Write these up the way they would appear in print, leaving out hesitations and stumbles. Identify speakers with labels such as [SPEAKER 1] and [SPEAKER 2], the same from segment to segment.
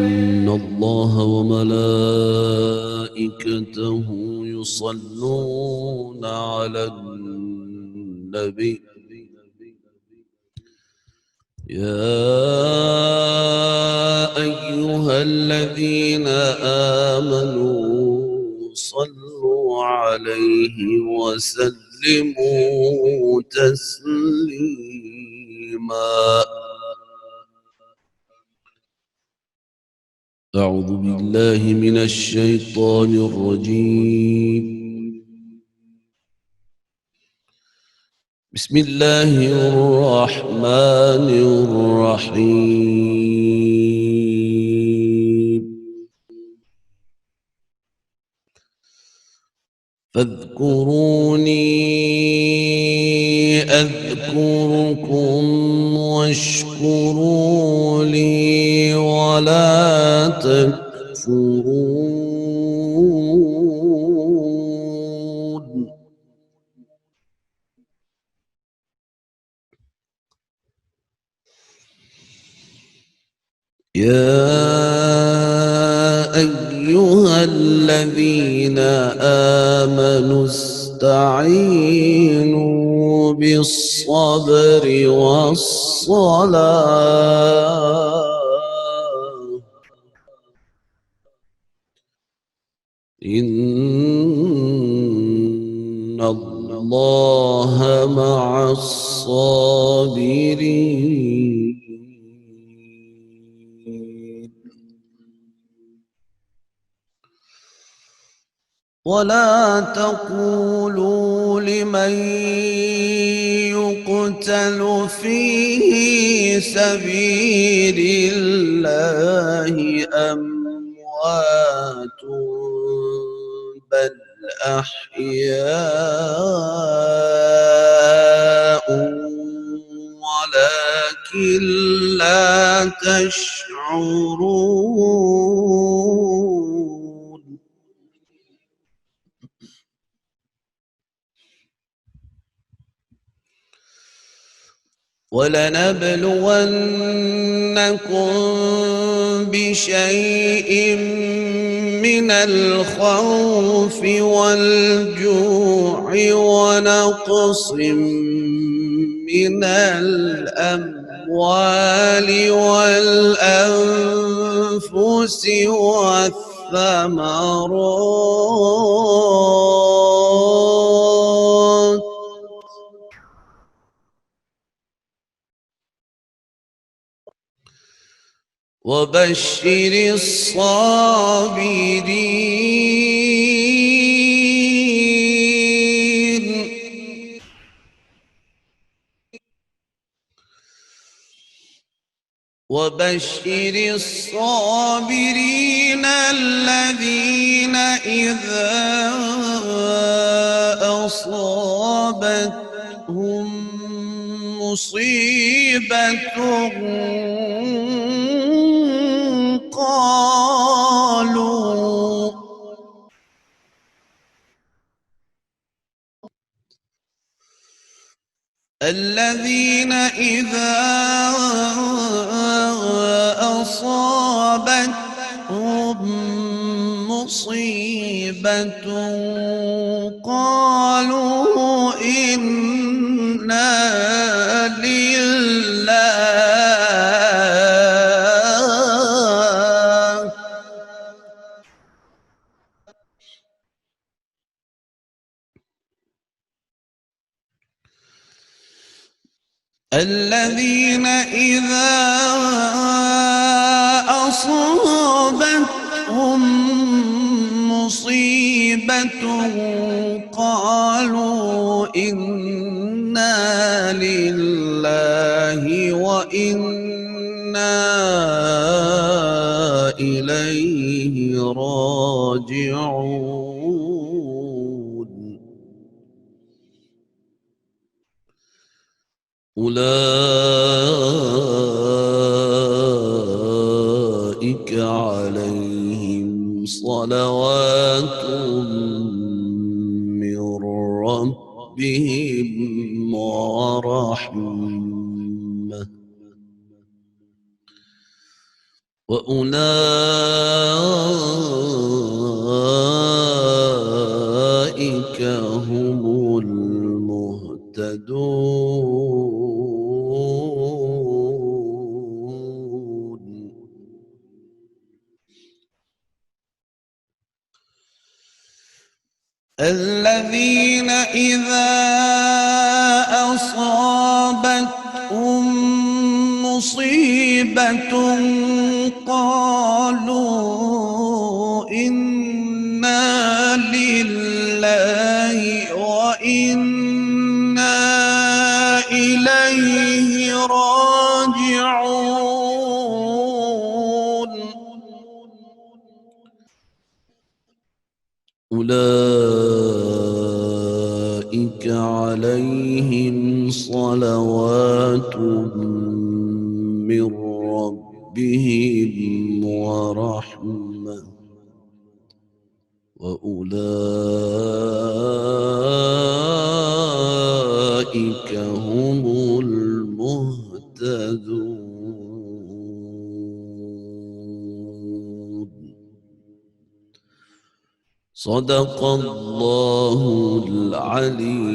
[SPEAKER 1] إن الله وملائكته يصلون على النبي يا أيها الذين آمنوا صلوا عليه وسلموا تسليما. أعوذ بالله من الشيطان الرجيم. بسم الله الرحمن الرحيم. فاذكروني أذكركم واشكروا لي ولا تكفرون. يا أيها الذين آمنوا استعينوا بالصبر والصلاة إن الله مع الصابرين. ولا تقولوا لمن يقتل في سبيل الله أموات بل أحياء ولكن لا تشعرون. ولنبلونكم بشيء من الخوف والجوع ونقص من الأموال والأنفس والثمرات وبشر الصابرين. وبشر الصابرين الذين إذا أصابتهم مصيبة الذين إذا أصابتهم مصيبة قالوا إنا لله الذين إذا أصابتهم مصيبة قالوا إنا لله وإنا إليه راجعون. أولئك عليهم صلوات من ربهم ورحمة وأولئك هم المهتدون. الذين إذا أصابتهم مصيبة قالوا إنا لله وإنا إليه راجعون. أولئك عليهم صلوات من ربهم ورحمة وأولئك هم المهتدون. صدق الله العلي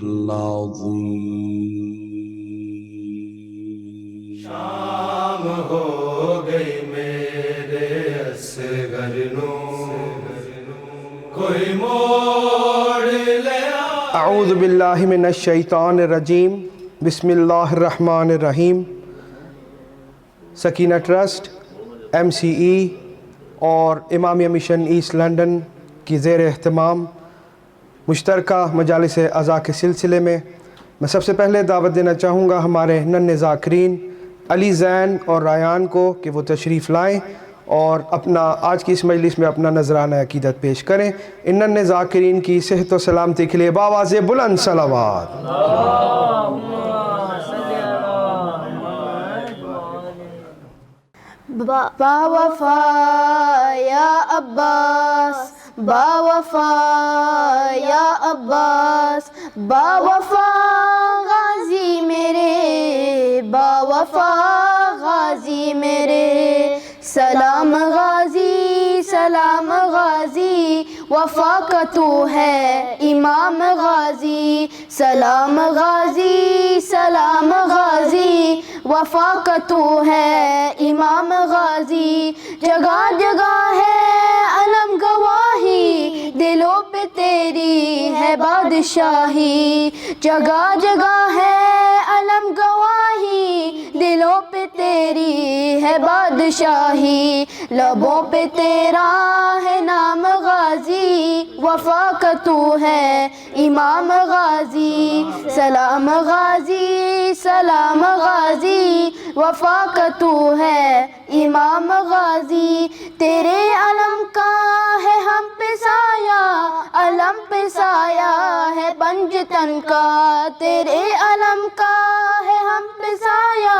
[SPEAKER 1] العظيم.
[SPEAKER 2] شام ہو گئی میرے اصغر نو کوئی موڑ لے.
[SPEAKER 3] اعوذ باللہ من الشیطان الرجیم. بسم اللہ الرحمن الرحیم. سکینہ ٹرسٹ، MCE اور امامیہ مشن ایسٹ لنڈن کی زیر اہتمام مشترکہ مجالس-e-Aza کے سلسلے میں سب سے پہلے دعوت دینا چاہوں گا ہمارے ننھے ذاکرین علی زین اور رایان کو کہ وہ تشریف لائیں اور اپنا آج کی اس مجلس میں اپنا نذرانہ عقیدت پیش کریں. ان ننھے ذاکرین کی صحت و سلامتی کے لیے بآواز بلند صلوات.
[SPEAKER 4] با وفا یا عباس، با وفا یا عباس، با وفا غازی میرے، با وفا غازی میرے. سلام غازی سلام غازی، وفا کا تو ہے امام غازی. سلام غازی سلام غازی، وفا کا تو ہے امام غازی. جگہ جگہ ہے علم گواہی، دلوں پہ تیری ہے بادشاہی. جگہ جگہ ہے علم گواہی، دلوں پہ تیری ہے بادشاہی. لبوں پہ تیرا ہے نام غازی، وفا کا تو ہے امام غازی. سلام غازی سلام غازی، وفا کا تو ہے امام غازی. تیرے علم کا ہے ہم پہ سایہ، علم پہ سایہ ہے پنجتن کا. تیرے علم کا ہے ہم پہ سایہ،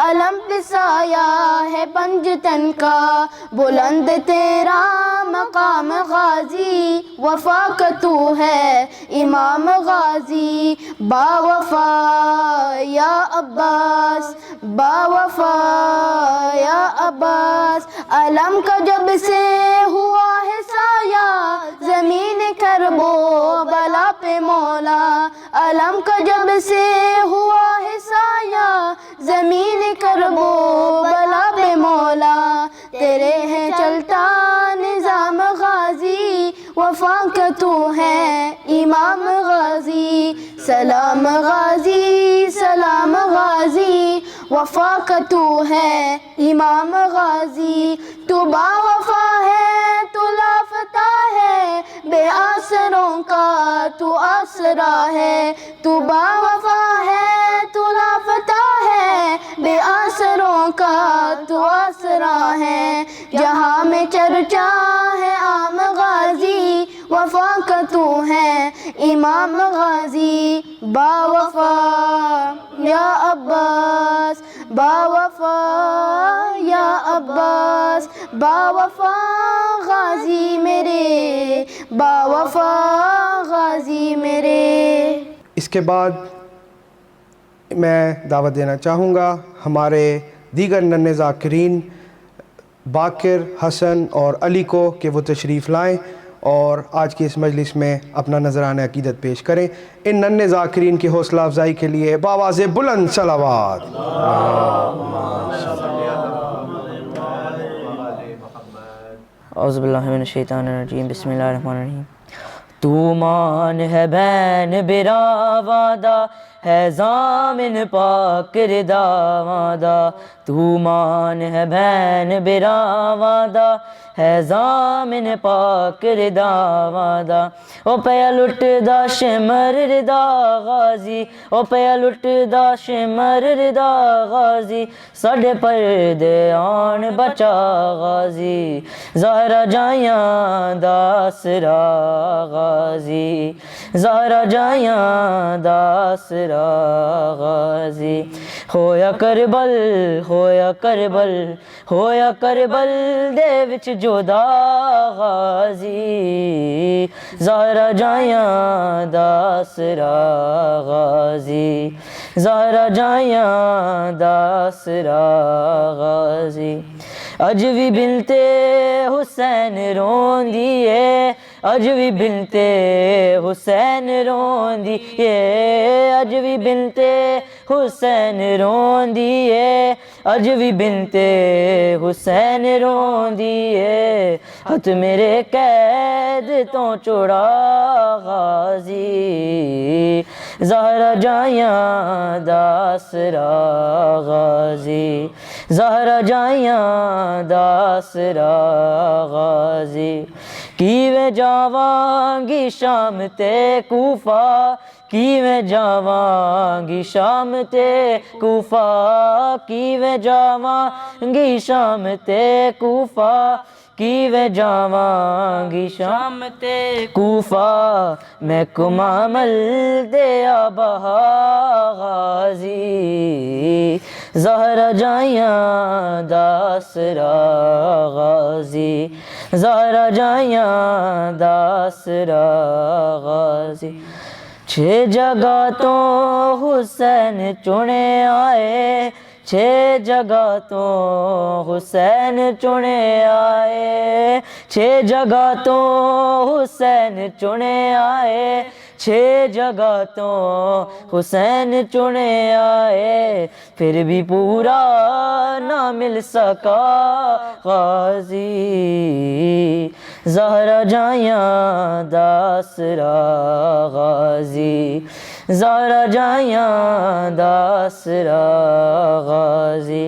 [SPEAKER 4] علم پہ سایہ ہے پنجتن کا. بلند تیرا مقام غازی، وفا کا تو ہے امام غازی. با وفا یا عباس، با وفا یا عباس. علم کا جب سے ہوا ہے سایہ، زمین کرب و بلا پہ مولا. علم کا جب سے ہوا ہے سایہ، زمین کرب و بلا پہ مولا. تیرے ہے چلتا نظام غازی، وفا کا تو ہے امام غازی. سلام غازی سلام غازی، وفا کا تو ہے امام غازی. تو با وفا ہے تو لافتہ ہے، بے آسروں کا تو آسرا ہے. تو با وفا ہے تو لافتہ ہے، بے آسروں کا تو آسرا ہے. جہاں میں چرچا ہے عام غازی، وفا کا تو ہے امام غازی. با وفا یا عباس، با وفا یا عباس، با وفا غازی میرے، با وفا غازی میرے.
[SPEAKER 3] اس کے بعد میں دعوت دینا چاہوں گا ہمارے دیگر ننھے ذاکرین باقر، حسن اور علی کو کہ وہ تشریف لائیں اور آج کی اس مجلس میں اپنا نذرانہ عقیدت پیش کریں۔ ان ننھے ذاکرین کی حوصلہ افزائی کے لیے بآواز بلند صلوات۔
[SPEAKER 5] اعوذ باللہ من الشیطان الرجیم، بسم اللہ الرحمن الرحیم۔ تو مان ہے بین برا وعدہ، ہے ضامن پاک ردا وعدہ۔ تو مان ہے بین برا وعدہ، ہے ضامن پاک ردا وعدہ۔ او پیا لٹ دا شمر ردا غازی، او پیا لٹ دا شمر ردا غازی، ساڈے پردے آن بچا غازی، زہرا جائیاں دا آسرا غازی، زہرا جائیاں دا آسرا غازی۔ ہویا کربل، ہویا کربل، ہویا کربل دے وچ جودا غازی، زہرا جائیاں دا آسرا غازی، زہرا جائیاں دا آسرا غازی۔ اج وی بنت حسین روندی ہے، اج وی بنت حسین روندی ہے، اج وی بنت حسین روندی ہے، اج وی بنت حسین روندی ہے۔ ہاتھ میرے قید تو چھڑا غازی، زہرا جائیاں دا آسرا غازی، زہرا جائیاں دا آسرا غازی۔ کیویں جاواں گی شام تے کوفہ، کیویں جاواں گی شام تے کوفہ، کیویں جاواں گی شام تے کوفہ، کیویں جاواں گی شام تے کوفہ، میں کمامل دیا بہا غازی، زہرا جائیاں دا آسرا غازی، زہرا جائیاں دا آسرا غازی۔ چھ جگہ تو حسین چنے آئے، چھ جگہ تو حسین چنے آئے، چھ جگہ تو حسین چنے آئے، چھ جگہ تو حسین چنے آئے، پھر بھی پورا نہ مل سکا غازی، زہرا جائیاں دا آسرا غازی، زہرا جائیاں دا آسرا غازی۔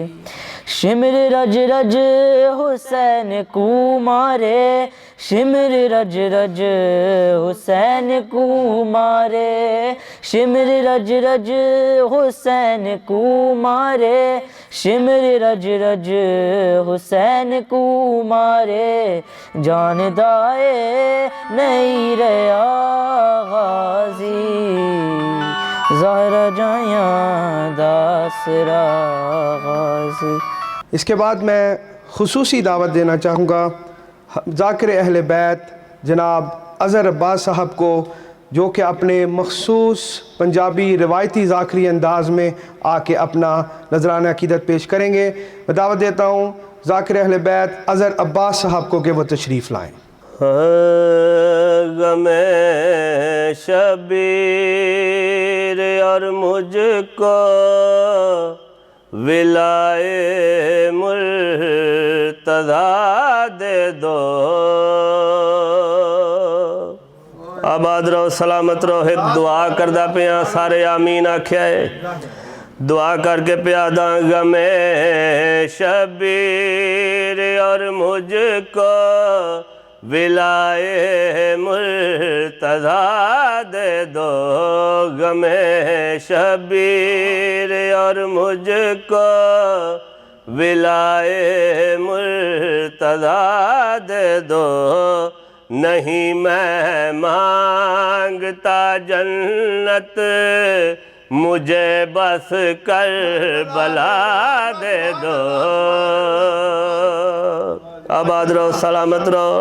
[SPEAKER 5] شمر رج رج حسین کو مارے، شمر رج رج حسین کو مارے، شمر رج رج حسین کو مارے، شمر رج رج حسین کو مارے، جان دائے نہیں رہا غازی، زہرا جائیاں دا آسرا غازی۔
[SPEAKER 3] اس کے بعد میں خصوصی دعوت دینا چاہوں گا ذاکر اہل بیت جناب اظہر عباس صاحب کو، جو کہ اپنے مخصوص پنجابی روایتی ذاکری انداز میں آ کے اپنا نذرانہ عقیدت پیش کریں گے۔ میں دعوت دیتا ہوں ذاکر اہل بیت اظہر عباس صاحب کو کہ وہ تشریف لائیں۔
[SPEAKER 6] غم شبیر اور مجھ کو ولائے مرتضیٰ دے دو، آباد رہو سلامت رہو، ایک دعا کردہ پیاں سارے آمین آکھیا ہے، دعا کر کے پیادہ غم شبیر اور مجھ کو ولائے مرتضیٰ دے دو، غم شبیر اور مجھ کو ولائے مرتضیٰ دے دو، نہیں میں مانگتا جنت مجھے بس کربلا دے دو، آباد رہو سلامت رہو۔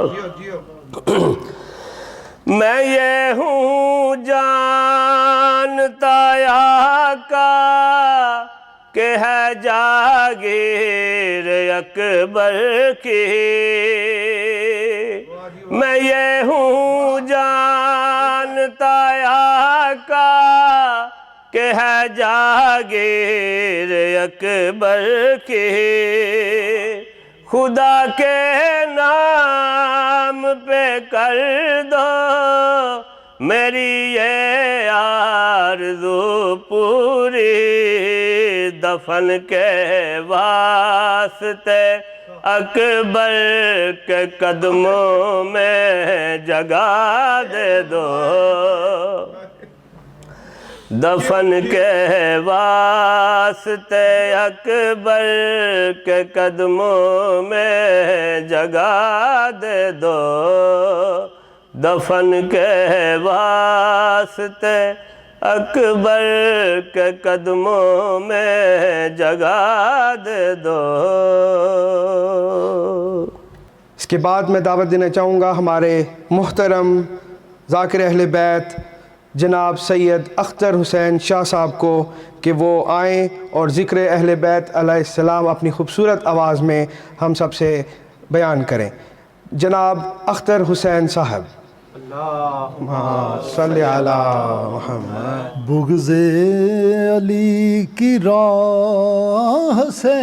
[SPEAKER 6] میں یہ ہوں جانتا آقا کہ ہے جاگیر اکبر کی میں یہ ہوں جانتا آقا کہ ہے جاگیر اکبر کی خدا کے نام پہ کر دو میری یہ آرزو پوری دفن کے واسطے اکبر کے قدموں میں جگہ دے دو دفن کے واسطے اکبر کے قدموں میں جگہ دے دو دفن کے واسطے اکبر کے قدموں میں جگہ دے دو.
[SPEAKER 3] اس کے بعد میں دعوت دینا چاہوں گا ہمارے محترم ذاکر اہل بیت جناب سید اختر حسین شاہ صاحب کو کہ وہ آئیں اور ذکر اہل بیت علیہ السلام اپنی خوبصورت آواز میں ہم سب سے بیان کریں. جناب اختر حسین صاحب. اللہم صلی علی محمد.
[SPEAKER 7] بغض علی کی راہ سے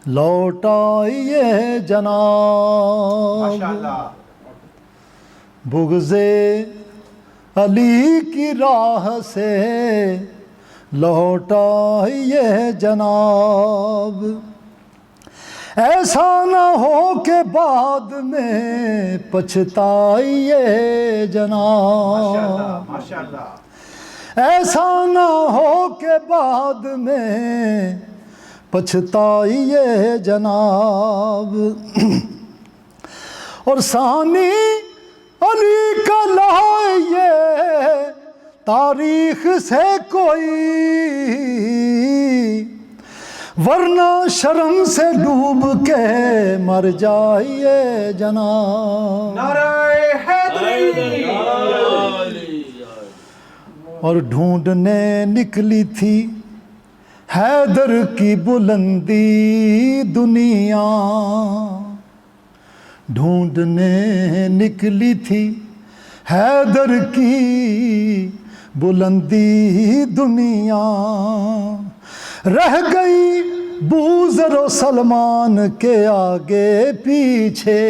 [SPEAKER 7] لوٹ آئیے جناب بغض علی کی راہ سے لوٹ آئیے جناب ایسا نہ ہو کہ بعد میں پچھتائیے جناب ایسا نہ ہو کہ بعد میں پچھتائیے جناب اور ثانی علی کا لائیے تاریخ سے کوئی ورنہ شرم سے ڈوب کے مر جائیے جناب
[SPEAKER 2] نعرہ حیدری
[SPEAKER 7] اور ڈھونڈنے نکلی تھی حیدر کی بلندی دنیا ڈھونڈنے نکلی تھی حیدر کی بلندی دنیا رہ گئی بوذر و سلمان کے آگے پیچھے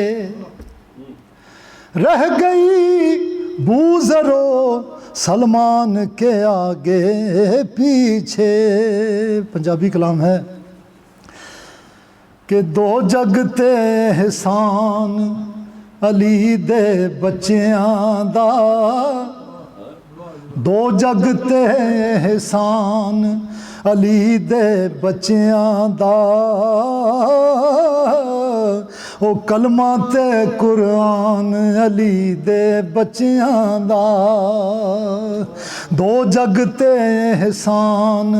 [SPEAKER 7] رہ گئی بوذر و سلمان کے آگے پیچھے پنجابی کلام ہے کہ دو جگتے احسان علی دے بچیاں دا دو جگتے احسان علی دے بچیاں دا او کلمہ تے قرآن علی دے بچیاں دا دو جگتے احسان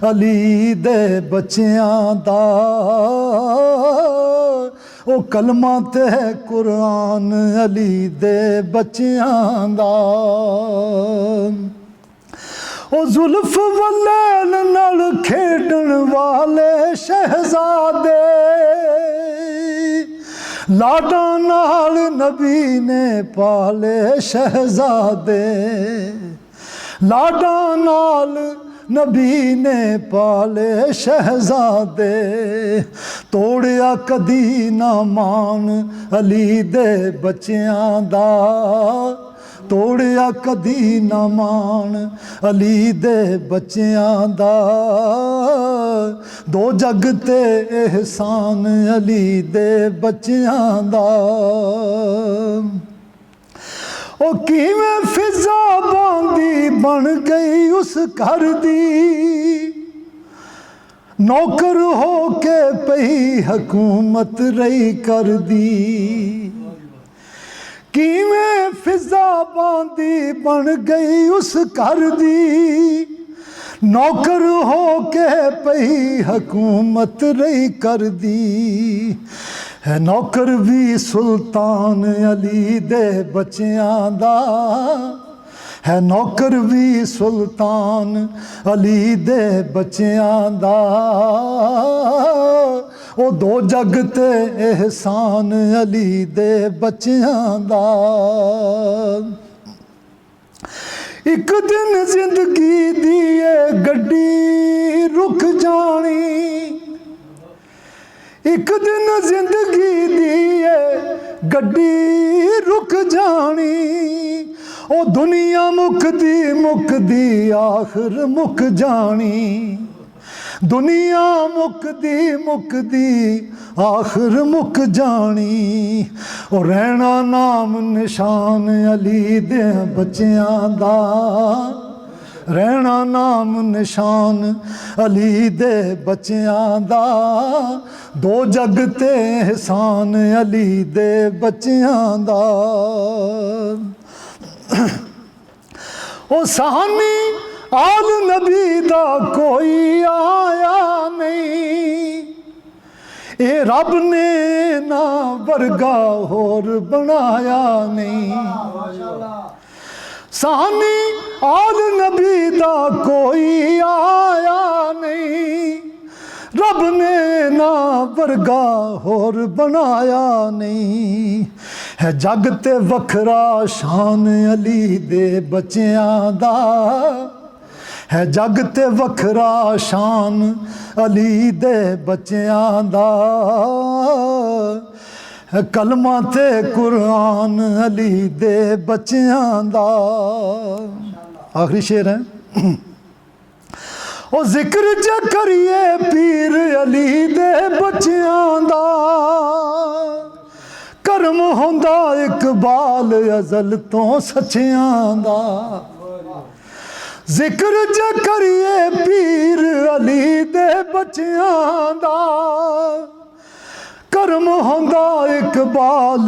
[SPEAKER 7] علی دے بچیاں دا او کلمہ تے قرآن علی دے بچیاں دا او زلف واللیل نال کھیڈن والے شہزادے لاڈا نال نبی نے پالے شہزادے لاڈا نال نبی نے پالے شہزادے توڑیا کدی نہ مان علی دے بچیاں دا توڑیا کدی نہ مان علی دے بچیاں دا دو جگتے احسان علی دے بچیاں دا او کیویں فضا باندی بن گئی اس گھر دی نوکر ہو کے پئی حکومت رہی کر دی کیویں فضا باندی بن گئی اس گھر دی نوکر ہو کے پئی حکومت رہی کر دی ہے نوکر بھی سلطان علی دے بچیاں دا ہے نوکر بھی سلطان علی دے بچیاں دا او دو جگ تے احسان علی دے بچیاں دا ایک دن زندگی دیے گڈی رک جانی ایک دن زندگی دیے گڈی رک جانی او دنیا مک دی آخر مک جانی دنیا مک دی آخر مک جانی او رہنا نام نشان علی دے بچیاں دا رہنا نام نشان علی دے بچیاں دا دو جگ تے احسان علی دے بچیاں دا او سہانی آل نبی دا کوئی آیا نہیں اے رب نے نہ ورگا اور بنایا نہیں سہانی آل نبی دا کوئی آیا نہیں رب نے نہ ورگا اور بنایا نہیں ہے جگ تے وکھرا شان علی دے بچیاں دا ہے جگ تے وکھرا شان علی دے بچیاں دا ہے کلمہ تے قرآن علی دے بچیاں دا آخری شعر ہے او ذکر جے کریے پیر علی دے بچیاں دا کرم ہوندا اقبال ازل تو سچیاں دا ذکر جے کریے پیر علی دے بچیاں دا کرم ہوندا اقبال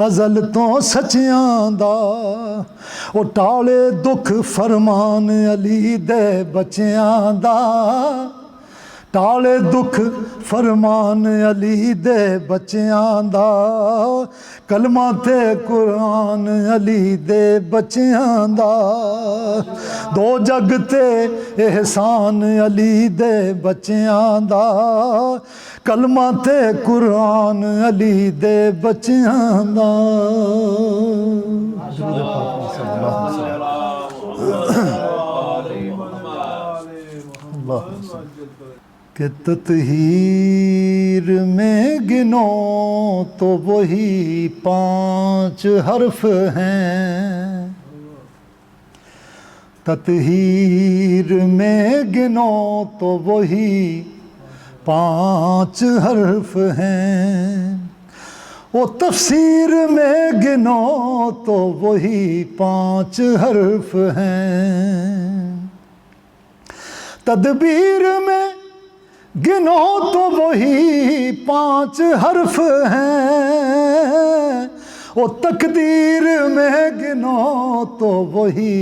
[SPEAKER 7] ازل تو سچیاں دا او ٹالے دکھ فرمان علی دے بچیاں دا ٹالے دکھ فرمان علی دے بچیاں دا کلمہ تے قرآن علی دے بچیاں دا دو جگ تے احسان علی دے بچیاں دا کلمہ تے قرآن علی دے بچیاں دا کہ تطہیر میں گنو تو وہی 5 حرف ہیں تطہیر میں گنو تو وہی 5 حرف ہیں وہ تفسیر میں گنو تو وہی 5 حرف ہیں تدبیر میں گنو تو وہی 5 حرف ہیں وہ تقدیر میں گنو تو وہی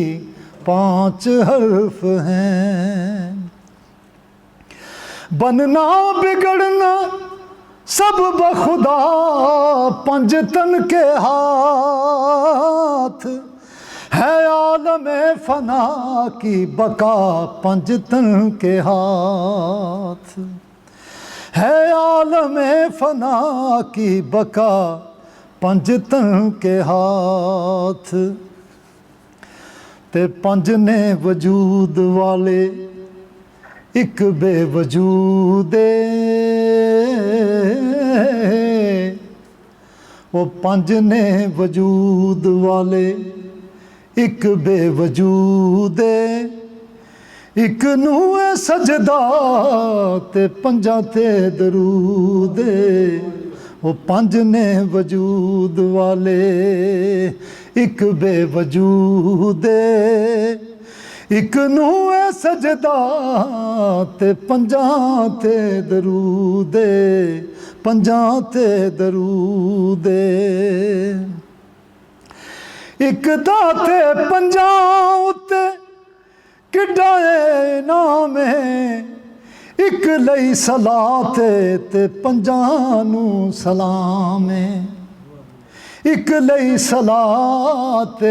[SPEAKER 7] 5 حرف ہیں بننا بگڑنا سب بخدا 5 تن کے ہاتھ ہے عالم فنا کی بقا 5 تن کے ہاتھ ہے عالم فنا کی بقا 5 تن کے ہاتھ تے 5 نے وجود والے ایک بے وجود وہ 5 نے وجود والے ایک بے وجود ایک نوے سجدہ تے 5 تے درود وہ 5 نے وجود والے ایک بے وجود ایک نوے سجدہ تے 5 تے درود 5 تے درود ایک داتے 5 اتے کڈا انعام ہے ایک لئی صلاح تے 5 نو سلام ہے ਇੱਕ ਲਈ ਸਲਾਤ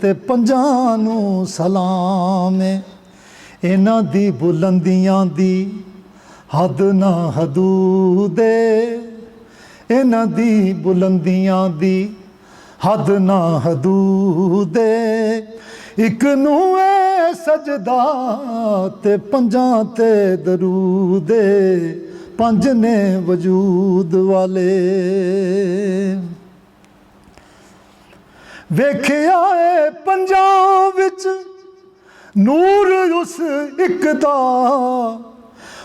[SPEAKER 7] ਤੇ ਪੰਜਾਂ ਨੂੰ ਸਲਾਮ ਏ ਇਹਨਾਂ ਦੀ ਬੁਲੰਦੀਆਂ ਦੀ ਹੱਦ ਨਾ ਹਦੂਦ ਏ ਇਹਨਾਂ ਦੀ ਬੁਲੰਦੀਆਂ ਦੀ ਹੱਦ ਨਾ ਹਦੂਦ ਏ ਇੱਕ ਨੂੰ ਏ ਸਜਦਾ ਤੇ ਪੰਜਾਂ ਤੇ ਦਰੂਦ ਏ ਪੰਜ ਨੇ ਵਜੂਦ ਵਾਲੇ ਵੇਖਿਆ ਏ ਪੰਜਾਂ ਵਿੱਚ ਨੂਰ ਉਸ ਇੱਕ ਦਾ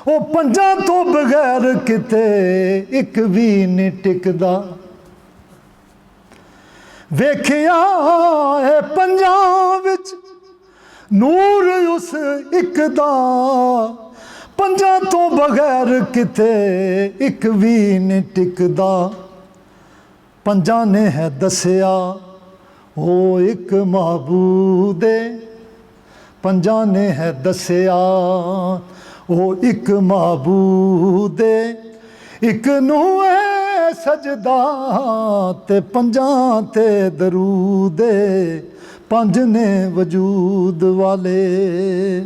[SPEAKER 7] ਉਹ ਪੰਜਾਂ ਤੋਂ ਬਗੈਰ ਕਿਤੇ ਇੱਕ ਵੀ ਨਹੀਂ ਟਿਕਦਾ ਵੇਖਿਆ ਏ ਪੰਜਾਂ ਵਿੱਚ ਨੂਰ ਉਸ ਇੱਕ ਦਾ ਪੰਜਾਂ ਤੋਂ ਬਗੈਰ ਕਿਤੇ ਇੱਕ ਵੀ ਨਹੀਂ ਟਿਕਦਾ ਪੰਜਾਂ ਨੇ ਹੈ ਦੱਸਿਆ ਉਹ ਇੱਕ ਮਾਬੂਦ ਏ ਪੰਜਾਂ ਨੇ ਹੈ ਦੱਸਿਆ ਉਹ ਇੱਕ ਮਾਬੂਦ ਏ ਇੱਕ ਨੂੰ ਏ ਸਜਦਾ ਤੇ ਪੰਜਾਂ ਤੇ ਦਰੂਦ ਏ ਪੰਜ ਨੇ ਵਜੂਦ ਵਾਲੇ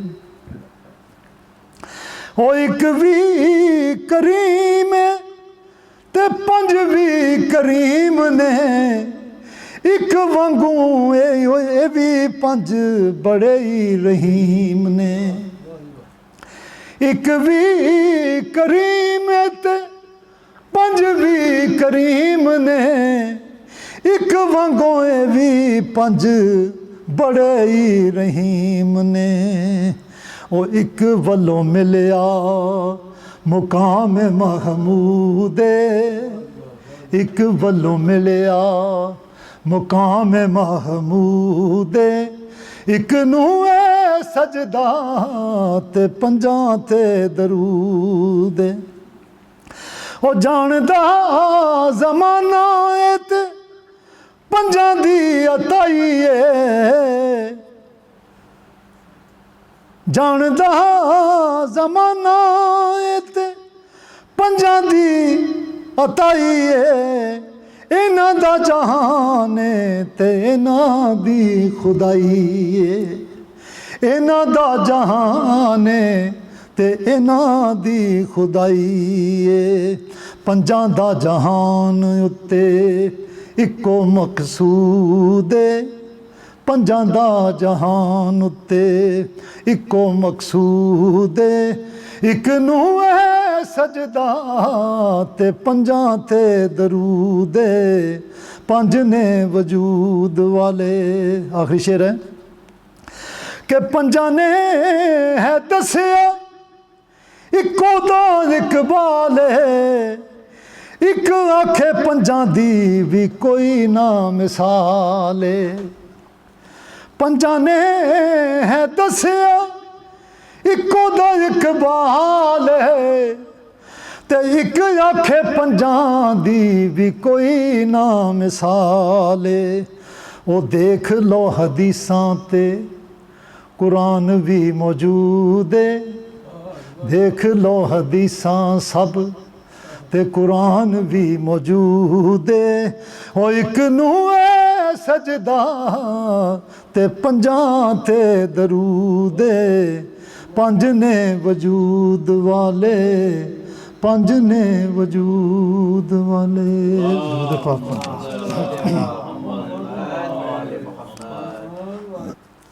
[SPEAKER 7] ਉਹ ਇੱਕ ਵੀ ਕਰੀਮ ਏ ਤੇ ਪੰਜ ਵੀ ਕਰੀਮ ਨੇ ਇੱਕ ਵਾਂਗੂ ਇਹ ਵੀ ਪੰਜ ਬੜੇ ਹੀ ਰਹੀਮ ਨੇ ਇੱਕ ਵੀ ਕਰੀਮ ਤੇ ਪੰਜ ਵੀ ਕਰੀਮ ਨੇ ਇੱਕ ਵਾਂਗੂ ਇਹ ਵੀ ਪੰਜ ਬੜੇ ਹੀ ਰਹੀਮ ਨੇ ਉਹ ਇੱਕ ਵੱਲੋਂ ਮਿਲਿਆ ਮੁਕਾਮ ਮਹਮੂਦ ਇੱਕ ਵੱਲੋਂ ਮਿਲਿਆ ਮੁਕਾਮ ਮਹਮੂਦ ਇੱਕ ਨੂੰ ਏ ਸਜਦਾ ਤੇ ਪੰਜਾਂ ਤੇ ਦਰੂਦ ਉਹ ਜਾਣਦਾ ਜ਼ਮਾਨਾ ਏ ਤੇ ਪੰਜਾਂ ਦੀ ਅਤਾਈ ਏ ਜਾਣਦਾ ਜ਼ਮਾਨਾ ਏ ਤੇ ਪੰਜਾਂ ਦੀ ਅਤਾਈ ਏ ਇਹਨਾਂ ਦਾ ਜਹਾਨ ਏ ਤੇ ਇਹਨਾਂ ਦੀ ਖੁਦਾਈ ਏ ਇਹਨਾਂ ਦਾ ਜਹਾਨ ਏ ਤੇ ਇਹਨਾਂ ਦੀ ਖੁਦਾਈ ਏ ਪੰਜਾਂ ਦਾ ਜਹਾਨ ਉੱਤੇ ਇੱਕੋ ਮਕਸੂਦ ਏ ਪੰਜਾਂ ਦਾ ਜਹਾਨ ਉੱਤੇ ਇੱਕੋ ਮਕਸੂਦ ਏ ਇੱਕ ਨੂੰ ਏ ਸਜਦਾ ਤੇ ਪੰਜਾਂ ਤੇ ਦਰੂਦ ਏ ਪੰਜ ਨੇ ਵਜੂਦ ਵਾਲੇ ਆਖਰੀ ਸ਼ੇਰ ਹੈ ਕਿ ਪੰਜਾਂ ਨੇ ਹੈ ਦੱਸਿਆ ਇੱਕੋ ਦਾ ਇਕਬਾਲ ਏ ਇੱਕ ਆਖੇ ਪੰਜਾਂ ਦੀ ਵੀ ਕੋਈ ਨਾ ਮਿਸਾਲ ਏ ਪੰਜਾਂ ਨੇ ਹੈ ਦੱਸਿਆ ਇੱਕੋ ਦਾ ਇਕਬਾਲ ਹੈ ਤੇ ਇੱਕ ਆਖੇ ਪੰਜਾਂ ਦੀ ਵੀ ਕੋਈ ਨਾ ਮਿਸਾਲ ਏ ਉਹ ਦੇਖ ਲੋ ਹਦੀਸਾਂ ਤੇ ਕੁਰਾਨ ਵੀ ਮੌਜੂਦ ਏ ਦੇਖ ਲੋ ਹਦੀਸਾਂ ਸਭ ਤੇ ਕੁਰਾਨ ਵੀ ਮੌਜੂਦ ਏ ਉਹ ਇੱਕ ਨੂੰ ਏ ਸਜਦਾ ਤੇ ਪੰਜਾਂ ਤੇ ਦਰੂਦ ਏ ਪੰਜ ਨੇ ਵਜੂਦ ਵਾਲੇ ਪੰਜ ਨੇ ਵਜੂਦ ਵਾਲੇ ਦਰੂਦ ਪਾਕ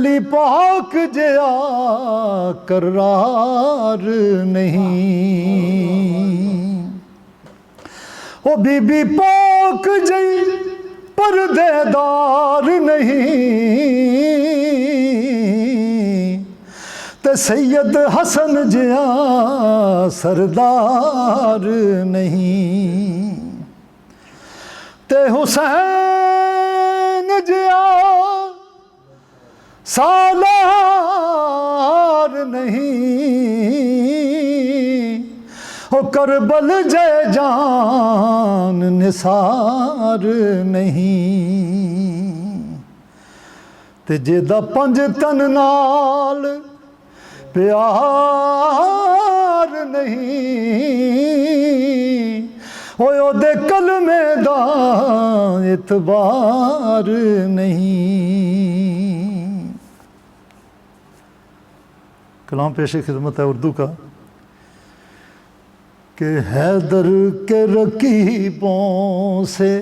[SPEAKER 7] علی پاک جیا قرار نہیں، او بی بی پاک جی پردے دار نہیں، تے سید حسن جیا سردار نہیں، تے حسین جیا سالار نہیں، او کربل جے جان نثار نہیں، تے جیدہ پنج تن نال پیار نہیں، او دے کلمے دا اعتبار نہیں۔ کلام پیش خدمت ہے اردو کا کہ حیدر کے رقیبوں سے،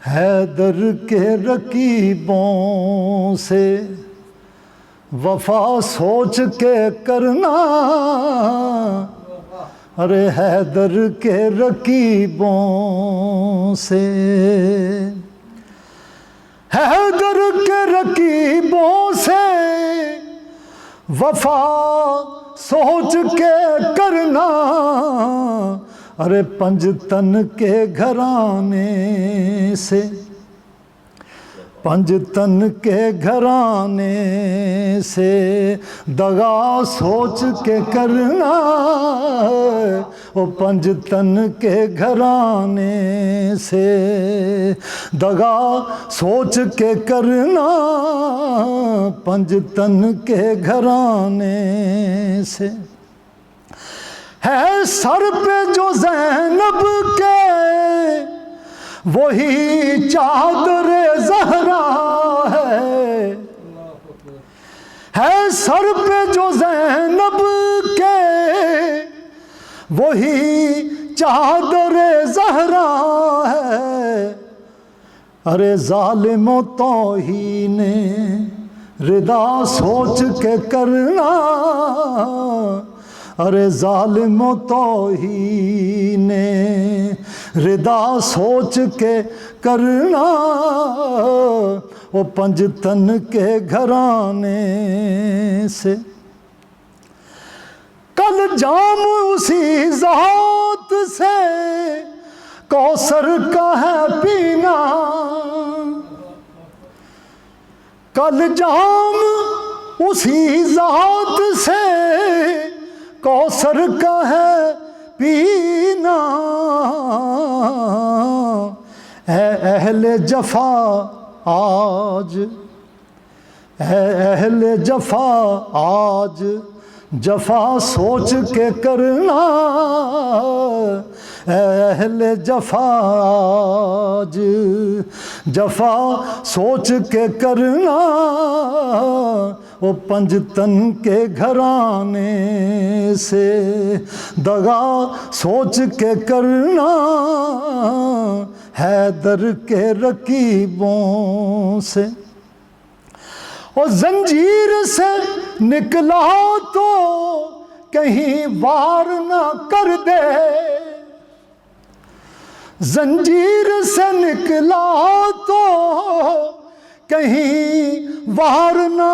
[SPEAKER 7] حیدر کے رقیبوں سے وفا سوچ کے کرنا، ارے حیدر کے رقیبوں سے، حیدر کے رقیبوں سے وفا سوچ کے کرنا، ارے پنج تن کے گھرانے سے، پنج تن کے گھرانے سے دغا سوچ کے کرنا، او پنج تن کے گھرانے سے دغا سوچ کے کرنا، پنج تن کے گھرانے سے۔ ہے سر پہ جو زینب کے وہی چادر زہرا ہے سر پہ جو زینب کے وہی چادر زہرا ہے، ارے ظالم و توہین ردا سوچ کے کرنا، ارے ظالم و توہین ردا سوچ کے کرنا، وہ پنج تن کے گھرانے سے۔ کل جام اسی ذات سے کوثر کا ہے پینا، کل جام اسی ذات سے کوثر کا ہے پینا، اے اہل جفا آج، اے اہل جفا آج جفا سوچ کے کرنا، اے اہل جفا آج جفا سوچ کے کرنا، وہ پنج تن کے گھرانے سے دغا سوچ کے کرنا، حیدر کے رقیبوں سے۔ اور زنجیر سے نکلا تو کہیں وار نہ کر دے، زنجیر سے نکلا تو کہیں وار نہ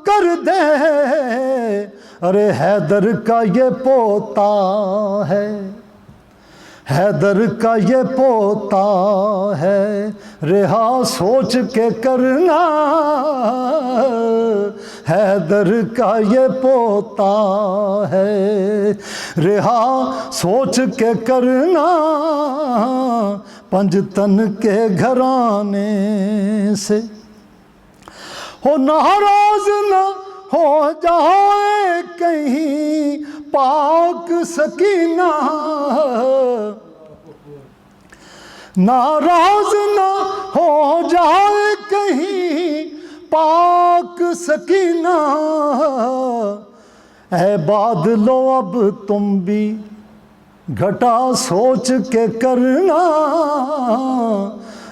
[SPEAKER 7] کر دے، ارے حیدر کا یہ پوتا ہے، حیدر کا یہ پوتا ہے، رہا سوچ کے کرنا، حیدر کا یہ پوتا ہے، رہا سوچ کے کرنا، پنج تن کے گھرانے سے۔ ہو ناراض نہ ہو جائے کہیں پاک سکینہ، ناراض نہ ہو جائے کہیں پاک سکینہ، اے بادلو اب تم بھی گھٹا سوچ کے کرنا،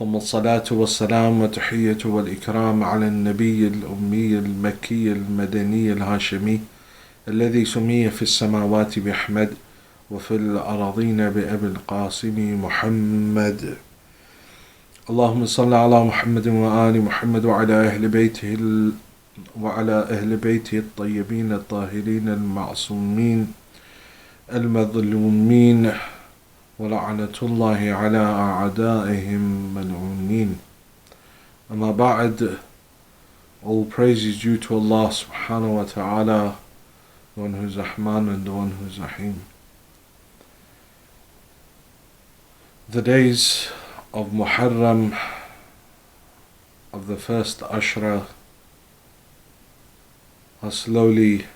[SPEAKER 8] ثم الصلاة والسلام والتحية والإكرام على النبي الأمي المكي المدني الهاشمي الذي سمي في السماوات بأحمد وفي الأراضين بأبي القاسم محمد. اللهم صل على محمد وآل محمد وعلى أهل بيته الطيبين الطاهرين المعصومين المظلومين ولعنة الله على أعدائهم ملعونين. Amma ba'd, all praise is due to Allah subhanahu wa ta'ala, the one who is Rahman and the one who is Rahim. The days of Muharram, of the first Ashra, are slowly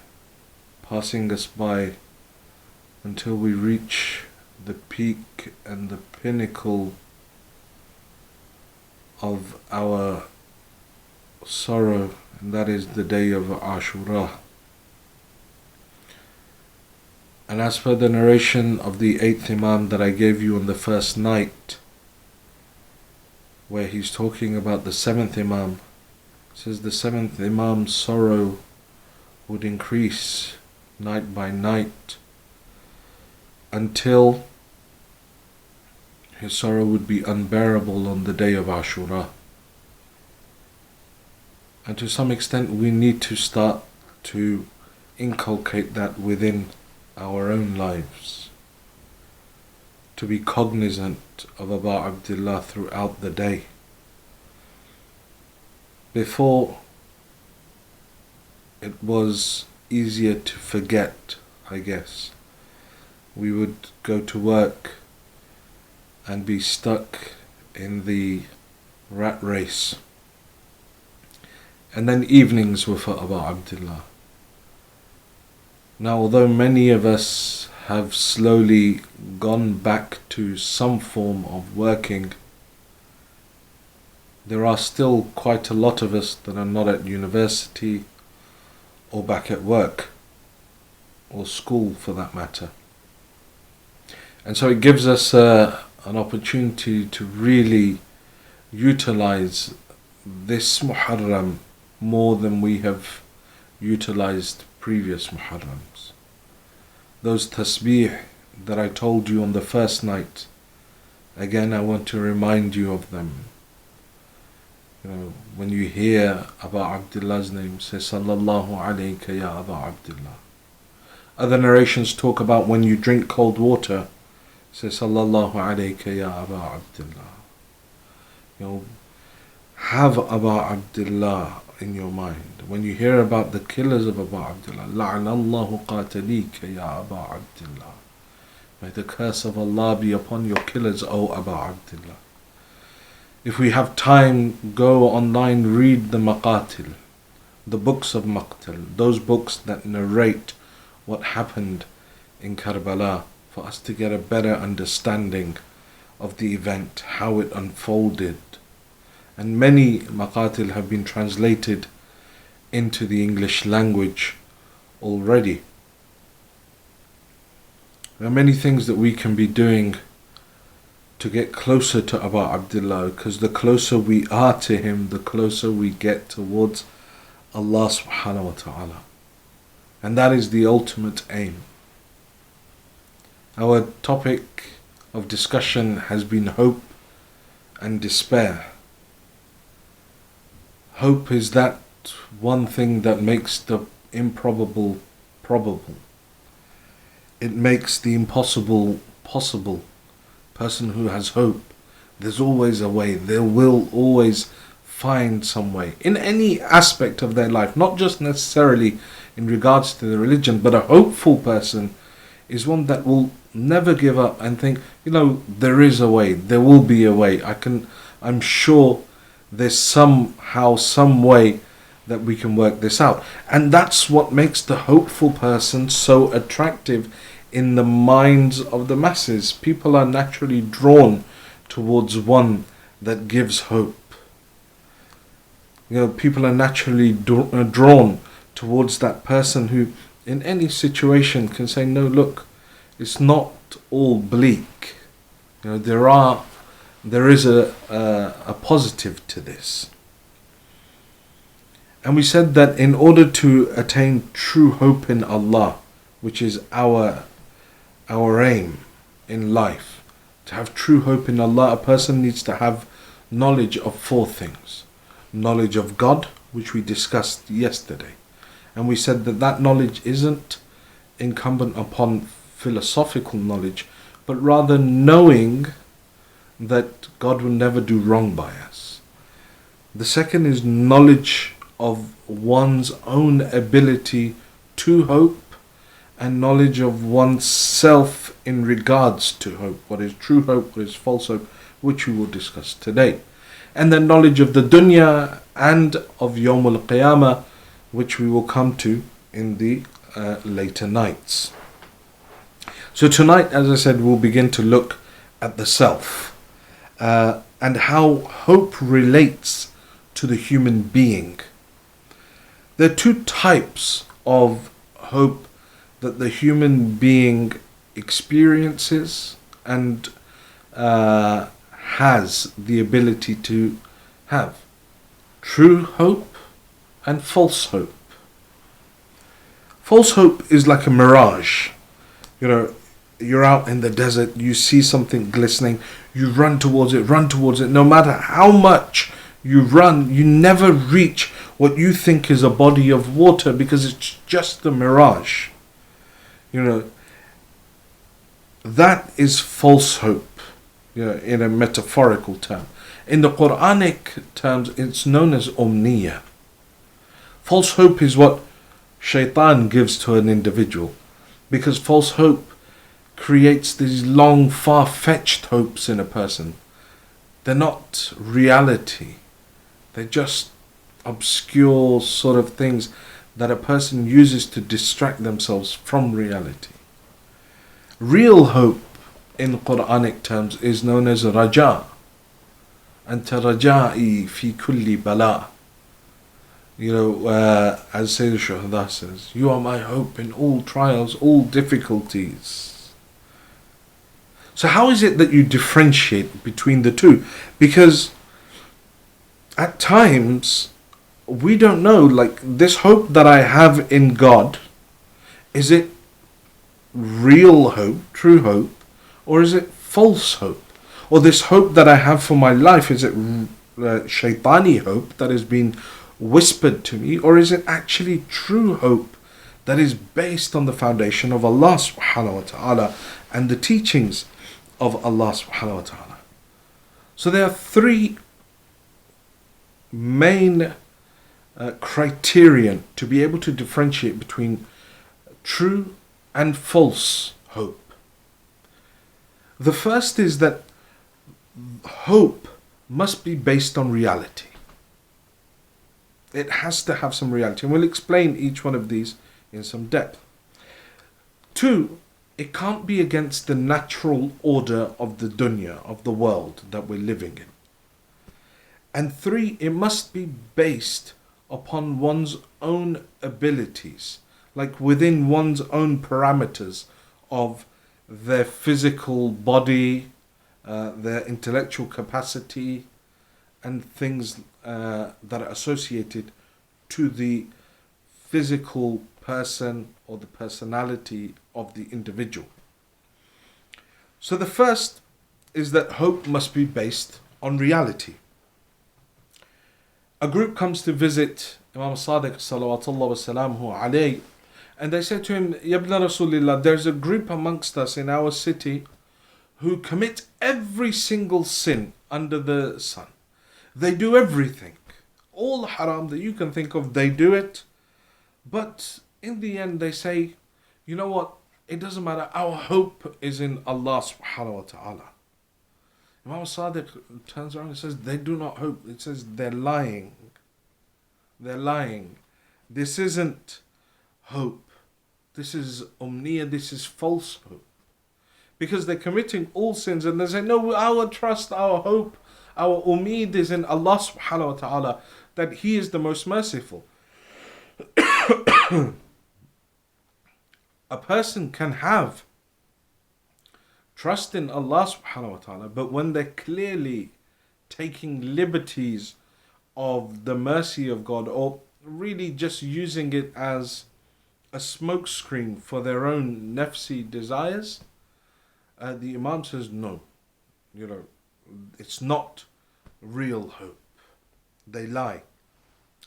[SPEAKER 8] passing us by until we reach the peak and the pinnacle of our sorrow, and that is the day of Ashura. And as per the narration of the 8th Imam that I gave you on the first night, where he's talking about the 7th Imam, it says the 7th Imam's sorrow would increase night by night until his sorrow would be unbearable on the day of Ashura. And to some extent we need to start to inculcate that within our own lives, to be cognizant of Abu Abdullah throughout the day. Before, it was easier to forget, I guess. We would go to work and be stuck in the rat race. And then evenings were for Abu Abdullah. Now, although many of us have slowly gone back to some form of working, there are still quite a lot of us that are not at university or back at work, or school for that matter. And so it gives us an opportunity to really utilize this Muharram more than we have utilized previous Muharrams. Those tasbih that I told you on the first night, again I want to remind you of them. when you hear Abu Abdullah's name, say Sallallahu alayka ya Abu Abdullah. Other narrations talk about when you drink cold water, say Sallallahu alayka ya Abu Abdullah. Have Abu Abdullah in your mind. When you hear about the killers of Abu Abdullah, La'anallahu qatalika ya Abu Abdullah. May the curse of Allah be upon your killers, O Abu Abdullah. If we have time, go online, read the Maqatil, the books of Maqtal, those books that narrate what happened in Karbala, for us to get a better understanding of the event, how it unfolded. And many Maqatil have been translated into the English language already. There are many things that we can be doing to get closer to Abu Abdullah, because the closer we are to him, the closer we get towards Allah subhanahu wa ta'ala. And that is the ultimate aim. Our topic of discussion has been hope and despair. Hope is that one thing that makes the improbable probable. It makes the impossible possible. Person who has hope, there's always a way. They will always find some way in any aspect of their life, not just necessarily in regards to the religion, but a hopeful person is one that will never give up and think, there is a way, there will be a way. I'm sure there's somehow, some way that we can work this out. And that's what makes the hopeful person so attractive in the minds of the masses. People are naturally drawn towards one that gives hope. People are naturally drawn towards that person who in any situation can say, no, look, it's not all bleak. There is a positive to this. And we said that in order to attain true hope in Allah, which is our aim in life, to have true hope in Allah, a person needs to have knowledge of four things. Knowledge of God, which we discussed yesterday. And we said that knowledge isn't incumbent upon philosophical knowledge, but rather knowing that God will never do wrong by us. The second is knowledge of one's own ability to hope, and knowledge of oneself in regards to hope. What is true hope, what is false hope, which we will discuss today. And then knowledge of the dunya and of Yawm al-Qiyamah, which we will come to in the later nights. So tonight, as I said, we'll begin to look at the self and how hope relates to the human being. There are two types of hope that the human being experiences and has the ability to have. True hope and false hope. False hope is like a mirage. You're out in the desert, you see something glistening, you run towards it. No matter how much you run, you never reach what you think is a body of water because it's just a mirage. That is false hope, in a metaphorical term. In the Quranic terms, it's known as omniya. False hope is what shaitan gives to an individual, because false hope creates these long, far-fetched hopes in a person. They're not reality. They're just obscure sort of things that a person uses to distract themselves from reality. Real hope in Quranic terms is known as Raja. Anta raja'i fi kulli bala. As Sayyid Shadahat says, you are my hope in all trials, all difficulties. So how is it that you differentiate between the two? Because at times we don't know, like this hope that I have in God, is it real hope, true hope, or is it false hope? Or this hope that I have for my life, is it shaitani hope that has been whispered to me, or is it actually true hope that is based on the foundation of Allah subhanahu wa ta'ala and the teachings of Allah subhanahu wa ta'ala? So there are three main criterion to be able to differentiate between true and false hope. The first is that hope must be based on reality. It has to have some reality, and we'll explain each one of these in some depth. Two, it can't be against the natural order of the dunya, of the world that we're living in. And three, it must be based upon one's own abilities, like within one's own parameters of their physical body, their intellectual capacity, and things that are associated to the physical person or the personality of the individual. So the first is that hope must be based on reality. A group comes to visit Imam Sadiq salawatullah wa salamuhu alayhi, and they said to him, Ya ibn Rasulillah, there's a group amongst us in our city who commit every single sin under the sun. They do everything. All the haram that you can think of, they do it. But in the end they say, you know what, it doesn't matter, our hope is in Allah subhanahu wa ta'ala. Imam Sadiq turns around and says, they do not hope. It says they're lying. They're lying. This isn't hope. This is umniya, this is false hope. Because they're committing all sins and they say, no, our trust, our hope, our umid is in Allah subhanahu wa ta'ala, that He is the most merciful. A person can have trust in Allah subhanahu wa ta'ala, but when they're clearly taking liberties of the mercy of God, or really just using it as a smokescreen for their own nafsi desires, the Imam says, no, it's not real hope. They lie.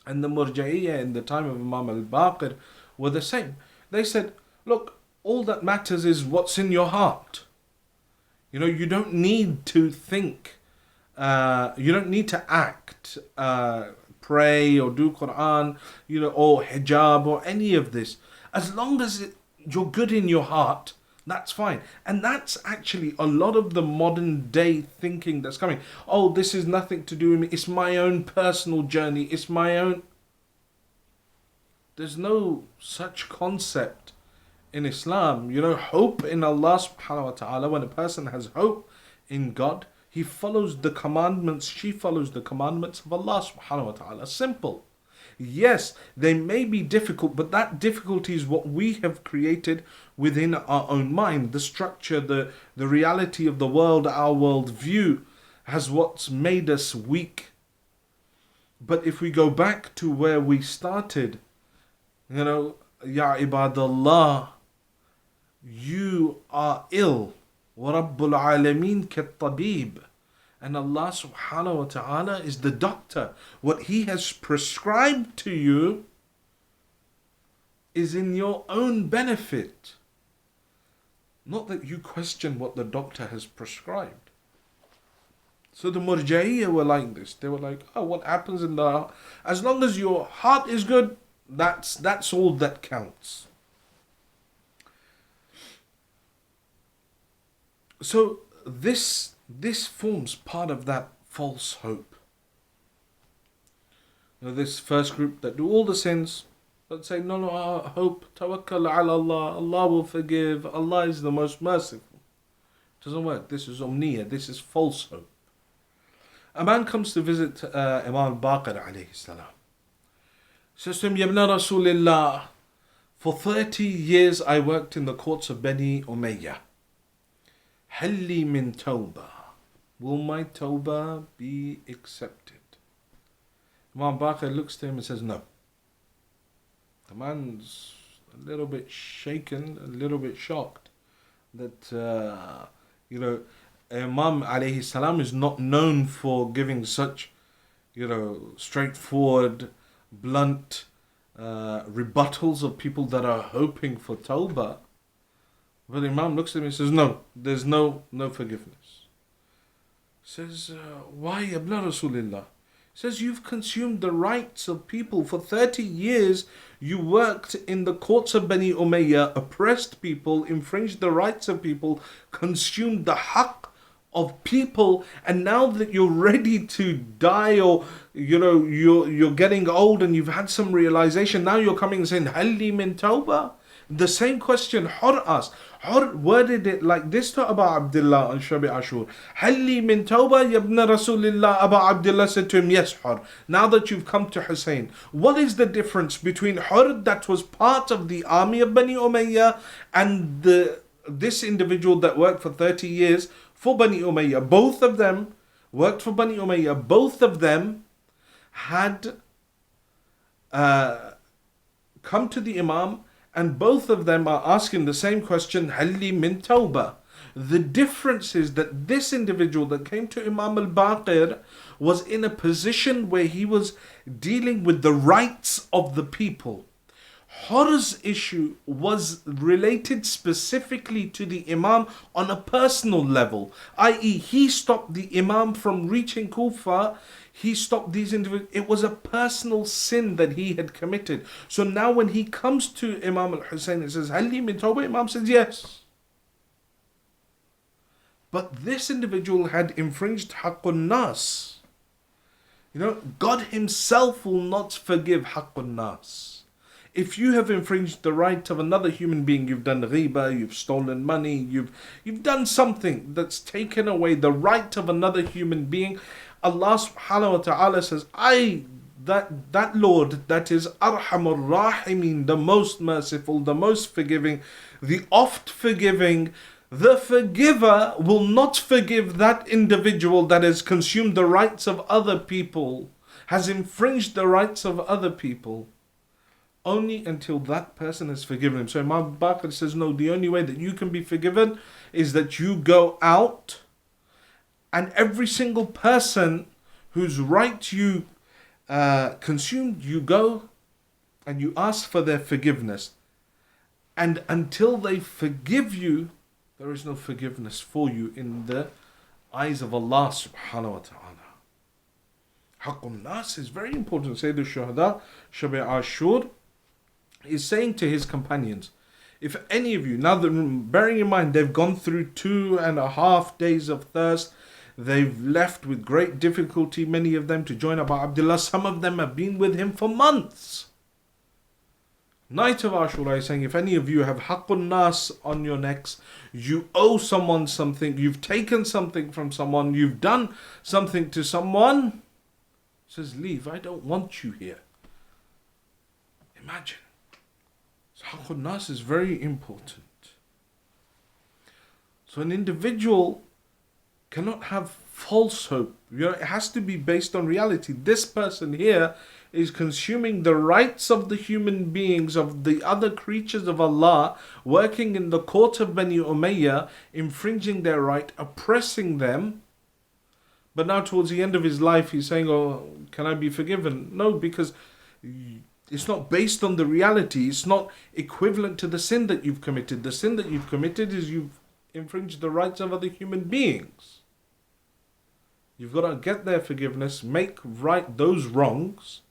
[SPEAKER 8] And the Murja'iyya in the time of Imam al-Baqir were the same. They said, look, all that matters is what's in your heart. You don't need to think, you don't need to act, pray or do Quran, or hijab or any of this. As long as you're good in your heart, that's fine. And that's actually a lot of the modern day thinking that's coming. Oh, this is nothing to do with me. It's my own personal journey. It's my own. There's no such concept in Islam. Hope in Allah subhanahu wa ta'ala. When a person has hope in God, he follows the commandments, she follows the commandments of Allah subhanahu wa ta'ala. Simple. Yes, they may be difficult, but that difficulty is what we have created within our own mind. The structure, the reality of the world, our world view has what's made us weak. But if we go back to where we started, Ya ibadallah, you are ill. وَرَبُّ الْعَالَمِينَ كَالطَّبِيبِ. And Allah subhanahu wa ta'ala is the doctor. What He has prescribed to you is in your own benefit. Not that you question what the doctor has prescribed. So the Murja'iyya were like this. They were like, oh, what happens in the heart? As long as your heart is good, that's all that counts. So this forms part of that false hope. This first group that do all the sins, but say, no, our hope, tawakkal ala Allah, Allah will forgive, Allah is the most merciful. It doesn't work. This is umniya, this is false hope. A man comes to visit Imam Baqir alayhi salam. Says to him, Ya ibn Rasulillah, for 30 years I worked in the courts of Bani Umayyah. Halli min tawbah. Will my tawbah be accepted? Imam Baqir looks to him and says, no. The man's a little bit shaken, a little bit shocked that, Imam alayhi salam is not known for giving such straightforward, blunt rebuttals of people that are hoping for tawbah. But the Imam looks at me and says, no, there's no forgiveness. Says, why, Abla Rasulillah? Says, you've consumed the rights of people. For 30 years, you worked in the courts of Bani Umayyah, oppressed people, infringed the rights of people, consumed the haqq of people, and now that you're ready to die, or you're getting old and you've had some realization, now you're coming and saying, Halli min tawbah? The same question Hur asked. Hur worded it like this to Abu Abdullah on Shabi Ashur. Halli min tawbah yabna Rasulillah. Abu Abdullah said to him, yes, Hur. Now that you've come to Hussein, what is the difference between Hur that was part of the army of Bani Umayyah and this individual that worked for 30 years for Bani Umayyah? Both of them worked for Bani Umayyah. Both of them had come to the Imam, and both of them are asking the same question, Halli min tawbah. The difference is that this individual that came to Imam al-Baqir was in a position where he was dealing with the rights of the people. Hur's issue was related specifically to the Imam on a personal level, i.e. he stopped the Imam from reaching Kufa. He stopped these individuals. It was a personal sin that he had committed. So now when he comes to Imam al-Hussein and says, Halli min tawbah, Imam says, yes. But this individual had infringed haqqun nas. God himself will not forgive haqqun nas. If you have infringed the right of another human being, you've done ghiba, you've stolen money, you've done something that's taken away the right of another human being, Allah subhanahu wa ta'ala says, that Lord that is Arhamur Rahimin, the most merciful, the most forgiving, the oft forgiving, the forgiver will not forgive that individual that has consumed the rights of other people, has infringed the rights of other people, only until that person has forgiven him. So Imam Baqir says, no, the only way that you can be forgiven is that you go out, and every single person whose right you consumed, you go and you ask for their forgiveness. And until they forgive you, there is no forgiveness for you in the eyes of Allah subhanahu wa ta'ala. Haqqun nas is very important. Sayyid al-Shuhada, Shabi Ashur, is saying to his companions, if any of you, now that, bearing in mind they've gone through 2.5 days of thirst, they've left with great difficulty, many of them, to join Abu Abdullah. Some of them have been with him for months. Night of Ashura is saying, if any of you have haqqun nas on your necks, you owe someone something, you've taken something from someone, you've done something to someone, says, leave, I don't want you here. Imagine. So haqqun nas is very important. So an individual cannot have false hope. It has to be based on reality. This person here is consuming the rights of the human beings, of the other creatures of Allah, working in the court of Bani Umayyah, infringing their right, oppressing them. But now towards the end of his life, he's saying, oh, can I be forgiven? No, because it's not based on the reality. It's not equivalent to the sin that you've committed. The sin that you've committed is you've infringed the rights of other human beings. You've got to get their forgiveness, make right those wrongs.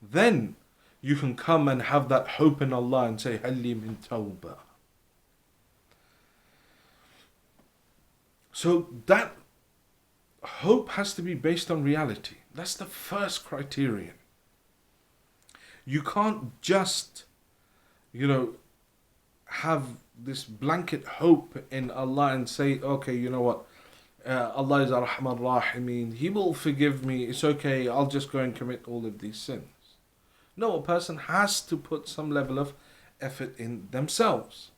[SPEAKER 8] Then you can come and have that hope in Allah and say, Halli min tawbah. So that hope has to be based on reality. That's the first criterion. You can't just, have this blanket hope in Allah and say, okay, you know what? Allah is Ar-Rahman Rahimin. He will forgive me. It's okay. I'll just go and commit all of these sins. No, a person has to put some level of effort in themselves.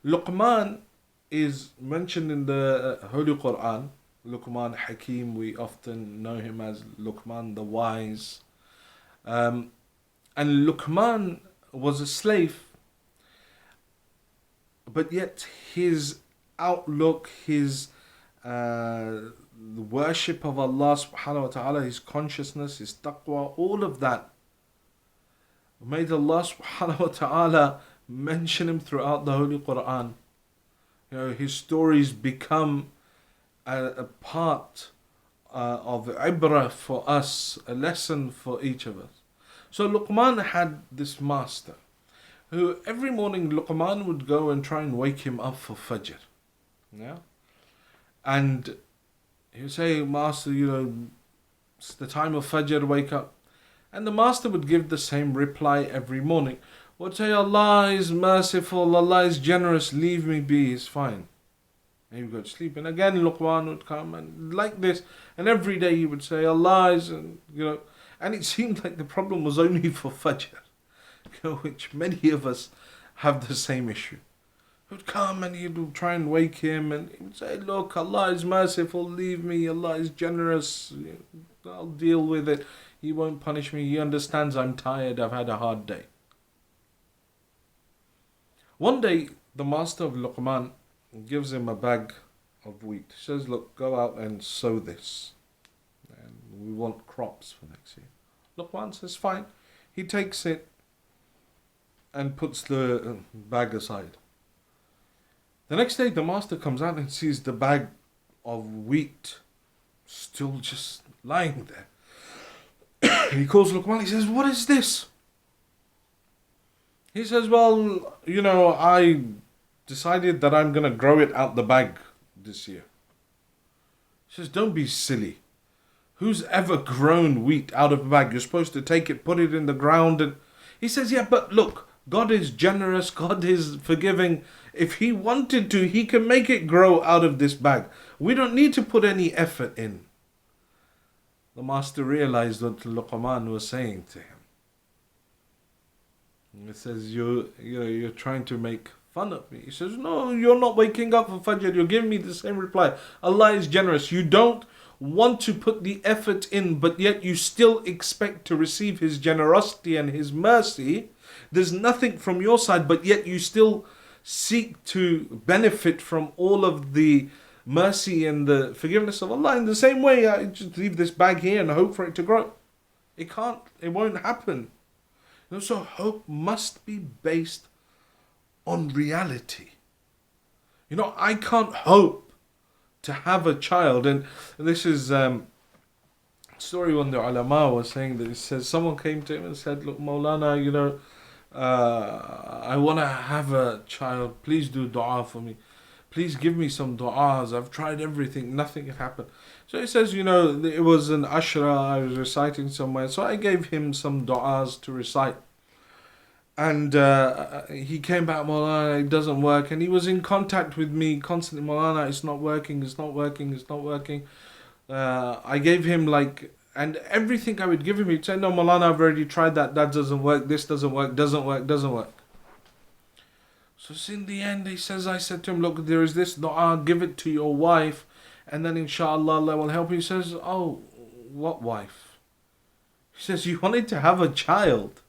[SPEAKER 8] Luqman is mentioned in the Holy Quran. Luqman Hakim, we often know him as Luqman the Wise. And Luqman was a slave, but yet his outlook, his the worship of Allah subhanahu wa ta'ala, his consciousness, his taqwa, all of that. Made Allah subhanahu wa ta'ala mention him throughout the Holy Quran. You know, his stories become a part of ibrah for us, a lesson for each of us. So Luqman had this master who every morning Luqman would go and try and wake him up for Fajr. Yeah? And he would say, Master, you know, it's the time of Fajr, wake up. And the master would give the same reply every morning. Would say, Allah is merciful, Allah is generous, leave me be, it's fine. And he would go to sleep. And again Luqman would come and like this. And every day he would say, Allah is, you know. And it seemed like the problem was only for Fajr, you know, which many of us have the same issue. He would come and he would try and wake him and he would say, look, Allah is merciful, leave me, Allah is generous, I'll deal with it. He won't punish me, he understands I'm tired, I've had a hard day. One day, the master of Luqman gives him a bag of wheat. He says, look, go out and sow this. And we want crops for next year. Luqman says, fine. He takes it and puts the bag aside. The next day, the master comes out and sees the bag of wheat still just lying there. He calls Luqman, he says, what is this? He says, well, you know, I decided that I'm going to grow it out the bag this year. He says, don't be silly. Who's ever grown wheat out of a bag? You're supposed to take it, put it in the ground. And he says, yeah, but look, God is generous, God is forgiving. If he wanted to, he can make it grow out of this bag. We don't need to put any effort in. The master realized what Luqman was saying to him. He says, you're trying to make fun of me. He says, no, you're not waking up for Fajr. You're giving me the same reply. Allah is generous. You don't want to put the effort in, but yet you still expect to receive his generosity and his mercy. There's nothing from your side, but yet you still seek to benefit from all of the mercy and the forgiveness of Allah. In the same way, I just leave this bag here and hope for it to grow. It won't happen. So hope must be based on reality. I can't hope to have a child. And this is a story when the ulama was saying that it says someone came to him and said, look, Molana, I want to have a child. Please do dua for me. Please give me some du'as. I've tried everything. Nothing had happened. So he says, it was an Ashra I was reciting somewhere. So I gave him some du'as to recite. And he came back, Molana, it doesn't work. And he was in contact with me constantly, Molana, it's not working, it's not working, it's not working. I gave him and everything I would give him, he'd say, no, Molana, I've already tried that doesn't work, this doesn't work, doesn't work. So in the end, I said to him, look, there is this dua, give it to your wife, and then inshallah Allah will help you. He says, oh, what wife? He says, you wanted to have a child.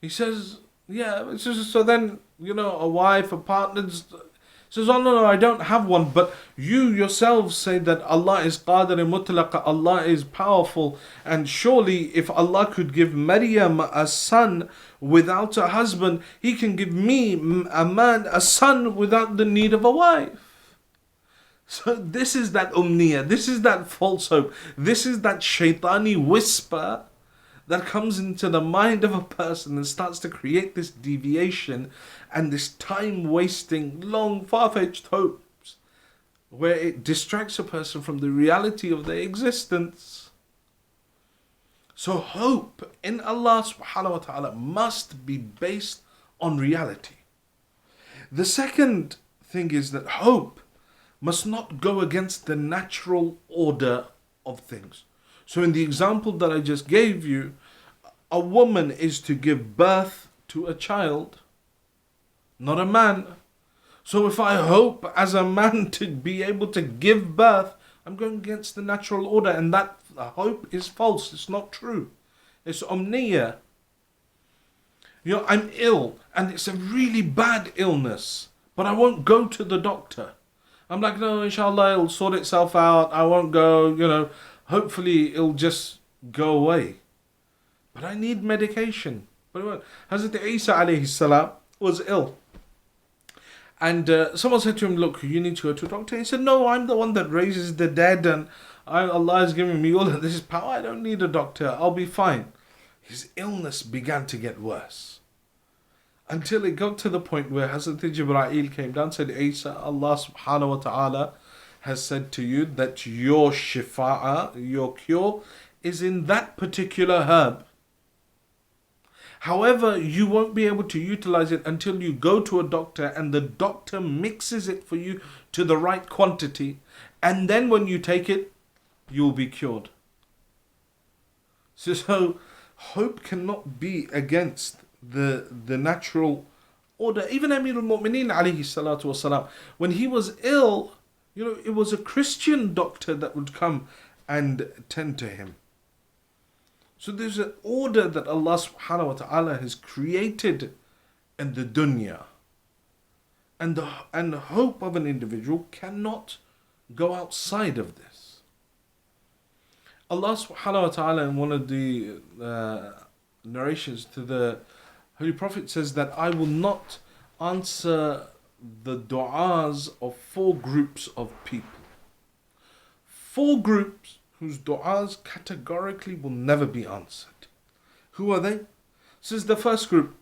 [SPEAKER 8] He says, yeah, so then, a wife, a partner, says, oh no, I don't have one, but you yourselves say that Allah is Qadir-e-Mutlaq, Allah is powerful, and surely if Allah could give Maryam a son without a husband, he can give me, a man, a son without the need of a wife. So this is that umniya, this is that false hope, this is that shaitani whisper that comes into the mind of a person and starts to create this deviation and this time-wasting, long, far-fetched hopes, where it distracts a person from the reality of their existence. So hope in Allah subhanahu wa ta'ala must be based on reality. The second thing is that hope must not go against the natural order of things. So in the example that I just gave you, a woman is to give birth to a child, not a man. So if I hope as a man to be able to give birth, I'm going against the natural order, and that hope is false. It's not true. It's omniya. I'm ill and it's a really bad illness, but I won't go to the doctor. I'm like, no, inshallah, it'll sort itself out. I won't go, hopefully it'll just go away. But I need medication. But Hazrat Isa alayhi salam was ill. And someone said to him, look, you need to go to a doctor. He said, no, I'm the one that raises the dead and Allah has given me all of this power. I don't need a doctor. I'll be fine. His illness began to get worse. Until it got to the point where Hazrat Jibreel came down and said, Isa, Allah subhanahu wa ta'ala has said to you that your shifa'a, your cure, is in that particular herb. However, you won't be able to utilize it until you go to a doctor and the doctor mixes it for you to the right quantity. And then when you take it, you'll be cured. So hope cannot be against the natural order. Even Amir al-Mu'mineen alayhi salatu wasalam, when he was ill, it was a Christian doctor that would come and tend to him. So there's an order that Allah subhanahu wa ta'ala has created in the dunya. And the hope of an individual cannot go outside of this. Allah subhanahu wa ta'ala in one of the narrations to the Holy Prophet says that I will not answer the du'as of 4 groups of people. 4 groups whose du'as categorically will never be answered. Who are they? Says the first group,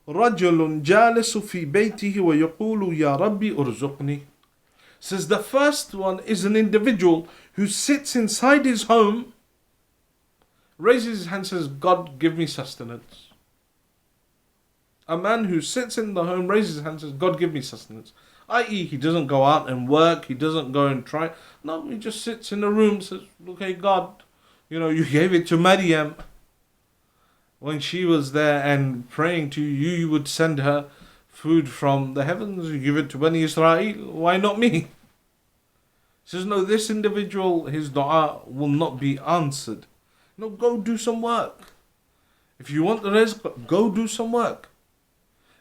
[SPEAKER 8] رَجُلٌ جَالِسُ فِي بَيْتِهِ وَيَقُولُ يَا رَبِّي أُرْزُقْنِي. Says the first one is an individual who sits inside his home, raises his hand and says, God, give me sustenance. A man who sits in the home, raises his hand and says, God, give me sustenance. I.e., he doesn't go out and work, he doesn't go and try. No, he just sits in a room and says, okay, God, you gave it to Maryam. When she was there and praying to you, you would send her food from the heavens. You give it to Bani Israel. Why not me? He says, no, this individual, his dua will not be answered. No, go do some work. If you want the rizq, go do some work.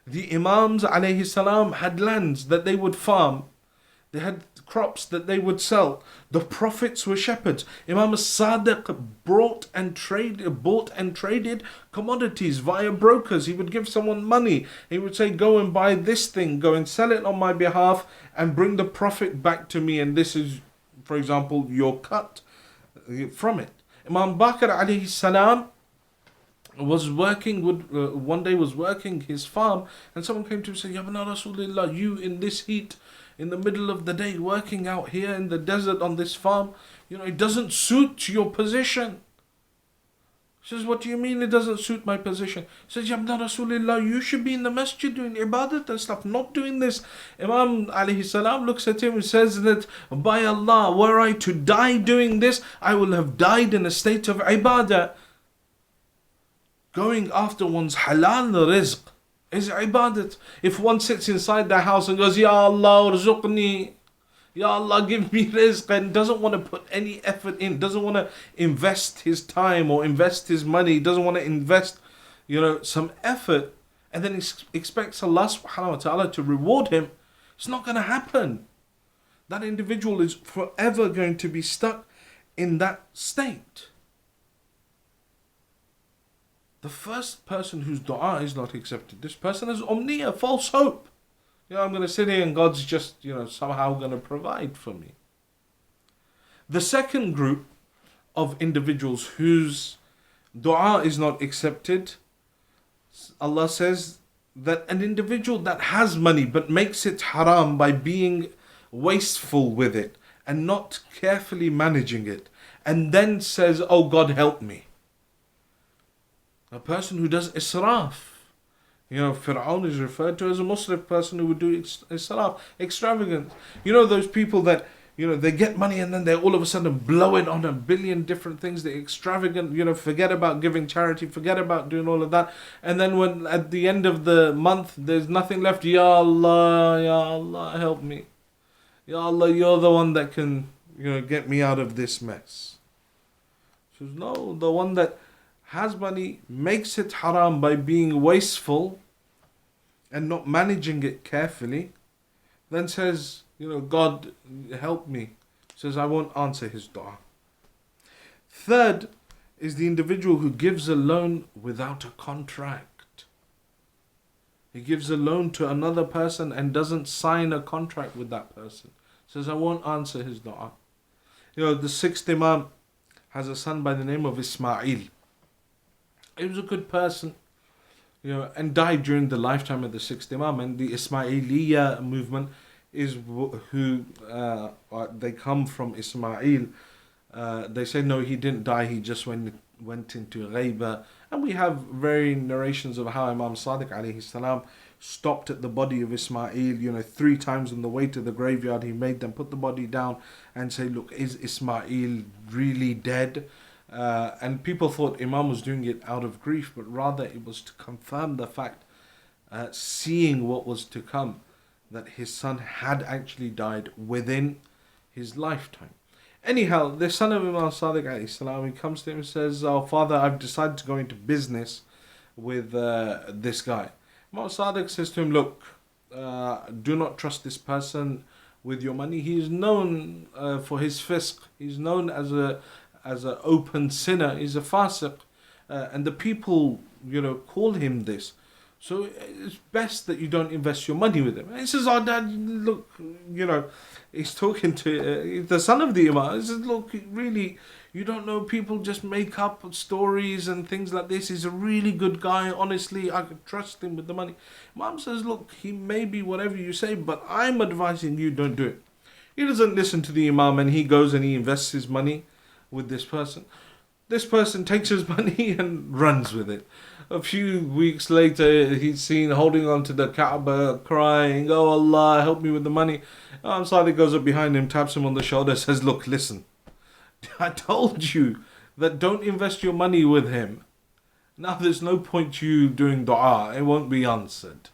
[SPEAKER 8] The Imams alayhi salam had lands that they would farm. They had crops that they would sell. The prophets were shepherds. Imam Sadiq bought and traded commodities via brokers. He would give someone money. He would say, go and buy this thing, go and sell it on my behalf and bring the profit back to me. And this is, for example, your cut from it. Imam Bakr alayhi salam was working one day was working his farm, and someone came to him and said, Ya Ibn Rasulullah, you in this heat, in the middle of the day, working out here in the desert on this farm, it doesn't suit your position. He says, what do you mean it doesn't suit my position? He says, Ya Ibn Rasulullah, you should be in the masjid doing ibadat and stuff, not doing this. Imam alayhi salam looks at him and says that, by Allah, were I to die doing this, I will have died in a state of ibadah. Going after one's halal rizq is ibadat. If one sits inside the house and goes, Ya Allah urzuqni, Ya Allah give me rizq, and doesn't want to put any effort in, doesn't want to invest his time or invest his money, doesn't want to invest, some effort, and then he expects Allah subhanahu wa ta'ala to reward him, it's not going to happen. That individual is forever going to be stuck in that state. The first person whose dua is not accepted, this person has omnia, false hope. I'm going to sit here and God's just, somehow going to provide for me. The second group of individuals whose dua is not accepted, Allah says that an individual that has money but makes it haram by being wasteful with it and not carefully managing it, and then says, oh God, help me. A person who does israf. Fir'aun is referred to as a Muslim person who would do israf, extravagance. Those people that, they get money and then they all of a sudden blow it on a billion different things. They're extravagant, forget about giving charity, forget about doing all of that. And then when at the end of the month, there's nothing left. Ya Allah, help me. Ya Allah, you're the one that can, get me out of this mess. She says, no, the one that has money, makes it haram by being wasteful and not managing it carefully, then says, God help me, says, I won't answer his dua. Third is the individual who gives a loan without a contract. He gives a loan to another person and doesn't sign a contract with that person. Says, I won't answer his dua. The sixth Imam has a son by the name of Ismail. He was a good person, and died during the lifetime of the sixth Imam. And the Ismailiya movement is who they come from Ismail. They say no, he didn't die, he just went into ghaiba. And we have very narrations of how Imam Sadiq alayhi salam stopped at the body of Ismail, 3 times on the way to the graveyard. He made them put the body down and say, look, is Ismail really dead? And people thought Imam was doing it out of grief, but rather it was to confirm the fact, seeing what was to come, that his son had actually died within his lifetime. Anyhow, the son of Imam Sadiq alayhi salam, he comes to him and says, oh father, I've decided to go into business with this guy. Imam Sadiq says to him, look, do not trust this person with your money. He is known for his fisq. He's known as an open sinner. He's a fasiq. And the people, call him this. So it's best that you don't invest your money with him. And he says, oh dad, look, he's talking to the son of the Imam. He says, look, really, you don't know, people just make up stories and things like this. He's a really good guy. Honestly, I could trust him with the money. Mom says, look, he may be whatever you say, but I'm advising you don't do it. He doesn't listen to the Imam, and he goes and he invests his money with this person. This person takes his money and runs with it. A few weeks later, he's seen holding on to the Kaaba, crying, oh Allah, help me with the money. Sadiq goes up behind him, taps him on the shoulder, says, look, listen, I told you that don't invest your money with him. Now there's no point you doing dua. It won't be answered.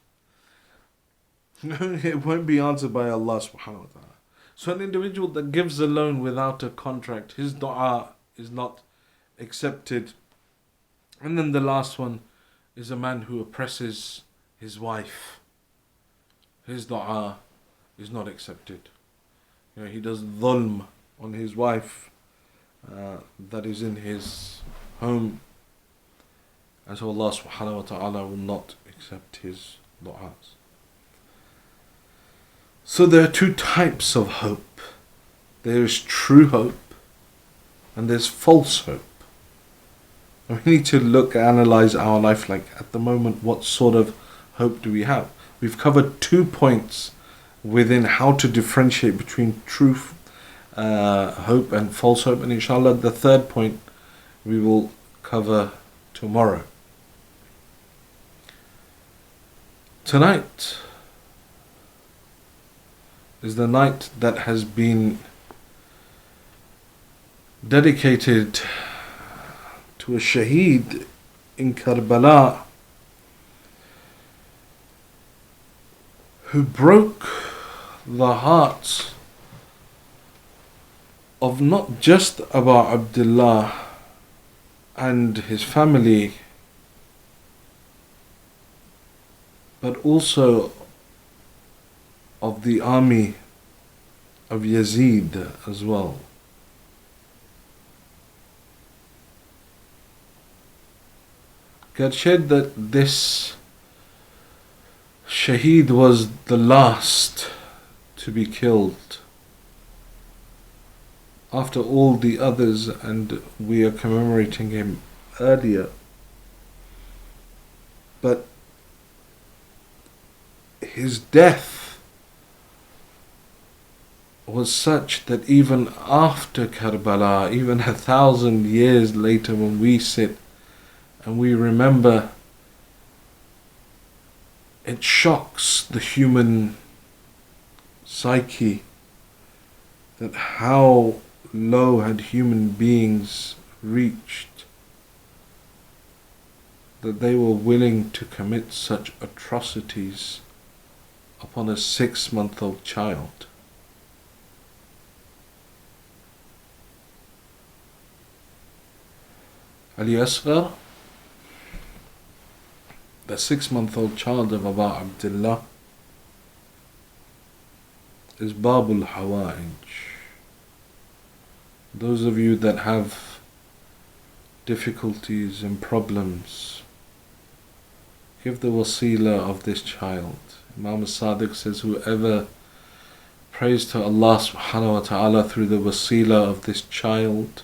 [SPEAKER 8] It won't be answered by Allah subhanahu wa ta'ala. So an individual that gives a loan without a contract, his dua is not accepted. And then the last one is a man who oppresses his wife. His dua is not accepted. He does dhulm on his wife that is in his home. And so Allah subhanahu wa ta'ala will not accept his du'as. So there are 2 types of hope. There is true hope and there's false hope. And we need to analyze our life, like at the moment, what sort of hope do we have? We've covered 2 points within how to differentiate between truth, hope and false hope. And inshallah, the 3rd point we will cover tomorrow. Tonight is the night that has been dedicated to a shaheed in Karbala who broke the hearts of not just Abu Abdullah and his family, but also of the army of Yazid as well. God said that this shaheed was the last to be killed after all the others, and we are commemorating him earlier. But his death was such that even after Karbala, even 1,000 years later, when we sit and we remember, it shocks the human psyche that how low had human beings reached that they were willing to commit such atrocities upon a 6-month-old child. Ali Asghar, the 6-month-old child of Abu Abdullah, is Babul Hawa'ij. Those of you that have difficulties and problems, give the wasila of this child. Imam Sadiq says, whoever prays to Allah subhanahu wa ta'ala through the wasila of this child,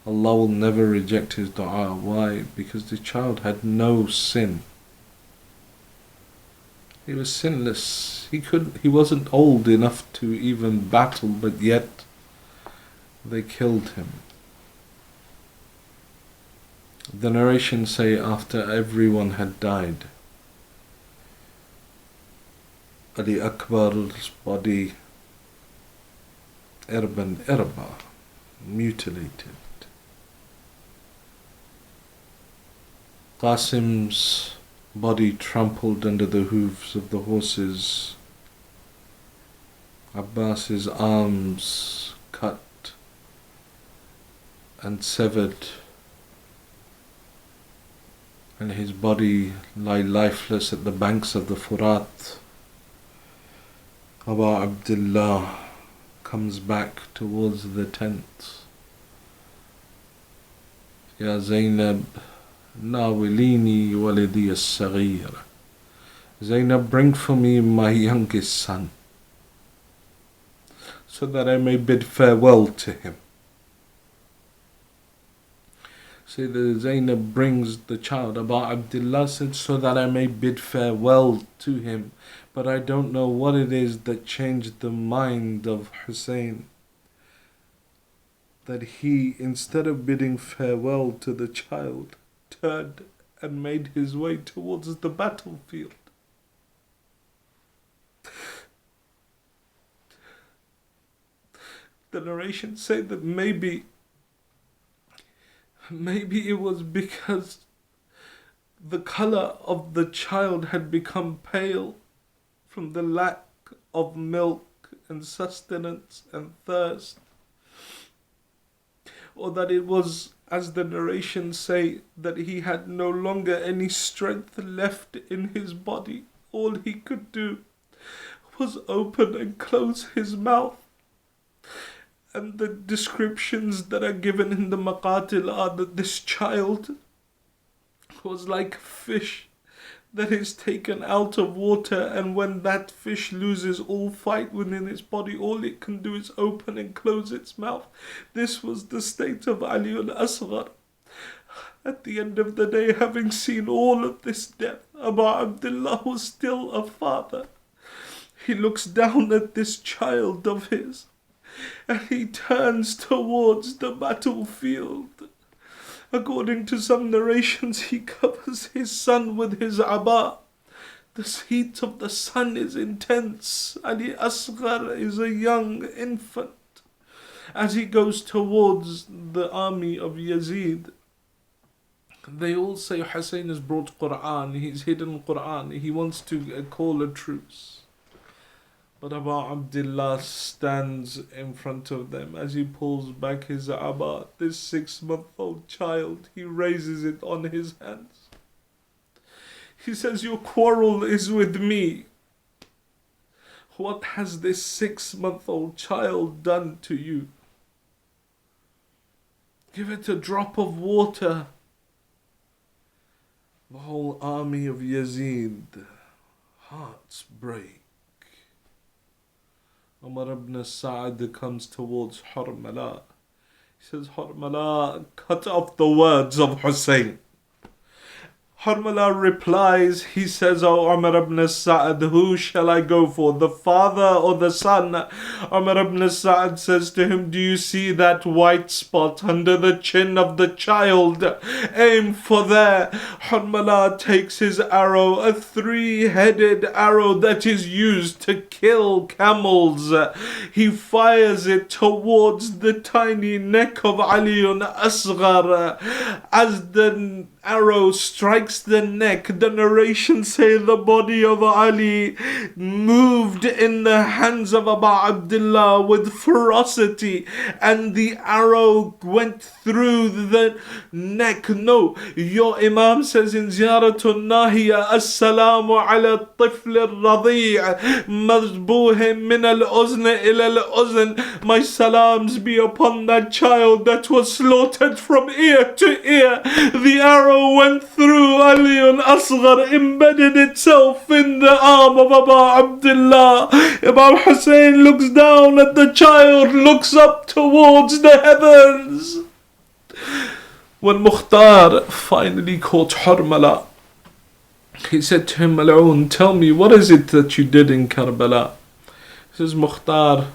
[SPEAKER 8] Allah will never reject his dua. Why? Because the child had no sin. He was sinless. He wasn't old enough to even battle, but yet they killed him. The narrations say after everyone had died, Ali Akbar's body, Irban Irba, mutilated. Qasim's body trampled under the hooves of the horses. Abbas's arms cut and severed, and his body lay lifeless at the banks of the Furat. Abu Abdullah comes back towards the tent. Ya Zainab, Nawilini walidi as-saghir. Zainab, bring for me my youngest son, so that I may bid farewell to him. Say that Zainab brings the child. Abu Abdullah said, so that I may bid farewell to him. But I don't know what it is that changed the mind of Hussein, that he, instead of bidding farewell to the child, turned and made his way towards the battlefield. The narrations say that maybe it was because the color of the child had become pale from the lack of milk and sustenance and thirst, or that it was, as the narrations say, that he had no longer any strength left in his body. All he could do was open and close his mouth. And the descriptions that are given in the Maqatil are that this child was like a fish that is taken out of water, and when that fish loses all fight within its body, all it can do is open and close its mouth. This was the state of Ali Asghar. At the end of the day, having seen all of this death, Abu Abdullah was still a father. He looks down at this child of his, and he turns towards the battlefield. According to some narrations, he covers his son with his aba. The heat of the sun is intense. Ali Asghar is a young infant. As he goes towards the army of Yazid, they all say Hussein has brought Quran, he's hidden Quran, he wants to call a truce. But Abu Abdullah stands in front of them as he pulls back his aba. This 6-month-old child, he raises it on his hands. He says, your quarrel is with me. What has this 6-month-old child done to you? Give it a drop of water. The whole army of Yazid, hearts break. Umar ibn Sa'd comes towards Harmala. He says, Harmala, cut off the words of Hussein. Harmala replies, he says, O Umar ibn Sa'd, who shall I go for, the father or the son? Umar ibn Sa'd says to him, do you see that white spot under the chin of the child? Aim for there. Harmala takes his arrow, a 3-headed arrow that is used to kill camels. He fires it towards the tiny neck of Ali Asghar. arrow strikes the neck, the narration say the body of Ali moved in the hands of Abu Abdullah with ferocity, and the arrow went through the neck. No, your Imam says in Ziyaratun Nahiya, Assalamu ala tifl al-radhi' mazbuh min al-uzn ila al-uzn. My salams be upon that child that was slaughtered from ear to ear. The arrow went through Ali Asghar, embedded itself in the arm of Abu Abdullah. Imam Hussein looks down at the child, looks up towards the heavens. When Mukhtar finally caught Harmala, he said to him, Mal'oon, tell me, what is it that you did in Karbala? He says, Mukhtar,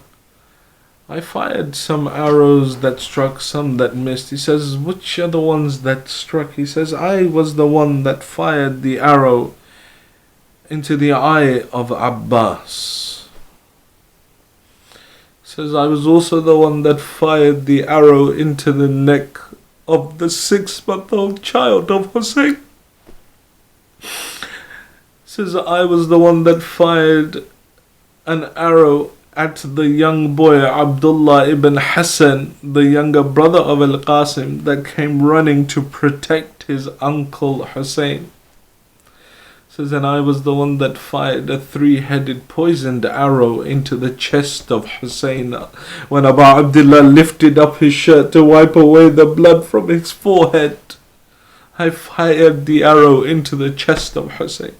[SPEAKER 8] I fired some arrows that struck, some that missed. He says, which are the ones that struck? He says, I was the one that fired the arrow into the eye of Abbas. He says, I was also the one that fired the arrow into the neck of the 6-month-old child of Hussein. He says, I was the one that fired an arrow at the young boy Abdullah ibn Hassan, the younger brother of Al-Qasim, that came running to protect his uncle Hussein. Says, and I was the one that fired a 3-headed poisoned arrow into the chest of Hussein. When Abu Abdullah lifted up his shirt to wipe away the blood from his forehead, I fired the arrow into the chest of Hussein.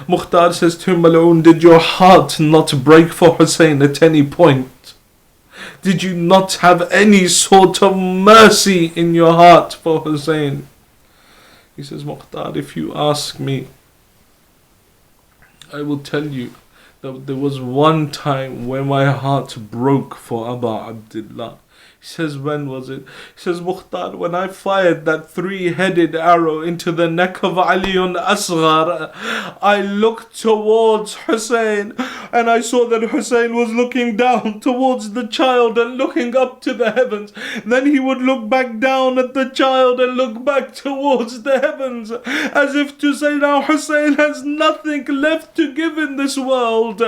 [SPEAKER 8] Mukhtar says to him, Mal'oon, did your heart not break for Hussein at any point? Did you not have any sort of mercy in your heart for Hussein? He says, Mukhtar, if you ask me, I will tell you that there was one time when my heart broke for Abu Abdullah. He says, when was it? He says, Mukhtar, when I fired that 3-headed arrow into the neck of Ali Asghar, I looked towards Hussein and I saw that Hussein was looking down towards the child and looking up to the heavens. Then he would look back down at the child and look back towards the heavens, as if to say, now Hussein has nothing left to give in this world.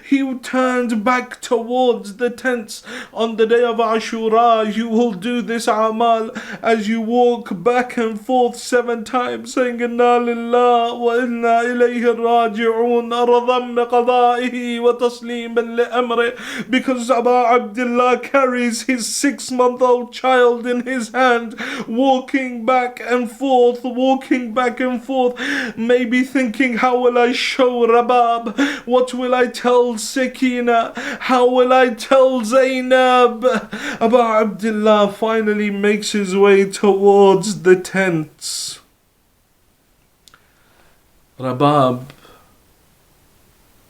[SPEAKER 8] He turned back towards the tents. On the day of Ashura, you will do this amal as you walk back and forth 7 times, saying Inna lillah wa inna ilayhi raji'un, radhan bi qada'ihi wa tasliman li amri, because Abu Abdullah carries his 6-month-old child in his hand, walking back and forth, maybe thinking, how will I show Rabab? What will I tell Sakina? How will I tell Zainab? Abu Abdullah finally makes his way towards the tents. Rabab,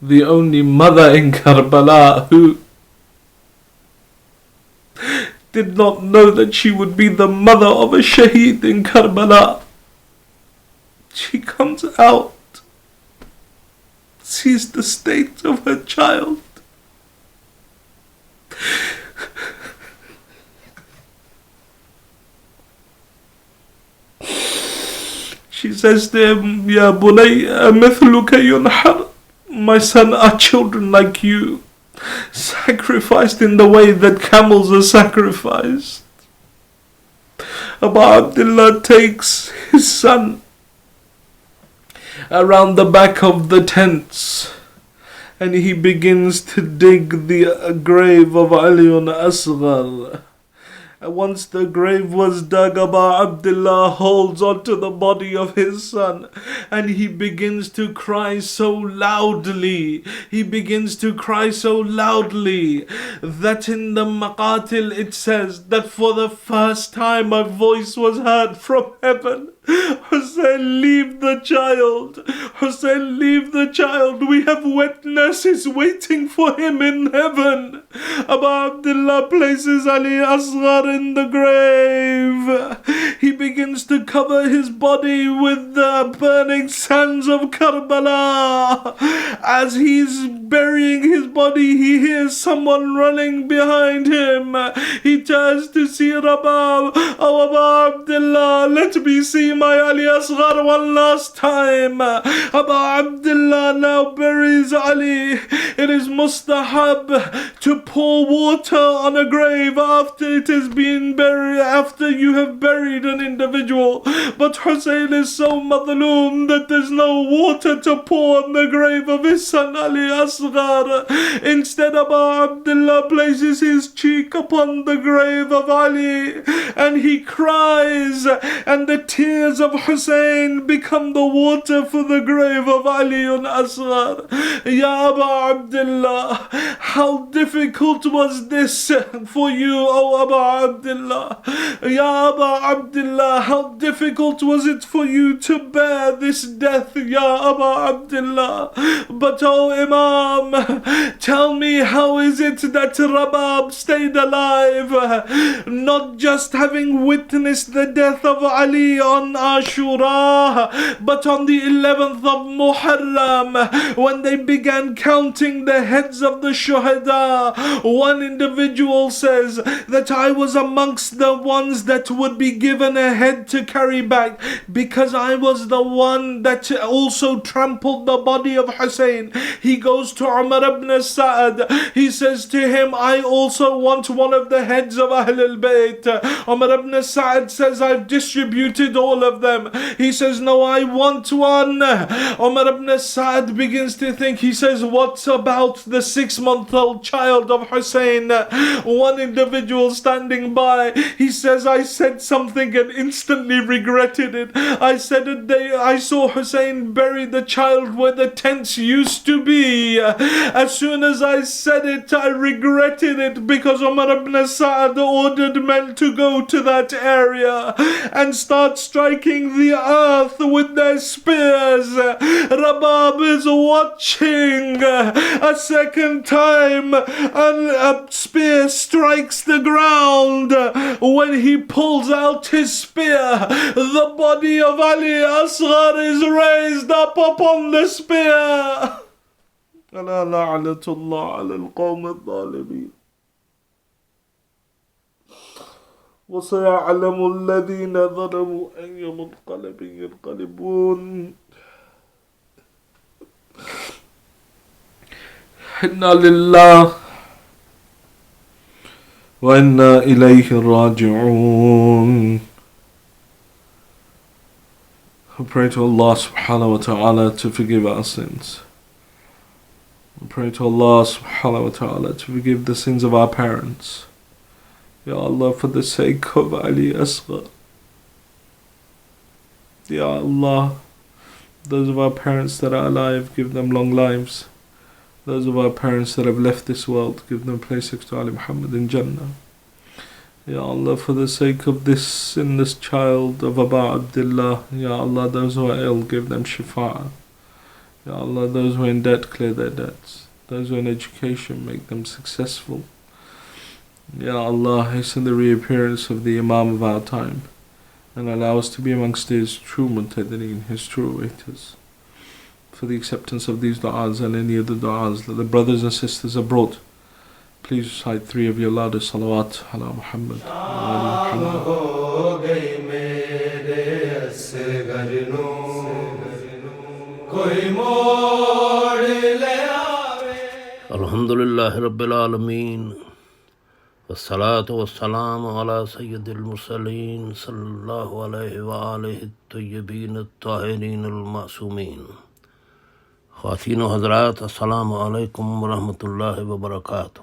[SPEAKER 8] the only mother in Karbala who did not know that she would be the mother of a shaheed in Karbala, she comes out, sees the state of her child. She says to him, Ya bunayya mithluka yunhar, my son, are children like you sacrificed in the way that camels are sacrificed? Abu Abdullah takes his son around the back of the tents and he begins to dig the grave of Ali Asghar. And once the grave was dug, Abu Abdullah holds onto the body of his son and he begins to cry so loudly. That in the Maqatil it says that for the first time a voice was heard from heaven. Hussein, leave the child. Hussein, leave the child. We have wet nurses waiting for him in heaven. Abu Abdullah places Ali Asghar in the grave. He begins to cover his body with the burning sands of Karbala. As he's burying his body, he hears someone running behind him. He turns to see Rabab. Oh, Abu Abdullah, let me see see my Ali Asghar one last time. Abu Abdullah now buries Ali. It is mustahab to pour water on a grave after it has been buried, after you have buried an individual. But Hussein is so madloom that there's no water to pour on the grave of his son Ali Asghar. Instead, Abu Abdullah places his cheek upon the grave of Ali and he cries, and the tears of Hussein become the water for the grave of Ali Asghar. Ya Abu Abdullah, how difficult was this for you, O Abu Abdullah? Ya Abu Abdullah, how difficult was it for you to bear this death, Ya Abu Abdullah? But O Imam, tell me, how is it that Rabab stayed alive, not just having witnessed the death of Ali on Ashura, but on the 11th of Muharram, when they began counting the heads of the shuhada, one individual says that I was amongst the ones that would be given a head to carry back, because I was the one that also trampled the body of Hussein. He goes to Umar ibn Sa'ad. He says to him, I also want one of the heads of Ahlul Bayt. Umar ibn Sa'ad says, I've distributed all of them. He says, no, I want one. Umar ibn Sa'ad begins to think. He says, what about the 6-month-old child of Hussein? One individual standing by, he says, I said something and instantly regretted it. I said I saw Hussein bury the child where the tents used to be. As soon as I said it, I regretted it, because Umar ibn Sa'ad ordered men to go to that area and start striking the earth with their spears. Rabab is watching. A second time, and a spear strikes the ground. When he pulls out his spear, the body of Ali Asghar is raised up upon the spear. ألا لعنة الله على القوم الظالمين وسيعلم الذين ظلموا أي منقلب ينقلبون. إنا لله وإنا إليه راجعون. I pray to Allah subhanahu wa ta'ala to forgive our sins. I pray to Allah subhanahu wa ta'ala to forgive the sins of our parents. Ya Allah, for the sake of Ali Asghar. Ya Allah, those of our parents that are alive, give them long lives. Those of our parents that have left this world, give them place next to Ali Muhammad in Jannah. Ya Allah, for the sake of this sinless child of Abu Abdullah, Ya Allah, those who are ill, give them shifa. Ya Allah, those who are in debt, clear their debts. Those who are in education, make them successful. Ya Allah, hasten the reappearance of the Imam of our time, and allow us to be amongst his true muntadreen, his true waiters. For the acceptance of these du'as and any other du'as that the brothers and sisters have brought, please recite 3 of your loudest salawat ala Muhammad.
[SPEAKER 1] Alhamdulillah Rabbil Alameen. Wassalatu wassalamu ala Sayyidil Mursaleen sallallahu alayhi wa alihi at-tayyibin at-tahirin al-ma'sumin. Khawateen wa Hazrat, assalamu alaikum wa rahmatullahi wa barakatuh.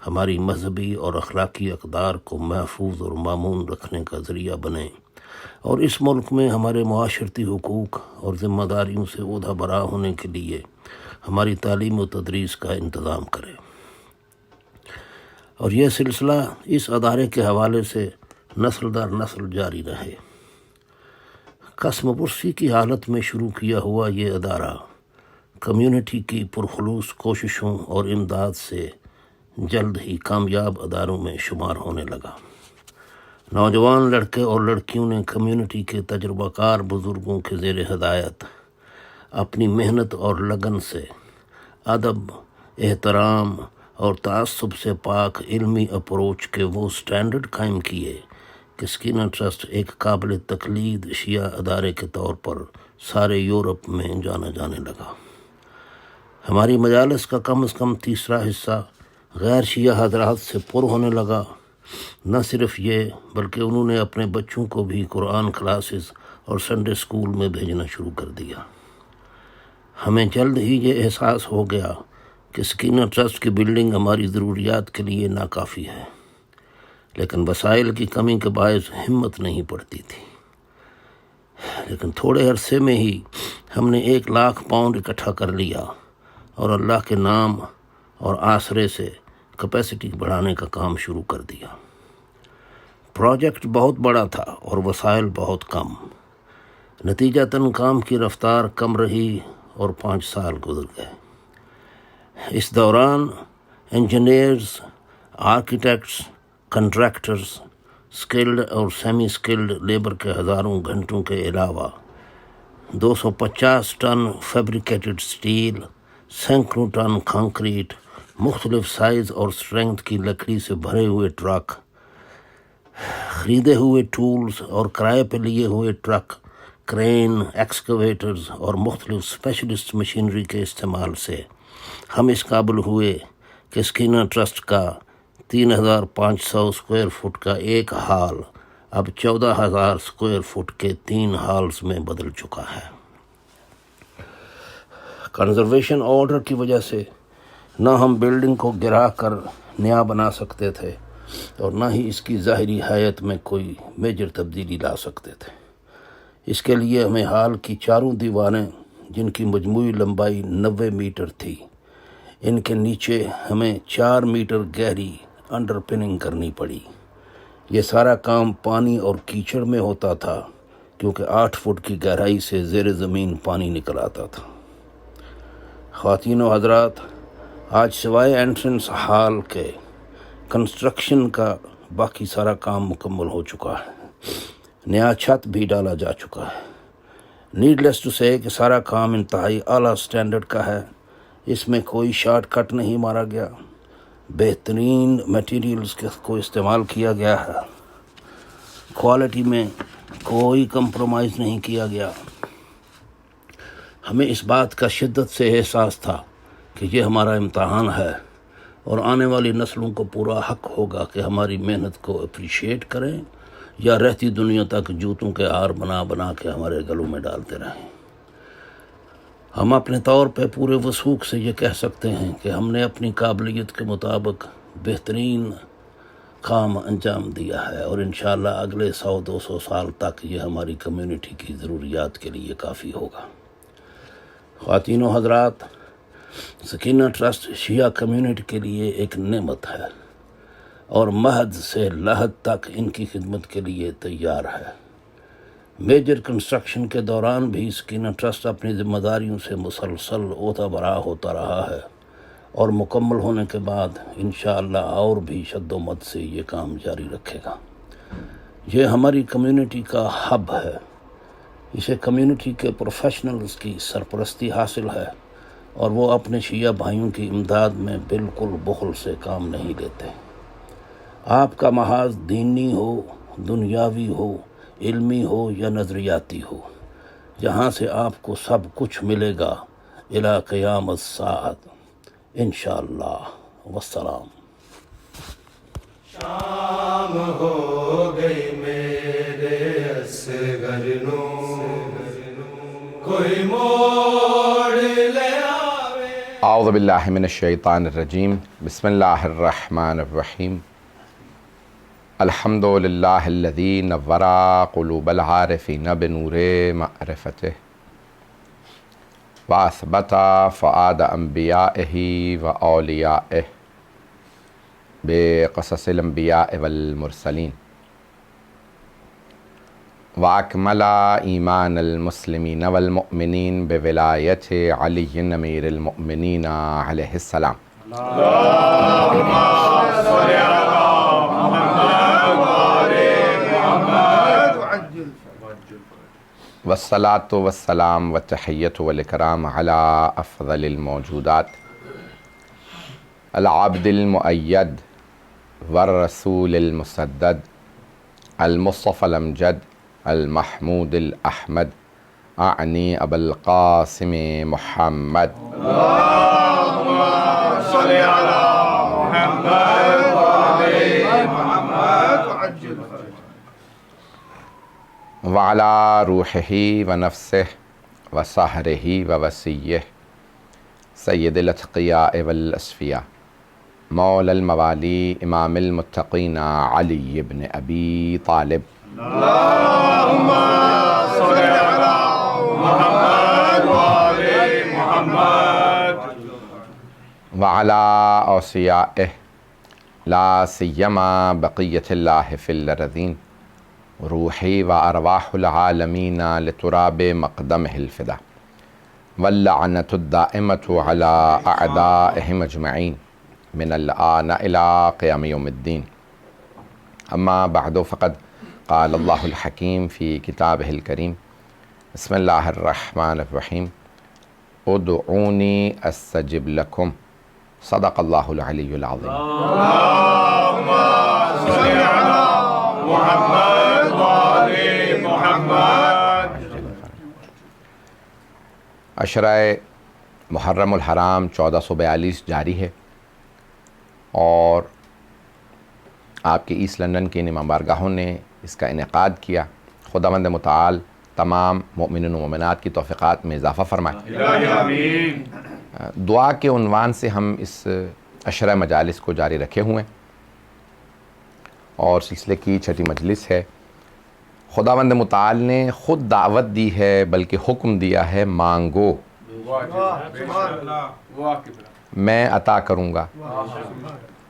[SPEAKER 1] ہماری مذہبی اور اخلاقی اقدار کو محفوظ اور مامون رکھنے کا ذریعہ بنیں، اور اس ملک میں ہمارے معاشرتی حقوق اور ذمہ داریوں سے عہدہ برآ ہونے کے لیے ہماری تعلیم و تدریس کا انتظام کرے، اور یہ سلسلہ اس ادارے کے حوالے سے نسل در نسل جاری رہے۔ قسم پرسی کی حالت میں شروع کیا ہوا یہ ادارہ کمیونٹی کی پرخلوص کوششوں اور امداد سے جلد ہی کامیاب اداروں میں شمار ہونے لگا۔ نوجوان لڑکے اور لڑکیوں نے کمیونٹی کے تجربہ کار بزرگوں کے زیر ہدایت اپنی محنت اور لگن سے ادب، احترام اور تعصب سے پاک علمی اپروچ کے وہ سٹینڈرڈ قائم کیے کہ سکینہ ٹرسٹ ایک قابل تقلید شیعہ ادارے کے طور پر سارے یورپ میں جانا جانے لگا۔ ہماری مجالس کا کم از کم تیسرا حصہ غیر شیعہ حضرات سے پر ہونے لگا۔ نہ صرف یہ بلکہ انہوں نے اپنے بچوں کو بھی قرآن کلاسز اور سنڈے اسکول میں بھیجنا شروع کر دیا۔ ہمیں جلد ہی یہ احساس ہو گیا کہ سکینہ ٹرسٹ کی بلڈنگ ہماری ضروریات کے لیے ناکافی ہے، لیکن وسائل کی کمی کے باعث ہمت نہیں پڑتی تھی۔ لیکن تھوڑے عرصے میں ہی ہم نے 1,00,000 پاؤنڈ اکٹھا کر لیا اور اللہ کے نام اور آسرے سے کیپیسٹی بڑھانے کا کام شروع کر دیا۔ پروجیکٹ بہت بڑا تھا اور وسائل بہت کم، نتیجتاً کام کی رفتار کم رہی اور 5 سال گزر گئے۔ اس دوران انجینئرز، آرکیٹیکٹس، کنٹریکٹرز، سکلڈ اور سیمی سکلڈ لیبر کے ہزاروں گھنٹوں کے علاوہ 250 ٹن فیبریکیٹڈ سٹیل، سینکڑوں ٹن کنکریٹ، مختلف سائز اور اسٹرینگتھ کی لکڑی سے بھرے ہوئے ٹرک، خریدے ہوئے ٹولز اور کرائے پہ لیے ہوئے ٹرک، کرین، ایکسکیویٹرز اور مختلف اسپیشلسٹ مشینری کے استعمال سے ہم اس قابل ہوئے کہ سکینہ ٹرسٹ کا 3,500 اسکوائر فٹ کا ایک ہال اب 14,000 اسکوائر فٹ کے 3 ہالز میں بدل چکا ہے۔ کنزرویشن آرڈر کی وجہ سے نہ ہم بلڈنگ کو گرا کر نیا بنا سکتے تھے اور نہ ہی اس کی ظاہری حیت میں کوئی میجر تبدیلی لا سکتے تھے۔ اس کے لیے ہمیں ہال کی چاروں دیواریں، جن کی مجموعی لمبائی 90 میٹر تھی، ان کے نیچے ہمیں 4 میٹر گہری انڈر پننگ کرنی پڑی۔ یہ سارا کام پانی اور کیچڑ میں ہوتا تھا کیونکہ 8 فٹ کی گہرائی سے زیر زمین پانی نکل آتا تھا۔ خواتین و حضرات، آج سوائے انٹرنس ہال کے کنسٹرکشن کا باقی سارا کام مکمل ہو چکا ہے، نیا چھت بھی ڈالا جا چکا ہے۔ نیڈلیس ٹو سے کہ سارا کام انتہائی اعلیٰ سٹینڈرڈ کا ہے، اس میں کوئی شارٹ کٹ نہیں مارا گیا، بہترین میٹیریلز کو استعمال کیا گیا ہے، کوالٹی میں کوئی کمپرومائز نہیں کیا گیا۔ ہمیں اس بات کا شدت سے احساس تھا کہ یہ ہمارا امتحان ہے اور آنے والی نسلوں کو پورا حق ہوگا کہ ہماری محنت کو اپریشیٹ کریں یا رہتی دنیا تک جوتوں کے ہار بنا بنا کے ہمارے گلوں میں ڈالتے رہیں۔ ہم اپنے طور پہ پورے وثوق سے یہ کہہ سکتے ہیں کہ ہم نے اپنی قابلیت کے مطابق بہترین کام انجام دیا ہے، اور انشاءاللہ اگلے 100-200 سال تک یہ ہماری کمیونٹی کی ضروریات کے لیے کافی ہوگا۔ خواتین و حضرات، سکینہ ٹرسٹ شیعہ کمیونٹی کے لیے ایک نعمت ہے اور مہد سے لحد تک ان کی خدمت کے لیے تیار ہے۔ میجر کنسٹرکشن کے دوران بھی سکینہ ٹرسٹ اپنی ذمہ داریوں سے مسلسل عہدہ برآ ہوتا رہا ہے، اور مکمل ہونے کے بعد انشاءاللہ اور بھی شد و مد سے یہ کام جاری رکھے گا۔ یہ ہماری کمیونٹی کا ہب ہے، اسے کمیونٹی کے پروفیشنلز کی سرپرستی حاصل ہے، اور وہ اپنے شیعہ بھائیوں کی امداد میں بالکل بخل سے کام نہیں لیتے۔ آپ کا محاذ دینی ہو، دنیاوی ہو، علمی ہو یا نظریاتی ہو، جہاں سے آپ کو سب کچھ ملے گا الی قیام الساعۃ انشاءاللہ۔ والسلام۔
[SPEAKER 2] شام ہو گئی میرے اصغر نو، کوئی موڑ لے آوے
[SPEAKER 9] اعوذ باللہ من الشیطان الرجیم بسم اللہ الرحمن الرحیم الحمد للہ الذی نور قلوب العارفین بنور معرفتہ واثبت فؤاد انبیائہ و اولیائہ بقصص الانبیاء والمرسلین واکمل ایمان المسلمین والمؤمنین بولایت علی امیر المؤمنین علیہ السلام والصلاة والسلام والتحیۃ والاکرام علی افضل الموجودات العبد المؤید والرسول المسدد المصطفى الامجد المحمود الأحمد أعني أبا القاسم محمد
[SPEAKER 2] اللهم صل على محمد وعلى محمد وعجل
[SPEAKER 9] وعلى روحه ونفسه وسحره ووسيه سيد الأتقياء والأصفياء مولى الموالي إمام المتقين علي بن أبي طالب
[SPEAKER 2] اللهم صل على محمد وعلى محمد
[SPEAKER 9] وعلى أوصيائه لا سيما بقية الله في الأرضين روحي وأرواح العالمين لتراب مقدمه الفدا واللعنة الدائمة على أعدائهم أجمعين من الآن إلى قيام يوم الدين أما بعد فقد قال الله الحكيم في كتابه الكريم بسم الله الرحمن الرحيم ادعوني أستجب لكم صدق الله العلي العظيم
[SPEAKER 2] اللهم صل على محمد وعلى محمد
[SPEAKER 9] عشرہ محرم الحرام 1442 جاری ہے اور آپ کے ایسٹ لندن کے امام بارگاہوں نے اس کا انعقاد کیا. خداوند متعال تمام مؤمنین و مومنات کی توفیقات میں اضافہ فرمائے.
[SPEAKER 2] آمین.
[SPEAKER 9] دعا کے عنوان سے ہم اس عشرہ مجالس کو جاری رکھے ہوئے ہیں اور سلسلے کی 6ٹھی مجلس ہے. خداوند متعال نے خود دعوت دی ہے بلکہ حکم دیا ہے مانگو میں عطا کروں گا.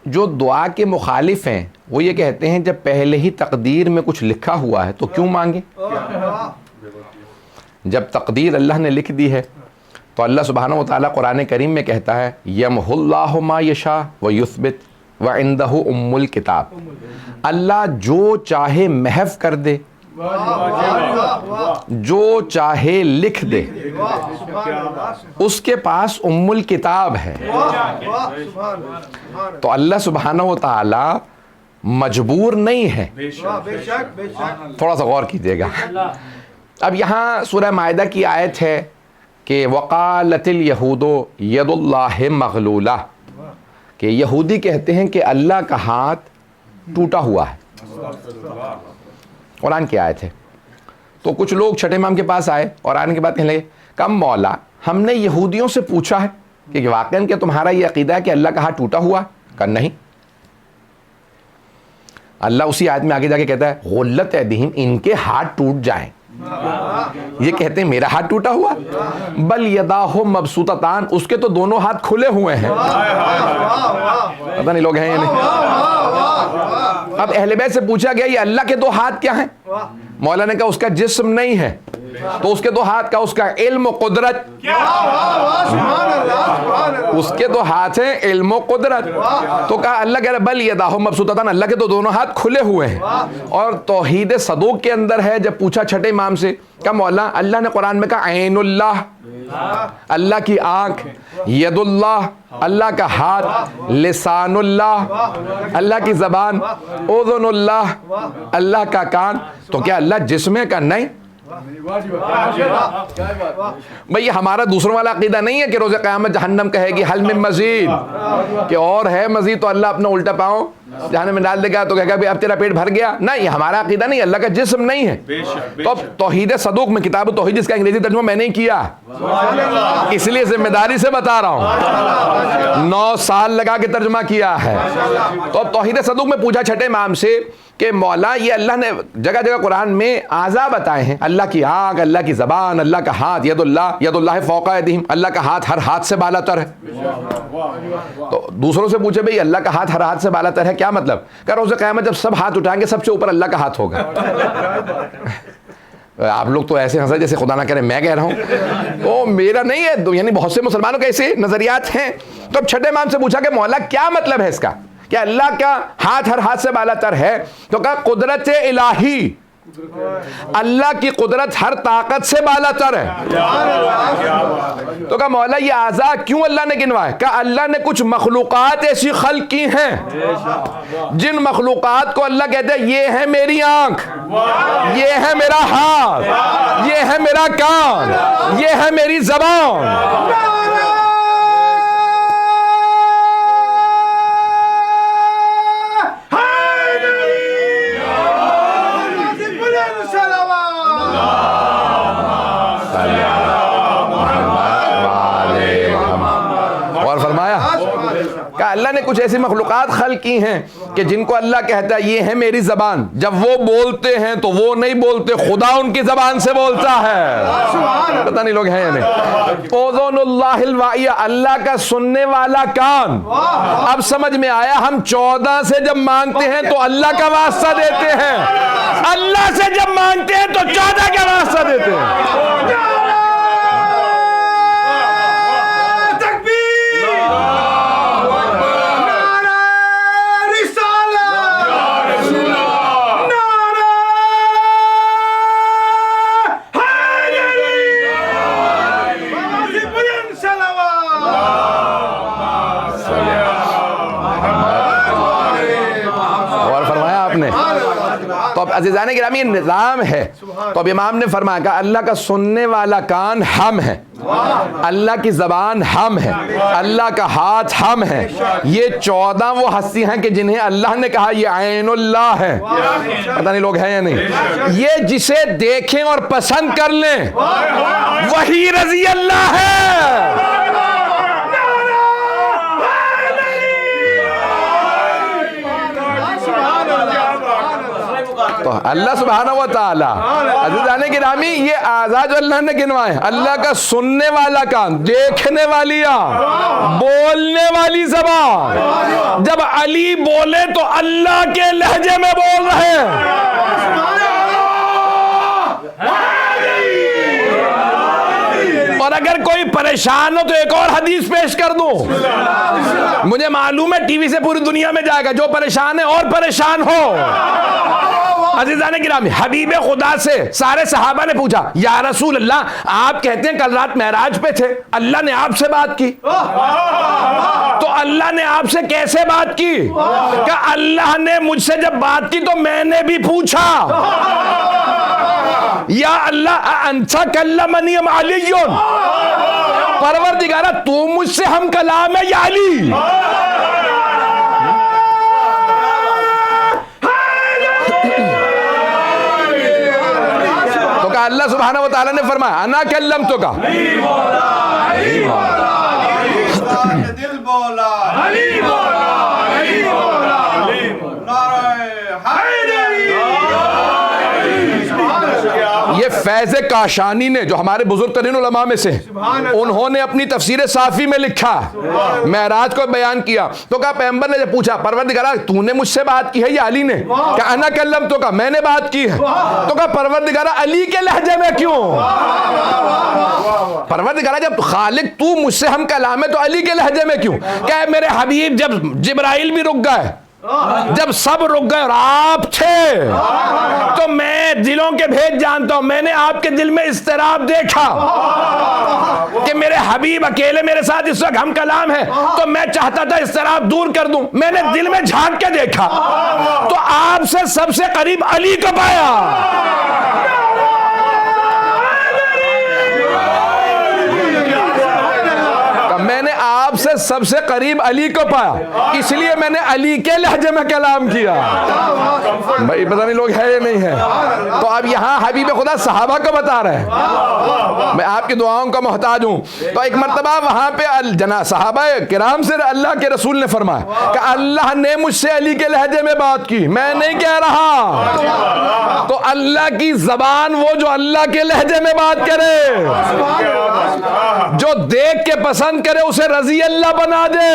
[SPEAKER 9] جو دعا کے مخالف ہیں وہ یہ کہتے ہیں جب پہلے ہی تقدیر میں کچھ لکھا ہوا ہے تو کیوں مانگے. جب تقدیر اللہ نے لکھ دی ہے تو اللہ سبحانہ و تعالیٰ قرآن کریم میں کہتا ہے یمحو اللہ ما یشاء ویثبت وعندہ ام الکتاب. اللہ جو چاہے محو کر دے جو چاہے لکھ دے اس کے پاس ام الکتاب ہے. تو اللہ سبحانہ و تعالی مجبور نہیں ہے. تھوڑا سا غور کیجئے گا. اب یہاں سورہ مائدہ کی آیت ہے کہ وقالت الیہود ید اللہ مغلولہ کہ یہودی کہتے ہیں کہ اللہ کا ہاتھ ٹوٹا ہوا ہے. قرآن کی آیت ہے. تو کچھ لوگ چھٹے امام کے پاس آئے اور آنے کے بعد کہنے لگے کم مولا ہم نے یہودیوں سے پوچھا ہے کہ واقعاً کیا تمہارا یہ عقیدہ ہے کہ اللہ کا ہاتھ ٹوٹا ہوا ہے؟ کہ نہیں. اللہ اسی آیت میں آگے جا کے کہتا ہے غلت ایدیہم ان کے ہاتھ ٹوٹ جائیں. یہ کہتے ہیں میرا ہاتھ ٹوٹا ہوا بل یداہ مبسوطتان اس کے تو دونوں ہاتھ کھلے ہوئے ہیں. پتہ نہیں لوگ ہیں یا نہیں. اب اہل بیت سے پوچھا گیا یہ اللہ کے دو ہاتھ کیا ہیں؟ مولا نے کہا اس کا جسم نہیں ہے تو اس کے دو ہاتھ کا اس کا علم و قدرت. اس کے دو ہاتھ ہیں علم و قدرت. تو کہا اللہ کہہ رہا بل یداہ مبسوطتان اللہ کے تو دونوں ہاتھ کھلے ہوئے ہیں. اور توحید صدوق کے اندر ہے جب پوچھا چھٹے امام سے کہا مولا اللہ نے قرآن میں کہا عین اللہ اللہ کی آنکھ ید اللہ اللہ کا ہاتھ لسان اللہ اللہ کی زبان اذن اللہ اللہ کا کان. تو کیا اللہ جسم ہے؟ کا نہیں. بھئی یہ ہمارا دوسروں والا عقیدہ نہیں ہے کہ روز قیامت جہنم کہے گی حل من مزید کہ اور ہے مزید تو اللہ اپنا الٹا پاؤں جہنم میں ڈال دے گا تو کہے گا بھی اب تیرا پیٹ بھر گیا. نہیں, ہمارا عقیدہ نہیں, اللہ کا جسم نہیں ہے. تو توحید صدوق میں, کتاب توحید جس کا انگریزی ترجمہ میں نے کیا, اس لیے ذمہ داری سے بتا رہا ہوں, 9 سال لگا کے ترجمہ کیا ہے. تو اب توحید صدوق میں پوچھا چھٹے امام سے کہ مولا یہ اللہ نے جگہ جگہ قرآن میں اعضاء بتائے ہیں, اللہ کی آنکھ, اللہ کی زبان, اللہ کا ہاتھ, ید اللہ فوق ایدیہم, اللہ کا ہاتھ ہر ہاتھ سے بالا تر ہے. تو دوسروں سے پوچھے بھئی اللہ کا ہاتھ ہر ہاتھ سے بالا تر ہے, کیا مطلب؟ کہ روز قیامت جب سب ہاتھ اٹھائیں گے سب سے اوپر اللہ کا ہاتھ ہوگا. آپ لوگ تو ایسے ہنسا جیسے خدا نہ کرے میں کہہ رہا ہوں, تو میرا نہیں ہے, یعنی بہت سے مسلمانوں کے ایسے نظریات ہیں. تو اب چھٹے امام سے پوچھا کہ مولا کیا مطلب ہے اس کا, کہ اللہ کا ہاتھ ہر ہاتھ سے بالا تر ہے؟ تو کہا قدرت الہی, اللہ کی قدرت ہر طاقت سے بالا تر ہے. تو کہا مولا یہ اعضاء کیوں اللہ نے گنوائے؟ کہ اللہ نے کچھ مخلوقات ایسی خلق کی ہیں جن مخلوقات کو اللہ کہتے ہیں یہ ہے میری آنکھ, یہ ہے میرا ہاتھ, یہ ہے میرا کان, یہ ہے میری زبان. اللہ نے کچھ ایسی مخلوقات خلق کی ہیں کہ جن کو اللہ کہتا ہے یہ ہے میری زبان. جب وہ بولتے ہیں تو وہ نہیں بولتے, خدا ان کی زبان سے بولتا ہے. پتہ نہیں لوگ ہیں یا نہیں. اذن اللہ الواعیہ, اللہ کا سننے والا کان. اب سمجھ میں آیا, ہم 14 سے جب مانگتے ہیں تو اللہ کا واسطہ دیتے ہیں, اللہ سے جب مانگتے ہیں تو 14 کا واسطہ دیتے ہیں. عزیزان گرامی یہ نظام ہے. تو اب امام نے فرمایا کہ اللہ کا سننے والا کان ہم ہے, اللہ کی زبان ہم ہے, اللہ کا ہاتھ ہم ہے. یہ 14 وہ ہستی ہیں کہ جنہیں اللہ نے کہا یہ عین اللہ ہے. پتہ نہیں لوگ ہیں یا نہیں. یہ جسے دیکھیں اور پسند کر لیں وہی رضی اللہ ہے. تو اللہ سبحانہ و تعالی عزیزان گرامی یہ اعضاء جو اللہ نے گنوائے, اللہ کا سننے والا کان, دیکھنے والی آنکھ, بولنے والی زبان. جب علی بولے تو اللہ کے لہجے میں بول رہے ہیں. اور اگر کوئی پریشان ہو تو ایک اور حدیث پیش کر دوں. مجھے معلوم ہے ٹی وی سے پوری دنیا میں جائے گا, جو پریشان ہے اور پریشان ہو. عزیزان گرامی حبیب خدا سے سارے صحابہ نے پوچھا یا رسول اللہ آپ کہتے ہیں کل رات معراج پہ تھے, اللہ نے آپ سے بات کی. تو اللہ نے آپ سے کیسے بات کی؟ کہ اللہ نے مجھ سے جب بات کی تو میں نے بھی پوچھا یا اللہ انت کلمنی ام علی, پروردگارہ تو مجھ سے ہم کلام ہے یا علی؟ اللہ سبحانہ و تعالی نے فرمایا انا کلمتک.
[SPEAKER 2] دل بولا علی بولا علی بولا نعرہ حیدری.
[SPEAKER 9] یہ فیض کاشانی نے جو ہمارے بزرگ ترین علماء میں سے, انہوں نے اپنی تفسیر صافی میں لکھا, معراج کو بیان کیا. تو کہا پیغمبر نے جب پوچھا پروردگارہ تو نے مجھ سے بات کی ہے یا علی نے؟ کہ انا کلمتک, میں نے بات کی ہے. تو کہا پروردگارہ علی کے لہجے میں کیوں؟ پروردگارہ جب خالق تو مجھ سے ہم کلام ہے تو علی کے لہجے میں کیوں؟ کہ میرے حبیب جب جبرائیل بھی رک گئے, جب سب رک گئے اور آپ تھے, تو میں دلوں کے بھید جانتا ہوں. میں نے آپ کے دل میں اضطراب دیکھا کہ میرے حبیب اکیلے میرے ساتھ اس وقت ہم کلام ہے, تو میں چاہتا تھا اضطراب دور کر دوں. میں نے دل میں جھانک کے دیکھا تو آپ سے سب سے قریب علی کو پایا. میں نے آپ سب سے قریب علی کو پایا، اس لیے میں نے علی کے لہجے میں کلام کیا۔ بھائی پتہ نہیں لوگ ہے یا نہیں ہے۔ تو اب یہاں حبیب خدا صحابہ کو بتا رہے ہیں، میں آپ کی دعاؤں کا محتاج ہوں۔ تو ایک مرتبہ وہاں پہ جناب صحابہ کرام سے اللہ کے رسول نے فرمایا کہ اللہ نے مجھ سے علی کے لہجے میں بات کی، میں نہیں کہہ رہا۔ تو اللہ کی زبان وہ جو اللہ کے لہجے میں بات کرے، جو دیکھ کے پسند کرے اسے رضی اللہ بنا دے،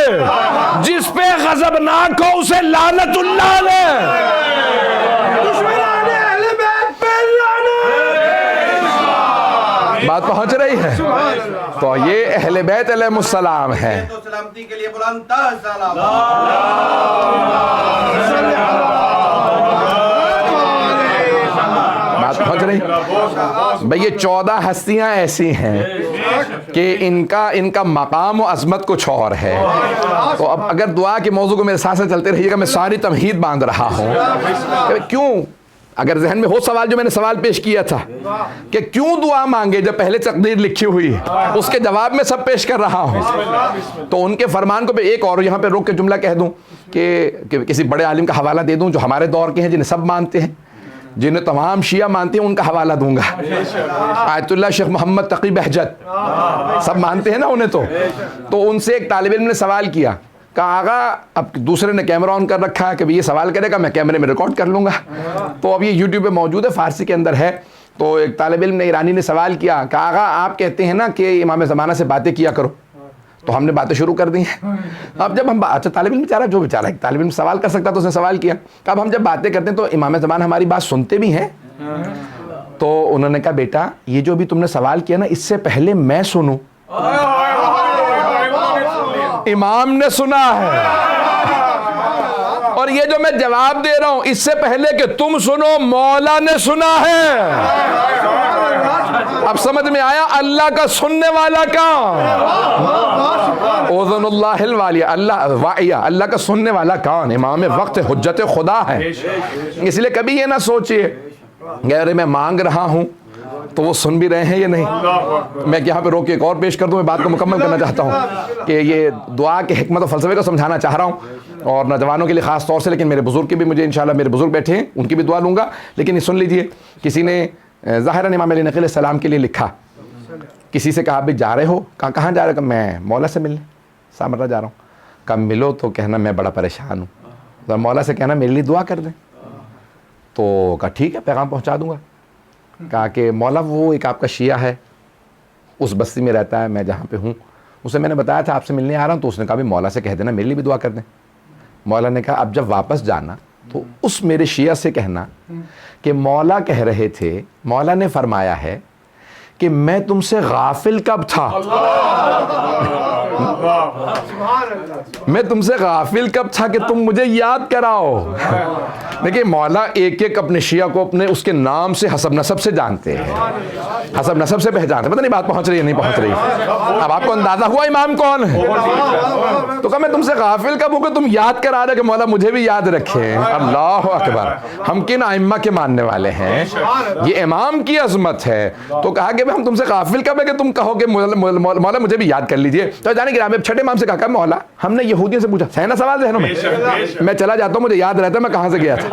[SPEAKER 9] جس پہ غضبناک ہو اسے لعنت اللہ علیہ۔ بات پہنچ رہی ہے؟ تو یہ اہل بیت علیہ السلام ہے۔
[SPEAKER 2] سلامتی کے لیے بلند سلام۔
[SPEAKER 9] بات پہنچ رہی؟ بھئی یہ 14 ہستیاں ایسی ہیں کہ ان کا مقام و عظمت کچھ اور ہے۔ تو اب اگر دعا کے موضوع کو میرے ساتھ سے چلتے رہیے گا، میں ساری تمہید باندھ رہا ہوں۔ کیوں؟ اگر ذہن میں ہو سوال جو میں نے سوال پیش کیا تھا کہ کیوں دعا مانگے جب پہلے تقدیر لکھی ہوئی ہے، اس کے جواب میں سب پیش کر رہا ہوں۔ تو ان کے فرمان کو بھی ایک اور یہاں پہ روک کے جملہ کہہ دوں کہ کسی بڑے عالم کا حوالہ دے دوں جو ہمارے دور کے ہیں، جنہیں سب مانتے ہیں، جنہیں تمام شیعہ مانتے ہیں، ان کا حوالہ دوں گا۔ آیت اللہ شیخ محمد تقی بہجت، سب مانتے ہیں نا انہیں۔ تو ان سے ایک طالب علم نے سوال کیا، کہا آقا اب دوسرے نے کیمرہ آن کر رکھا ہے کہ یہ سوال کرے گا، میں کیمرے میں ریکارڈ کر لوں گا۔ تو اب یہ یوٹیوب پہ موجود ہے، فارسی کے اندر ہے۔ تو ایک طالب علم نے ایرانی نے سوال کیا، کہا آقا آپ کہتے ہیں نا کہ امام زمانہ سے باتیں کیا کرو، تو ہم نے باتیں شروع کر دی ہیں۔ اب جب ہم اچھا طالب علم بیچارہ جو بیچارہ ایک طالب علم سوال کر سکتا تو اس نے سوال کیا، کہ اب ہم جب باتیں کرتے ہیں تو امام زمانہ ہماری بات سنتے بھی ہیں؟ تو انہوں نے کہا بیٹا یہ جو بھی تم نے سوال کیا نا، اس سے پہلے میں سنوں، امام نے سنا ہے، اور یہ جو میں جواب دے رہا ہوں اس سے پہلے کہ تم سنو مولا نے سنا ہے۔ اب سمجھ میں آیا اللہ کا سننے والا کون؟ اوذن اللہ الوالیہ، اللہ کا سننے والا کون؟ امام وقت حجت خدا ہے۔ اس لیے کبھی یہ نہ سوچئے کہ میں مانگ رہا ہوں تو وہ سن بھی رہے ہیں یا نہیں۔ میں یہاں پہ روک کے ایک اور پیش کر دوں، میں بات کو مکمل کرنا چاہتا ہوں کہ یہ دعا کے حکمت و فلسفے کو سمجھانا چاہ رہا ہوں، اور نوجوانوں کے لیے خاص طور سے، لیکن میرے بزرگ کی بھی مجھے انشاءاللہ میرے بزرگ بیٹھے ہیں ان کی بھی دعا لوں گا۔ لیکن سن لیجئے، کسی نے ظاہراً امام علیہ نقی علیہ السلام کے لیے لکھا، کسی سے کہا بھی جا رہے ہو، کہاں جا رہے ہو؟ کہ میں مولا سے ملنے سامرا جا رہا ہوں۔ کہا ملو تو کہنا میں بڑا پریشان ہوں، مولا سے کہنا میرے لیے دعا کر دیں۔ تو کہا ٹھیک ہے پیغام پہنچا دوں گا۔ کہا کہ مولا وہ ایک آپ کا شیعہ ہے، اس بستی میں رہتا ہے، میں جہاں پہ ہوں، اسے میں نے بتایا تھا آپ سے ملنے آ رہا ہوں، تو اس نے کہا بھی مولا سے کہہ دینا میرے لیے بھی دعا کر دیں۔ مولا نے کہا اب جب واپس جانا تو اس میرے شیعہ سے کہنا کہ مولا کہہ رہے تھے، مولا نے فرمایا ہے کہ میں تم سے غافل کب تھا، میں تم سے غافل کب تھا کہ تم مجھے یاد کراؤ۔ دیکھیں مولا ایک ایک اپنے شیعہ کو اپنے اس کے نام سے حسب نسب سے جانتے ہیں، حسب نسب سے پہچانتے ہیں۔ پتہ نہیں بات پہنچ رہی ہے نہیں پہنچ رہی؟ اب آپ کو اندازہ ہوا امام کون ہے؟ تو کہا میں تم سے غافل کب ہوں کہ تم یاد کرا رہے کہ مولا مجھے بھی یاد رکھے۔ اللہ اکبر، ہم کن ائمہ کے ماننے والے ہیں، یہ امام کی عظمت ہے۔ تو کہا کہ ہم تم سے غافل کب ہے کہ تم کہو کہ مولا مجھے بھی یاد کر لیجئے۔ تو جانے کہ چھٹے امام سے کہا مولا ہم نے یہودیوں سے پوچھا، ہے نا سوال ذہنوں میں چلا جاتا ہوں مجھے یاد رہتا ہے میں کہاں سے گیا تھا۔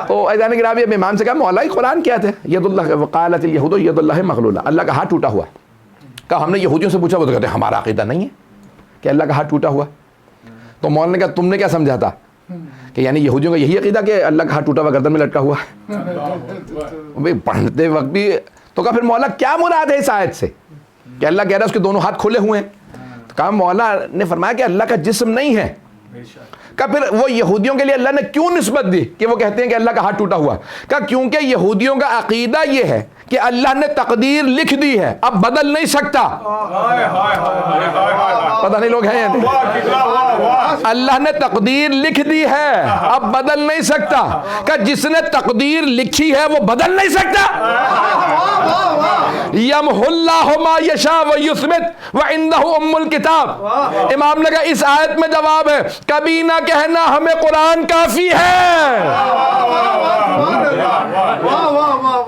[SPEAKER 9] تو ایزان گرامی اب امام سے کہا مولا ہی قرآن کیا تھے، ید اللہ وقالت الیہود ید اللہ مغلولہ، اللہ کا ہاتھ ٹوٹا ہوا۔ کہا ہم نے یہودیوں سے پوچھا، وہ تو کہتے ہیں ہمارا عقیدہ نہیں ہے کہ اللہ کا ہاتھ ٹوٹا ہوا۔ تو مولا نے کہا تم نے کیا سمجھا تھا کہ یعنی یہودیوں کا یہی عقیدہ کہ اللہ کا ہاتھ ٹوٹا ہوا گردن میں لٹکا ہوا ہے؟ پڑھتے وقت بھی تو کہا پھر مولا کیا مراد ہے اس آیت سے کہ اللہ کہہ رہا ہے اس کے دونوں ہاتھ کھلے ہوئے ہیں؟ کہا مولا نے فرمایا کہ اللہ کا جسم نہیں ہے۔ کہا پھر وہ یہودیوں کے لیے اللہ نے کیوں نسبت دی کہ وہ کہتے ہیں کہ اللہ کا ہاتھ ٹوٹا ہوا؟ کہا کیونکہ یہودیوں کا عقیدہ یہ ہے کہ اللہ نے تقدیر لکھ دی ہے، اب بدل نہیں سکتا۔ پتہ نہیں لوگ ہیں یا نہیں؟ اللہ نے تقدیر لکھ دی ہے، اب بدل نہیں سکتا۔ کہ جس نے تقدیر لکھی ہے وہ بدل نہیں سکتا۔ یمحو اللہ ما یشاء ویثبت وعندہ ام الکتاب۔ امام نے کہا اس آیت میں جواب ہے، کبھی نہ کہنا ہمیں قرآن کافی ہے،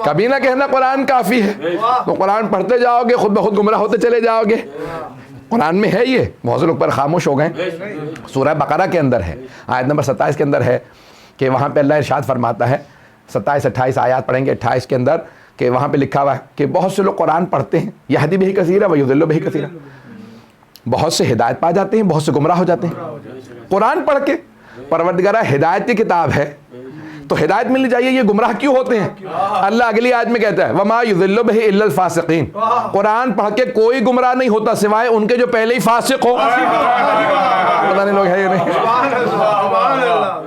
[SPEAKER 9] کبھی نہ کہنا قرآن کافی ہے۔ تو قرآن پڑھتے جاؤ گے خود بخود گمراہ ہوتے چلے جاؤ گے۔ قرآن میں ہے یہ، بہت سے لوگ پر خاموش ہو گئے. سورہ بقرہ کے اندر ہے، آیت نمبر 27 کے اندر ہے کہ وہاں پہ اللہ ارشاد فرماتا ہے، 27-28 آیات پڑھیں گے 28 کے اندر، کہ وہاں پہ لکھا ہوا ہے کہ بہت سے لوگ قرآن پڑھتے ہیں، یہدی بہ کثیرا و یضل بہ کثیرا، بہت سے ہدایت پا جاتے ہیں، بہت سے گمراہ ہو جاتے ہیں. قرآن پڑھ کے پروردگارہ ہدایت کی کتاب ہے تو ہدایت ملنی چاہیے، یہ گمراہ کیوں ہوتے ہیں؟ اللہ اگلی آیت میں کہتا ہے وما یضل بہ الا الفاسقین، قرآن پڑھ کے کوئی گمراہ نہیں ہوتا سوائے ان کے جو پہلے ہی فاسق ہو. پتہ نہیں لوگ ہے یا نہیں.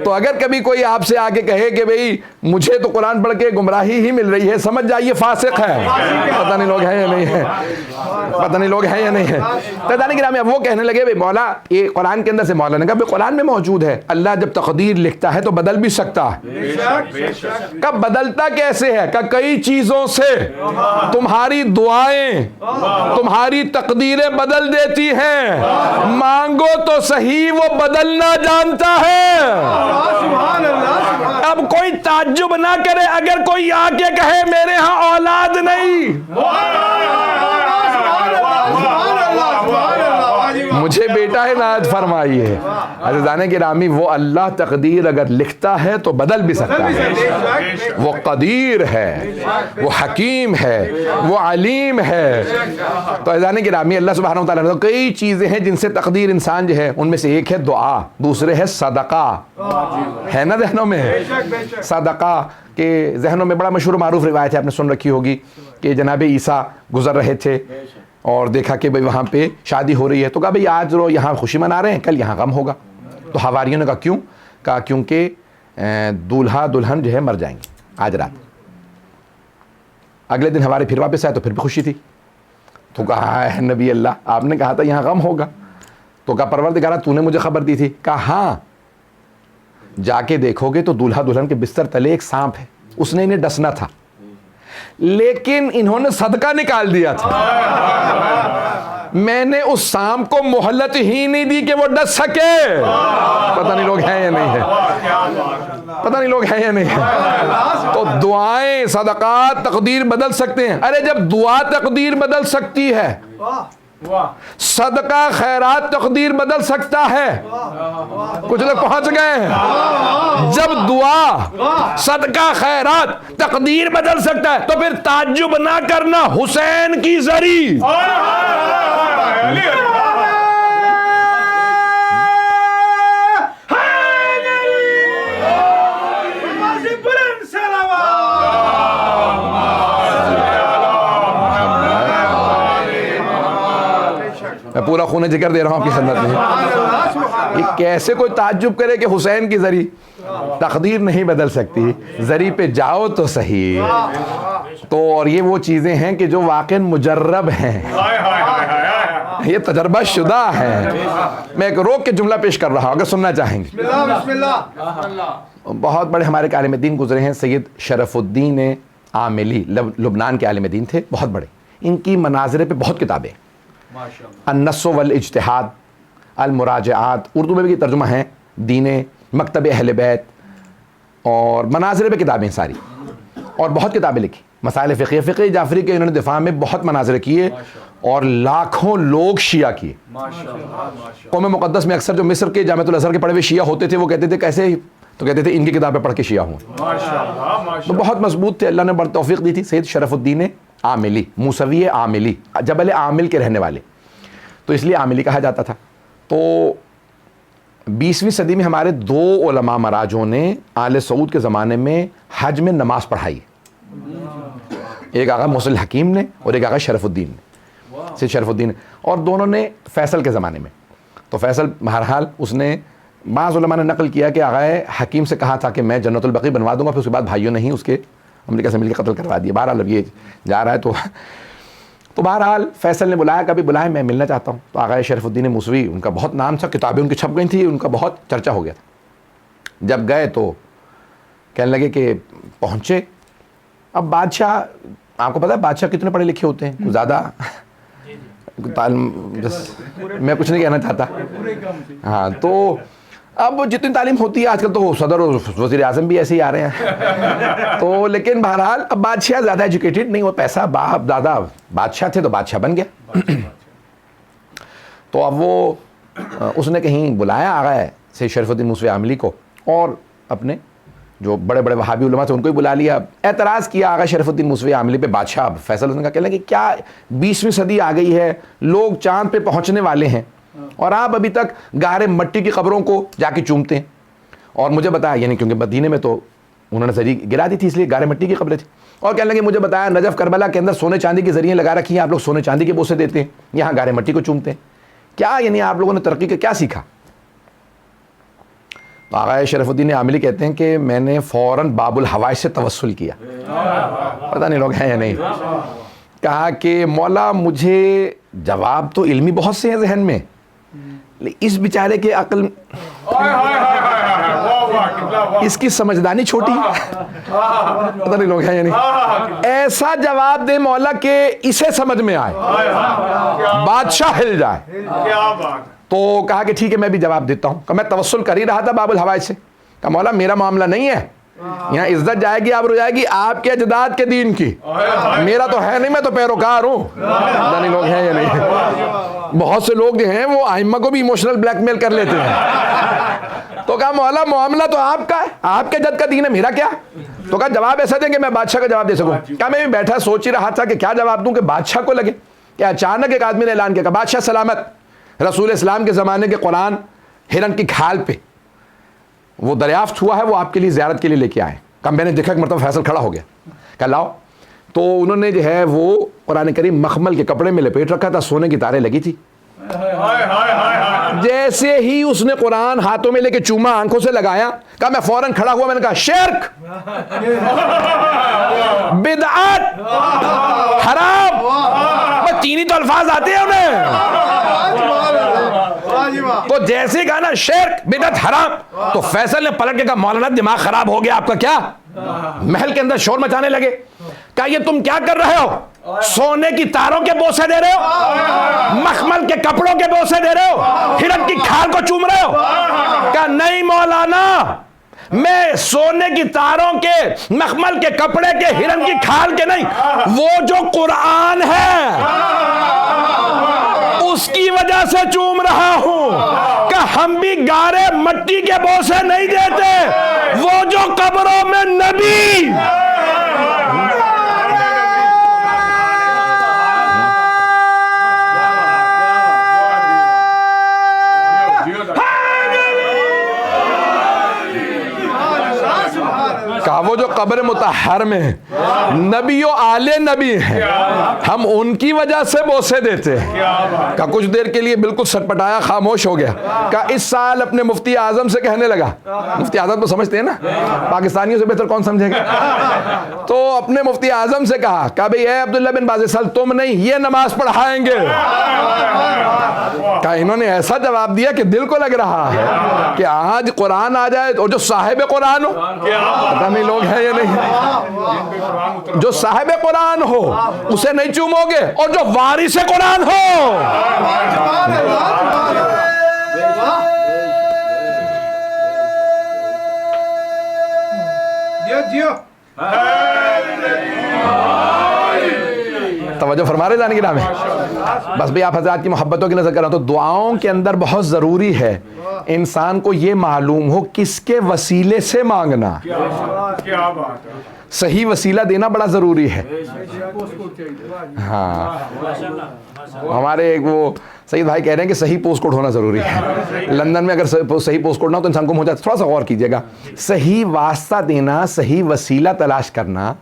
[SPEAKER 9] تو اگر کبھی کوئی آپ سے آ کے کہے کہ بھئی مجھے تو قرآن پڑھ کے گمراہی ہی مل رہی ہے، سمجھ جائیے فاسق ہے. پتہ نہیں لوگ ہیں یا نہیں ہے، پتہ نہیں لوگ ہیں یا نہیں ہے. تعداد گرامی اب وہ کہنے لگے بھئی مولا یہ قرآن کے اندر سے، مولا نے کہا بھئی قرآن میں موجود ہے، اللہ جب تقدیر لکھتا ہے تو بدل بھی سکتا ہے. کب بدلتا کیسے ہے؟ کہ کئی چیزوں سے تمہاری دعائیں تمہاری تقدیریں بدل دیتی ہیں، مانگو تو صحیح وہ بدلنا جانتا ہے. اب کوئی تعجب نہ کرے اگر کوئی آ کے کہے میرے ہاں اولاد نہیں، مجھے بیٹا ہے ناز فرمائیے. عزیزان گرامی وہ اللہ تقدیر اگر لکھتا ہے تو بدل بھی سکتا ہے، وہ قدیر ہے، وہ حکیم ہے، وہ علیم ہے. تو عزیزان گرامی اللہ سبحانہ و تعالیٰ نے کئی چیزیں ہیں جن سے تقدیر انسان جو ہے، ان میں سے ایک ہے دعا، دوسرے ہے صدقہ. ہے نا ذہنوں میں صدقہ کہ ذہنوں میں بڑا مشہور معروف روایت ہے، آپ نے سن رکھی ہوگی کہ جناب عیسیٰ گزر رہے تھے اور دیکھا کہ بھئی وہاں پہ شادی ہو رہی ہے، تو کہا بھئی آج رو یہاں خوشی منا رہے ہیں، کل یہاں غم ہوگا. تو حواریوں نے کہا کیوں؟ کہا کیونکہ دولہا دلہن جو ہے مر جائیں گے آج رات. اگلے دن ہمارے پھر واپس آئے تو پھر بھی خوشی تھی. تو کہا اے نبی اللہ آپ نے کہا تھا یہاں غم ہوگا. تو کہا پروردگارہ تو نے مجھے خبر دی تھی. کہا ہاں جا کے دیکھو گے تو دولہا دلہن کے بستر تلے ایک سانپ ہے، اس نے انہیں ڈسنا تھا لیکن انہوں نے صدقہ نکال دیا تھا، میں نے اس سانپ کو مہلت ہی نہیں دی کہ وہ ڈس سکے. پتہ نہیں لوگ ہیں یا نہیں ہے، پتہ نہیں لوگ ہیں یا نہیں ہے. تو دعائیں صدقات تقدیر بدل سکتے ہیں. ارے جب دعا تقدیر بدل سکتی ہے، صدقہ خیرات تقدیر بدل سکتا ہے. کچھ لوگ پہنچ گئے ہیں. جب دعا صدقہ خیرات تقدیر بدل سکتا ہے تو پھر تعجب نہ کرنا حسین کی زری. میں پورا خون ذکر دے رہا ہوں آپ کی خدمت میں. یہ کیسے کوئی تعجب کرے کہ حسین کی زری تقدیر نہیں بدل سکتی، زری پہ جاؤ تو صحیح. تو اور یہ وہ چیزیں ہیں کہ جو واقعاً مجرب ہیں، یہ تجربہ شدہ ہیں. میں ایک روک کے جملہ پیش کر رہا ہوں اگر سننا چاہیں گے. بہت بڑے ہمارے عالم دین گزرے ہیں، سید شرف الدین عاملی لبنان کے عالم دین تھے، بہت بڑے. ان کی مناظرے پہ بہت کتابیں، النص والاجتہاد، المراجعات، اردو میں بھی ترجمہ ہیں، دین، مکتب اہل بیت، اور مناظرے پہ کتابیں ساری، اور بہت کتابیں لکھی. مسائل فقہ جعفری کے انہوں نے دفاع میں بہت مناظرے کیے اور لاکھوں لوگ شیعہ کیے. قوم مقدس میں اکثر جو مصر کے جامعۃ الازہر کے پڑھے ہوئے شیعہ ہوتے تھے وہ کہتے تھے کیسے؟ تو کہتے تھے ان کی کتابیں پڑھ کے شیعہ ہوں. تو بہت مضبوط تھے، اللہ نے بڑی توفیق دی تھی. سید شرف الدین عاملی، موسوی عاملی، جبل عامل کے رہنے والے، تو اس لیے عاملی کہا جاتا تھا. تو 20ویں صدی میں ہمارے دو علماء مراجوں نے آل سعود کے زمانے میں حج میں نماز پڑھائی. ایک آقا موصل حکیم نے اور ایک آقا شرف الدین نے، سید شرف الدین، اور دونوں نے فیصل کے زمانے میں. تو فیصل بہرحال اس نے، بعض علماء نے نقل کیا کہ آقا حکیم سے کہا تھا کہ میں جنت البقیع بنوا دوں گا، پھر اس کے بعد بھائیوں نے ہی اس کے امریکہ سے مل کے قتل کروا دیا. بہرحال اب یہ جا رہا ہے تو بہرحال فیصل نے بلایا، کبھی بلائے میں ملنا چاہتا ہوں. تو آقا شرف الدین موسوی، ان کا بہت نام تھا، کتابیں ان کی چھپ گئی تھیں، ان کا بہت چرچا ہو گیا تھا. جب گئے تو کہنے لگے کہ پہنچے. اب بادشاہ، آپ کو پتا ہے بادشاہ کتنے پڑھے لکھے ہوتے ہیں، زیادہ میں کچھ نہیں کہنا چاہتا. ہاں تو اب جتنی تعلیم ہوتی ہے آج کل تو صدر اور وزیر اعظم بھی ایسے ہی آ رہے ہیں. تو لیکن بہرحال اب بادشاہ زیادہ ایجوکیٹڈ نہیں، وہ پیسہ باپ دادا بادشاہ تھے تو بادشاہ بن گیا. تو اب وہ اس نے کہیں بلایا آغا ہے سید شریف الدین موسوی عاملی کو اور اپنے جو بڑے بڑے وہابی علماء تھے ان کو ہی بلا لیا. اعتراض کیا آغا شریف الدین موسوی عاملی پہ بادشاہ فیصل حسن کا. کہنے کہ کیا 20ویں صدی آ گئی ہے, لوگ چاند پہ پہنچنے والے ہیں اور آپ ابھی تک گارے مٹی کی قبروں کو جا کے چومتے ہیں. اور مجھے بتایا, یعنی کیونکہ مدینے میں تو انہوں نے زری گرا دی تھی اس لیے گارے مٹی کی قبریں تھیں, اور کہنے لگے مجھے بتایا نجف کربلا کے اندر سونے چاندی کے ذریعے لگا رکھی ہیں, آپ لوگ سونے چاندی کے بوسے دیتے ہیں, یہاں گارے مٹی کو چومتے ہیں. کیا یعنی آپ لوگوں نے ترقی کے کیا سیکھا؟ تو آغا شریف الدین عاملی کہتے ہیں کہ میں نے فوراً باب الحوائج سے توسل کیا. پتہ نہیں لوگ ہیں یا نہیں. کہا کہ مولا مجھے جواب تو علمی بہت سے ہیں ذہن میں, اس بیچارے کے عقل اس کی سمجھدانی چھوٹی, پتہ نہیں لوگ ہیں یا نہیں. ایسا جواب دے مولا کہ اسے سمجھ میں آئے, بادشاہ ہل جائے. تو کہا کہ ٹھیک ہے میں بھی جواب دیتا ہوں. کہ میں توسل کر ہی رہا تھا باب الحوائج سے. کہ مولا میرا معاملہ نہیں ہے, یہاں عزت جائے گی آبرو جائے گی آپ کے اجداد کے دین کی, میرا تو ہے نہیں, میں تو پیروکار ہوں. نہیں لوگ ہیں یا نہیں. بہت سے لوگ جو ہیں وہ ائمہ کو بھی ایموشنل بلیک میل کر لیتے ہیں. تو کہا مولا معاملہ تو آپ کا ہے, آپ کے جد کا دین ہے, میرا کیا. تو کہا جواب ایسا دیں کہ میں بادشاہ کا جواب دے سکوں. کہا میں بھی بیٹھا سوچ ہی رہا تھا کہ کیا جواب دوں کہ بادشاہ کو لگے. کہ اچانک ایک آدمی نے اعلان کیا کہ بادشاہ سلامت, رسول اسلام کے زمانے کے قرآن ہرن کی کھال پہ وہ دریافت ہوا ہے, وہ آپ کے لیے زیارت کے لیے لے کے آئے. کہا میں نے دیکھا کہ مرتبہ فیصل کھڑا ہو گیا. کہا لاؤ. تو انہوں نے جو ہے وہ قرآن کریم مخمل کے کپڑے میں لپیٹ رکھا تھا, سونے کی تاریں لگی تھی. جیسے ہی اس نے قرآن ہاتھوں میں لے کے چوما, آنکھوں سے لگایا, کہا میں فوراً کھڑا ہوا, میں نے کہا شرک, بدعت, حرام. تین ہی تو الفاظ آتے ہیں انہیں. تو جیسے ہی کہا نا شرک بدعت حرام, تو فیصل نے پلٹ کے کہا مولانا دماغ خراب ہو گیا آپ کا کیا؟ محل کے اندر شور مچانے لگے. کہا یہ تم کیا کر رہے ہو؟ سونے کی تاروں کے بوسے دے رہے ہو, مخمل کے کپڑوں کے بوسے دے رہے ہو, ہرن کی کھال کو چوم رہے ہو. کہا نہیں مولانا, میں سونے کی تاروں کے, مخمل کے کپڑے کے, ہرن کی کھال کے نہیں, وہ جو قرآن ہے اس کی وجہ سے چوم رہا ہوں. کہ ہم بھی گارے مٹی کے بوسے نہیں دیتے, وہ جو قبروں میں نبی کہا وہ جو قبر مطہر میں نبی و آل نبی ہیں, ہم ان کی وجہ سے بوسے دیتے ہیں. کہا کچھ دیر کے لیے بالکل سٹپٹایا, خاموش ہو گیا. کہا اس سال اپنے مفتی اعظم سے کہنے لگا, مفتی اعظم تو سمجھتے ہیں نا, پاکستانیوں سے بہتر کون سمجھے گا. تو اپنے مفتی اعظم سے کہا بھئی اے عبداللہ بن باز سال تم نہیں, یہ نماز پڑھائیں گے. کہا انہوں نے ایسا جواب دیا کہ دل کو لگ رہا ہے کہ آج قرآن آ جائے اور جو صاحب قرآن ہو, پتہ نہیں لوگ ہیں یا نہیں, جو صاحب قرآن ہو اسے نہیں چومو گے, اور جو وارث قرآن ہو. توجہ فرما رہے جانے کی نام ہے. بس بھی آپ حضرات کی محبتوں کی نظر کر رہا ہوں. تو دعاؤں کے اندر بہت ضروری ہے انسان کو یہ معلوم ہو کس کے وسیلے سے مانگنا. صحیح وسیلہ دینا بڑا ضروری ہے. ہاں ہمارے ایک وہ سید بھائی کہہ رہے ہیں کہ صحیح پوسٹ کوڈ ہونا ضروری ہے. لندن میں اگر صحیح پوسٹ کوڈ نہ ہو تو انسان گم ہو جاتا ہے. تھوڑا سا غور کیجیے گا, صحیح واسطہ دینا, صحیح وسیلہ تلاش کرنا,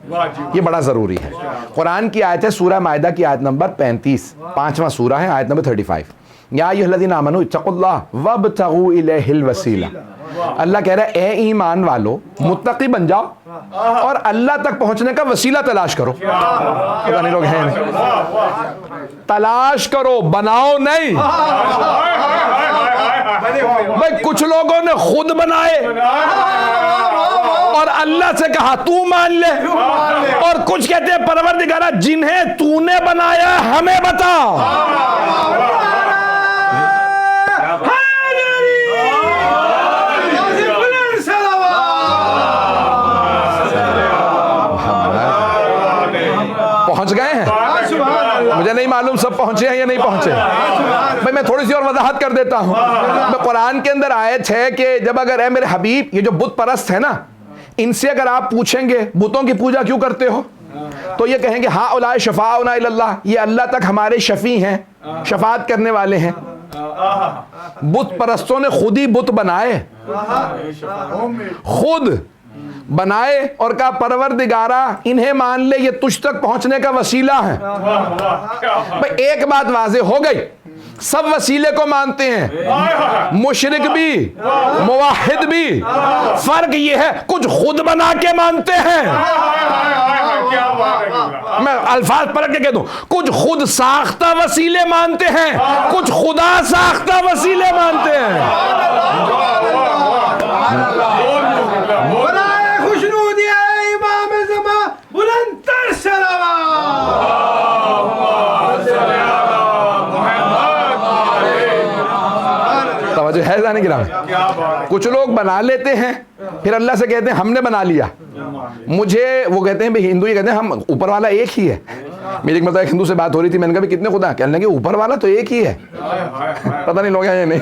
[SPEAKER 9] یہ بڑا ضروری ہے. قرآن کی آیت ہے سورہ مائدہ کی آیت نمبر 35, 5واں سورہ ہے, آیت نمبر 35. یا ایھا الذین آمنوا اتقوا اللہ وابتغوا الیہ الوسیلہ. اللہ کہہ رہا ہے اے ایمان والو متقی بن جاؤ اور اللہ تک پہنچنے کا وسیلہ تلاش کرو. پتہ نہیں لوگ ہیں, تلاش کرو, بناؤ نہیں. بھائی کچھ لوگوں نے خود بنائے اور اللہ سے کہا تو مان لے, اور کچھ کہتے ہیں پروردگارا جنہیں تو نے بنایا ہمیں بتا. پہنچ گئے ہیں, مجھے نہیں معلوم سب پہنچے ہیں یا نہیں پہنچے؟ بھائی میں تھوڑی سی اور وضاحت کر دیتا ہوں. قرآن کے اندر آیت ہے کہ جب اگر اے میرے حبیب یہ جو بت پرست ہے نا ان سے اگر آپ پوچھیں گے بتوں کی پوجا کیوں کرتے ہو تو یہ کہیں گے ہاں اولئک شفاعنا الی اللہ، یہ اللہ تک ہمارے شفیع ہیں، شفاعت کرنے والے ہیں. بت پرستوں نے خود ہی بت بنائے، خود بنائے اور کہا پروردگارا انہیں مان لے یہ تجھ تک پہنچنے کا وسیلہ ہے. بھئی ایک بات واضح ہو گئی، سب وسیلے کو مانتے ہیں، مشرک بھی موحد بھی، فرق یہ ہے کچھ خود بنا کے مانتے ہیں. میں الفاظ پلٹ کے کہہ دوں، کچھ خود ساختہ وسیلے مانتے ہیں، کچھ خدا ساختہ وسیلے مانتے ہیں. توجہ ہے جانے گرام؟ کچھ لوگ بنا لیتے ہیں پھر اللہ سے کہتے ہیں ہم نے بنا لیا. مجھے وہ کہتے ہیں ہندو یہ کہتے ہیں ہم اوپر والا ایک ہی ہے. میری ایک مرتبہ ایک ہندو سے بات ہو رہی تھی، میں نے کہا کتنے خدا؟ کہنے لگے اوپر والا تو ایک ہی ہے. پتہ نہیں لوگ ہیں یا نہیں،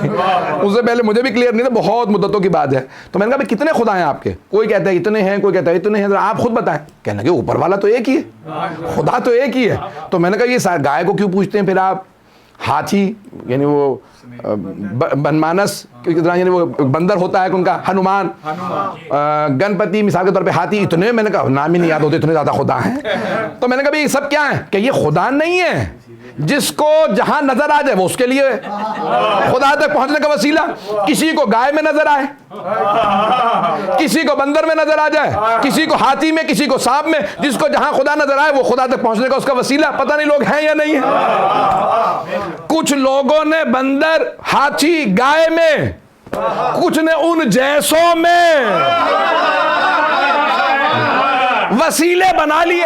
[SPEAKER 9] اس سے پہلے مجھے بھی کلیئر نہیں تھا، بہت مدتوں کی بات ہے. تو میں نے کہا کتنے خدا ہیں آپ کے؟ کوئی کہتا ہے اتنے ہیں، کوئی کہتا ہے اتنے ہیں، آپ خود بتائیں. کہنے لگے اوپر والا تو ایک ہی ہے، خدا تو ایک ہی ہے. تو میں نے کہا یہ گائے کو کیوں پوچھتے ہیں پھر آپ؟ ہاتھی یعنی وہ بنمانس یعنی وہ بندر ہوتا ہے ان کا، ہنومان، گنپتی مثال کے طور پہ ہاتھی، اتنے میں نے کہا نام ہی نہیں یاد ہوتے، اتنے زیادہ خدا ہیں. تو میں نے کہا یہ سب کیا ہیں؟ کہ یہ خدا نہیں ہے، جس کو جہاں نظر آ جائے وہ اس کے لیے خدا تک پہنچنے کا وسیلہ. کسی کو گائے میں نظر آئے، کسی کو بندر میں نظر آ جائے، کسی کو ہاتھی میں، کسی کو سانپ میں، جس کو جہاں خدا نظر آئے وہ خدا تک پہنچنے کا اس کا وسیلہ. پتہ نہیں لوگ ہیں یا نہیں ہیں. کچھ لوگوں نے بندر، ہاتھی، گائے میں، کچھ نے ان جیسوں میں وسیلے بنا لیے.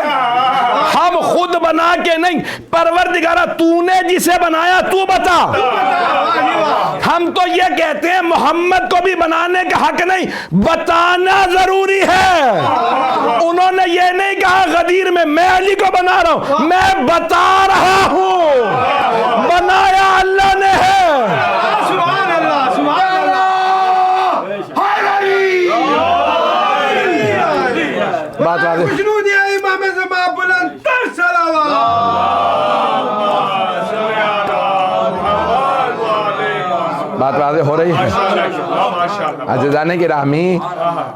[SPEAKER 9] ہم خود بنا کے نہیں، پروردگارہ تو نے جسے بنایا تو بتا. ہم تو یہ کہتے ہیں محمد کو بھی بنانے کا حق نہیں، بتانا ضروری ہے. انہوں نے یہ نہیں کہا غدیر میں علی کو بنا رہا ہوں، میں بتا رہا ہوں بنایا اللہ نے ہے. بات واضح، بات واضح ہو رہی ہے عزیزان گرامی.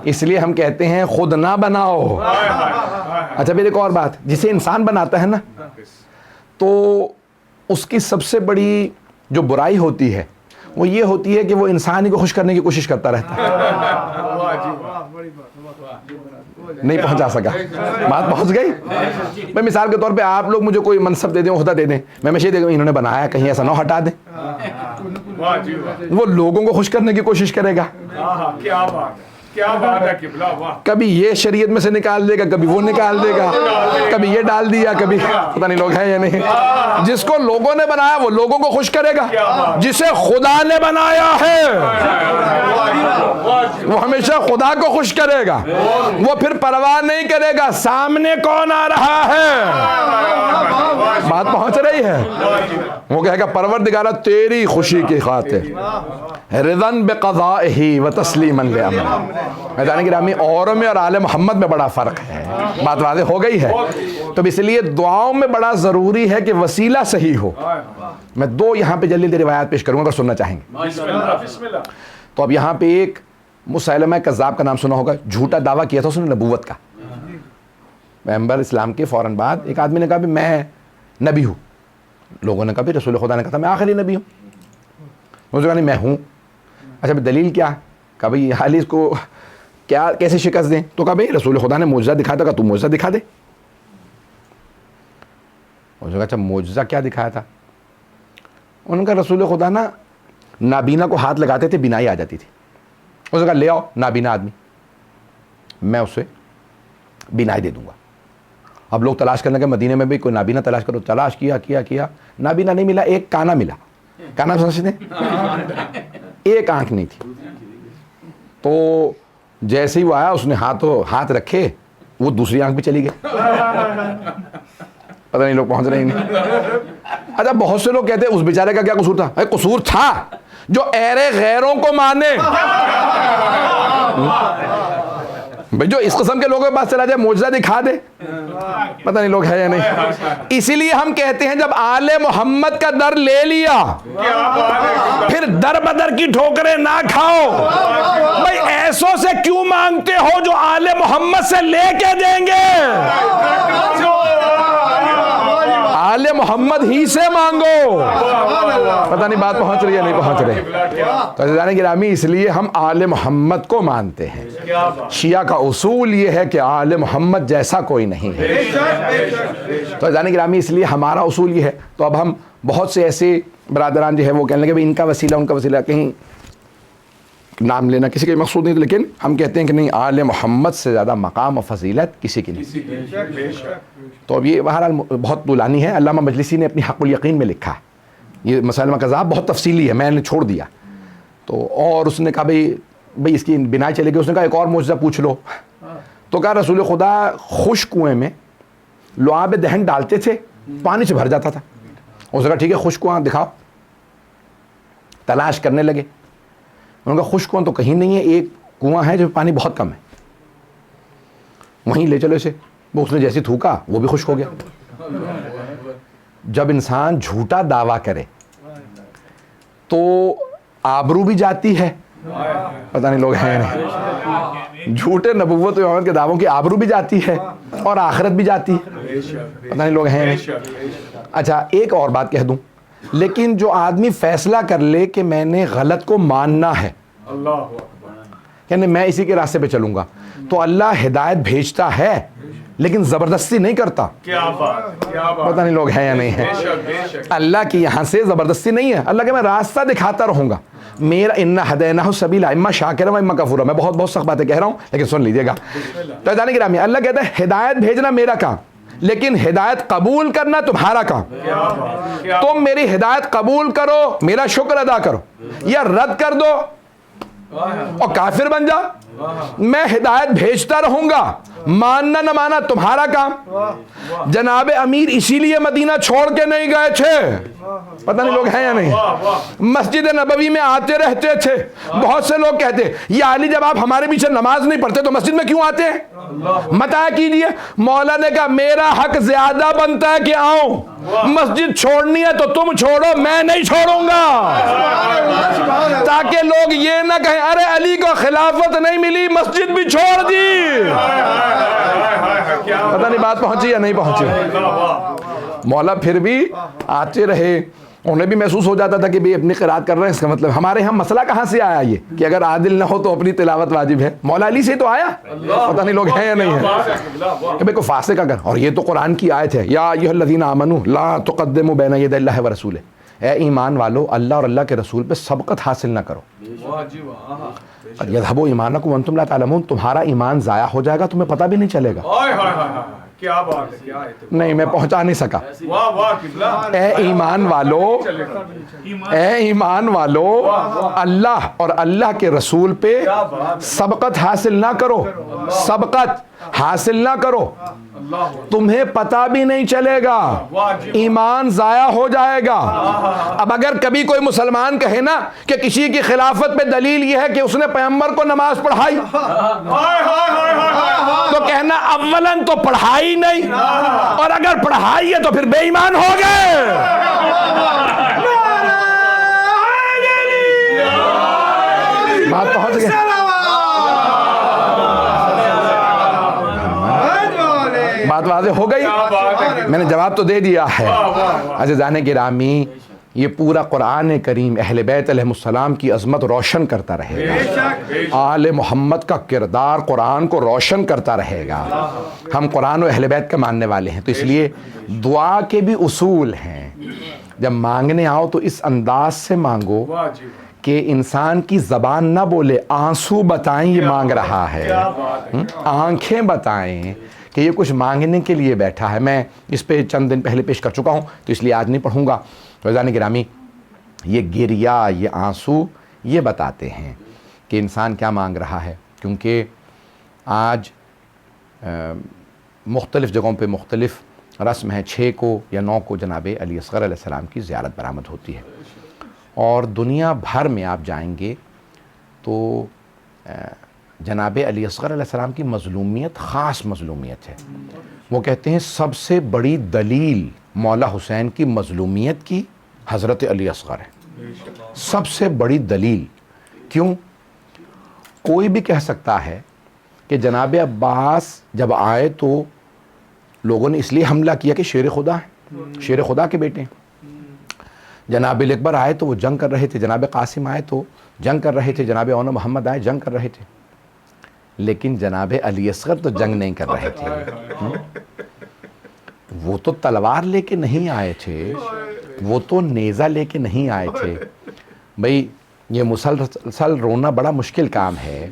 [SPEAKER 9] اس لیے ہم کہتے ہیں خود نہ بناؤ. اچھا پھر ایک اور بات، جسے انسان بناتا ہے نا تو اس کی سب سے بڑی جو برائی ہوتی ہے وہ یہ ہوتی ہے کہ وہ انسان کو خوش کرنے کی کوشش کرتا رہتا ہے. نہیں پہنچا سکا، بات پہنچ گئی. میں مثال کے طور پہ آپ لوگ مجھے کوئی منصب دے دیں، عہدہ دے دیں، میں ہمیشہ دیکھوں انہوں نے بنایا کہیں ایسا نہ ہٹا دیں. وہ لوگوں کو خوش کرنے کی کوشش کرے گا. کبھی یہ شریعت میں سے نکال دے گا، کبھی وہ نکال دے گا، کبھی یہ ڈال دیا، کبھی پتہ نہیں لوگ ہیں یا نہیں. جس کو لوگوں نے بنایا وہ لوگوں کو خوش کرے گا، جسے خدا نے بنایا ہے وہ ہمیشہ خدا کو خوش کرے گا. وہ پھر پرواہ نہیں کرے گا سامنے کون آ رہا ہے. بات پہنچ رہی ہے. وہ کہے گا پروردگارہ تیری خوشی کی خاطر رضاً بقضائہ و تسلیما لامرہ. میدان گرامی اوروں میں اور آل محمد میں بڑا فرق ہے. بات واضح ہو گئی ہے. تو اس لیے دعاؤں میں بڑا ضروری ہے کہ وسیلہ صحیح ہو. میں دو یہاں پہ جلدی روایات پیش کروں گا اگر سننا چاہیں گے. تو اب یہاں پہ ایک مسیلمہ کذاب کا نام سنا ہوگا، جھوٹا دعویٰ کیا تھا اس نے نبوت کا. پیغمبر اسلام کے فوراً بعد ایک آدمی نے کہا بھی میں نبی ہوں. لوگوں نے کہا بھی رسول خدا نے کہا تھا میں آخری نبی ہوں. اس نے کہا نہیں میں ہوں. اچھا بھی دلیل کیا؟ کہا بھائی حالی اس کو کیا کیسے شکست دیں؟ تو کہا بھائی رسول خدا نے معجزہ دکھایا تھا، تو معجزہ دکھا دے. اس نے کہا اچھا معجزہ کیا دکھایا تھا؟ انہوں نے کہا رسول خدا نا نابینا کو ہاتھ لگاتے تھے بینائی آ جاتی تھی. اس نے کہا لے آؤ نابینا آدمی، میں اسے بینائی دے دوں گا. اب لوگ تلاش کرنے کے مدینے میں بھی کوئی نابینا تلاش کرو. تلاش کیا نابینا نہیں ملا. ایک کانا ملا. کانا سمجھتے ہیں؟ ایک آنکھ نہیں تھی. تو جیسے ہی وہ آیا اس نے ہاتھ رکھے وہ دوسری آنکھ بھی چلی گئی. پتہ نہیں لوگ پہنچ رہے ہیں. اچھا بہت سے لوگ کہتے ہیں اس بیچارے کا کیا قصور تھا؟ قصور تھا جو ایرے غیروں کو مانے. بھئی جو اس قسم کے لوگوں کے پاس چلا جائے معجزہ دکھا دے, پتہ نہیں لوگ ہے یا نہیں. اسی لیے ہم کہتے ہیں جب آل محمد کا در لے لیا پھر در بدر کی ٹھوکریں نہ کھاؤ. بھئی ایسوں سے کیوں مانگتے ہو جو آل محمد سے لے کے دیں گے؟ آل محمد ہی سے مانگو. پتہ نہیں بات پہنچ رہی ہے نہیں پہنچ رہی. تو عزیزان گرامی اس لیے ہم آل محمد کو مانتے ہیں. شیعہ کا اصول یہ ہے کہ آل محمد جیسا کوئی نہیں ہے. تو عزیزان گرامی اس لیے ہمارا اصول یہ ہے. تو اب ہم بہت سے ایسے برادران جو ہے وہ کہنے لگے بھئی ان کا وسیلہ ان کا وسیلہ, کہیں نام لینا کسی کا مقصود نہیں, لیکن ہم کہتے ہیں کہ نہیں, آل محمد سے زیادہ مقام و فضیلت کسی کی نہیں. تو اب یہ بہرحال بہت طولانی ہے. علامہ مجلسی نے اپنی حق الیقین میں لکھا ہے, یہ مسائل مقذاب بہت تفصیلی ہے, میں نے چھوڑ دیا. تو اور اس نے کہا بھئی اس کی بنا چلے گی. اس نے کہا ایک اور معجزہ پوچھ لو. تو کہا رسول خدا خشک کنویں میں لعاب دہن ڈالتے تھے, پانی سے بھر جاتا تھا. اس نے کہا ٹھیک ہے خشک کنواں دکھاؤ. تلاش کرنے لگے. انہوں نے کہا خشک کنواں تو کہیں نہیں ہے, ایک کنواں ہے جو پانی بہت کم ہے, وہیں لے چلو اسے. وہ اس نے جیسے تھوکا وہ بھی خشک ہو گیا. جب انسان جھوٹا دعویٰ کرے تو آبرو بھی جاتی ہے, پتہ نہیں لوگ ہیں نہیں, جھوٹے نبوت و امامت کے دعووں کی آبرو بھی جاتی ہے اور آخرت بھی جاتی ہے, پتہ نہیں لوگ ہیں نہیں. اچھا ایک اور بات کہہ دوں, لیکن جو آدمی فیصلہ کر لے کہ میں نے غلط کو ماننا ہے, یعنی میں اسی کے راستے پہ چلوں گا, تو اللہ ہدایت بھیجتا ہے لیکن زبردستی نہیں کرتا. پتہ نہیں لوگ ہیں یا نہیں ہیں. اللہ کی یہاں سے زبردستی نہیں ہے. اللہ کہ میں راستہ دکھاتا رہوں گا. میرا انا ہدیناہ السبیل اما شاکرا و اما کفورا. میں بہت سخت باتیں کہہ رہا ہوں لیکن سن لیجیے گا. تو جانے گرامی اللہ کہتا ہے ہدایت بھیجنا میرا کام, لیکن ہدایت قبول کرنا تمہارا کام. تم میری ہدایت قبول کرو, میرا شکر ادا کرو, یا رد کر دو اور کافر بن جا. میں ہدایت بھیجتا رہوں گا, ماننا نہ ماننا تمہارا کام. جناب امیر اسی لیے مدینہ چھوڑ کے نہیں گئے تھے. پتہ نہیں لوگ ہیں یا نہیں. مسجد نبوی میں آتے رہتے تھے. بہت سے لوگ کہتے یا علی جب آپ ہمارے پیچھے نماز نہیں پڑھتے تو مسجد میں کیوں آتے ہیں؟ متا کیجئے. مولا نے کہا میرا حق زیادہ بنتا ہے کہ آؤں. مسجد چھوڑنی ہے تو تم چھوڑو, میں نہیں چھوڑوں گا, تاکہ لوگ یہ نہ کہیں ارے علی کو خلافت نہیں ملی مسجد بھی چھوڑ دی. پتہ نہیں بات پہنچی یا نہیں پہنچی. مولا پھر بھی آتے رہے. انہیں بھی محسوس ہو جاتا تھا کہ بھی اپنی قرات کر رہے ہیں, اس کا مطلب ہمارے ہم مسئلہ کہاں سے آیا یہ کہ اگر عادل نہ ہو تو اپنی تلاوت واجب ہے. مولا علی سے تو آیا. پتہ نہیں لوگ ہیں یا نہیں ہیں کہ بھئی کو فاسق اگر, اور یہ تو قرآن کی آیت ہے یا ایھا الذین آمنوا لا تقدموا بین یدی اللہ ورسولہ. اے ایمان والو اللہ اور اللہ کے رسول پہ سبقت حاصل نہ کرو. یذھبوا ایمانکم وانتم لا تعلمون. تمہارا ایمان ضائع ہو جائے گا, تمہیں پتہ بھی نہیں چلے گا.
[SPEAKER 6] کیا بات ہے, کیا
[SPEAKER 9] نہیں میں پہنچا نہیں سکا. اے ایمان والو, اے ایمان والو اللہ اور اللہ کے رسول پہ سبقت حاصل نہ کرو, سبقت حاصل نہ کرو, تمہیں پتہ بھی نہیں چلے گا, ایمان ضائع ہو جائے گا. اب اگر کبھی کوئی مسلمان کہے نا کہ کسی کی خلافت پہ دلیل یہ ہے کہ اس نے پیغمبر کو نماز پڑھائی, تو کہنا اولاً تو پڑھائی نہیں, اور اگر پڑھائی ہے تو پھر بے ایمان ہو گئے. بات پہنچ گئی. بات واضح ہو گئی. میں نے جواب تو دے دیا ہے. عزیزان گرامی یہ پورا قرآن کریم اہل بیت علیہ السلام کی عظمت روشن کرتا رہے گا. آل محمد کا کردار قرآن کو روشن کرتا رہے گا. ہم قرآن و اہل بیت کا ماننے والے ہیں, تو اس لیے دعا کے بھی اصول ہیں. جب مانگنے آؤ تو اس انداز سے مانگو کہ انسان کی زبان نہ بولے, آنسو بتائیں یہ مانگ رہا ہے, آنکھیں بتائیں کہ یہ کچھ مانگنے کے لیے بیٹھا ہے. میں اس پہ چند دن پہلے پیش کر چکا ہوں تو اس لیے آج نہیں پڑھوں گا. عزیزان گرامی یہ گریہ, یہ آنسو یہ بتاتے ہیں کہ انسان کیا مانگ رہا ہے. کیونکہ آج مختلف جگہوں پہ مختلف رسم ہے 6 کو یا 9 کو جناب علی اصغر علیہ السلام کی زیارت برآمد ہوتی ہے، اور دنیا بھر میں آپ جائیں گے تو جناب علی اصغر علیہ السلام کی مظلومیت خاص مظلومیت ہے۔ وہ کہتے ہیں سب سے بڑی دلیل مولا حسین کی مظلومیت کی حضرت علی اصغر ہے، سب سے بڑی دلیل۔ کیوں؟ کوئی بھی کہہ سکتا ہے کہ جناب عباس جب آئے تو لوگوں نے اس لیے حملہ کیا کہ شیر خدا ہیں، شیر خدا کے بیٹے ہیں۔ جناب اکبر آئے تو وہ جنگ کر رہے تھے، جناب قاسم آئے تو جنگ کر رہے تھے، جناب اون محمد آئے جنگ کر رہے تھے، لیکن جناب علی اصغر تو جنگ نہیں کر رہے تھے۔ وہ تو تلوار لے کے نہیں آئے تھے، وہ تو نیزہ لے کے نہیں آئے تھے۔ بھئی یہ مسلسل رونا بڑا مشکل کام ہے،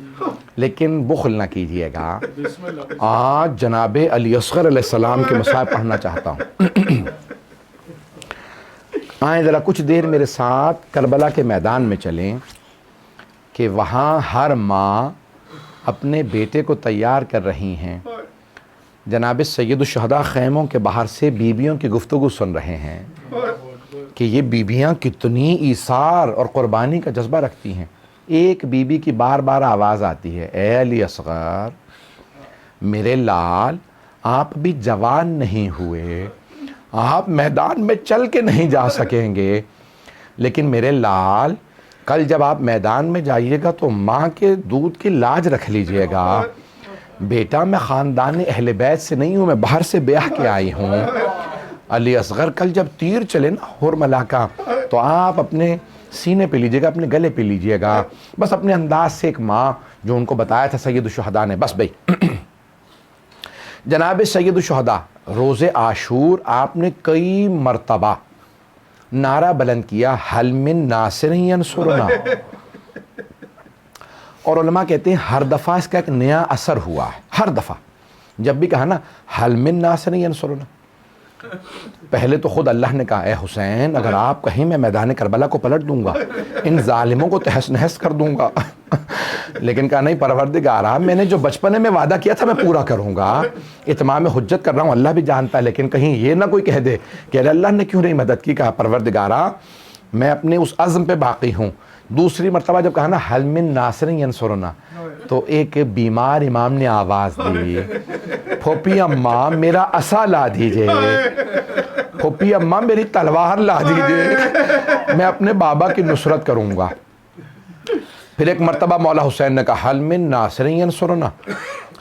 [SPEAKER 9] لیکن بخل نہ کیجئے گا۔ آج جناب علی اصغر علیہ السلام کے مصائب پڑھنا چاہتا ہوں۔ آئیں ذرا کچھ دیر میرے ساتھ کربلا کے میدان میں چلیں کہ وہاں ہر ماں اپنے بیٹے کو تیار کر رہی ہیں۔ جناب سید الشہداء خیموں کے باہر سے بیویوں کی گفتگو سن رہے ہیں کہ یہ بیویاں کتنی ایثار اور قربانی کا جذبہ رکھتی ہیں۔ ایک بیوی کی بار بار آواز آتی ہے، اے علی اصغر میرے لال، آپ بھی جوان نہیں ہوئے، آپ میدان میں چل کے نہیں جا سکیں گے، لیکن میرے لال کل جب آپ میدان میں جائیے گا تو ماں کے دودھ کی لاج رکھ لیجئے گا۔ بیٹا میں خاندان اہل بیت سے نہیں ہوں، میں باہر سے بیاہ کے آئی ہوں۔ علی اصغر کل جب تیر چلے نا حرملہ کا تو آپ اپنے سینے پہ لیجئے گا، اپنے گلے پہ لیجئے گا، بس اپنے انداز سے ایک ماں جو ان کو بتایا تھا سید الشہداء نے۔ بس بھئی جناب سید الشہداء روز عاشور آپ نے کئی مرتبہ نعرہ بلند کیا، حل من ناصر ینصرنا، اور علماء کہتے ہیں ہر دفعہ اس کا ایک نیا اثر ہوا ہے۔ ہر دفعہ جب بھی کہا نا حل من ناصر ینصرنا، پہلے تو خود اللہ نے کہا اے حسین اگر آپ کہیں میں میدان کربلا کو پلٹ دوں گا، ان ظالموں کو تہس نہس کر دوں گا، لیکن کہا نہیں پروردگارا میں نے جو بچپنے میں وعدہ کیا تھا میں پورا کروں گا، اتمام حجت کر رہا ہوں، اللہ بھی جانتا ہے، لیکن کہیں یہ نہ کوئی کہہ دے کہ اللہ نے کیوں نہیں مدد کی۔ کہا پروردگارا میں اپنے اس عزم پہ باقی ہوں۔ دوسری مرتبہ جب کہا نا حل من ناصر ینصرنا، تو ایک بیمار امام نے آواز دی، پھوپھی اماں میرا عصا لا دیجئے، پھوپھی اماں میری تلوار لا دیجئے، میں اپنے بابا کی نصرت کروں گا۔ پھر ایک مرتبہ مولا حسین نے کہا حل من ناصر ینصرنا،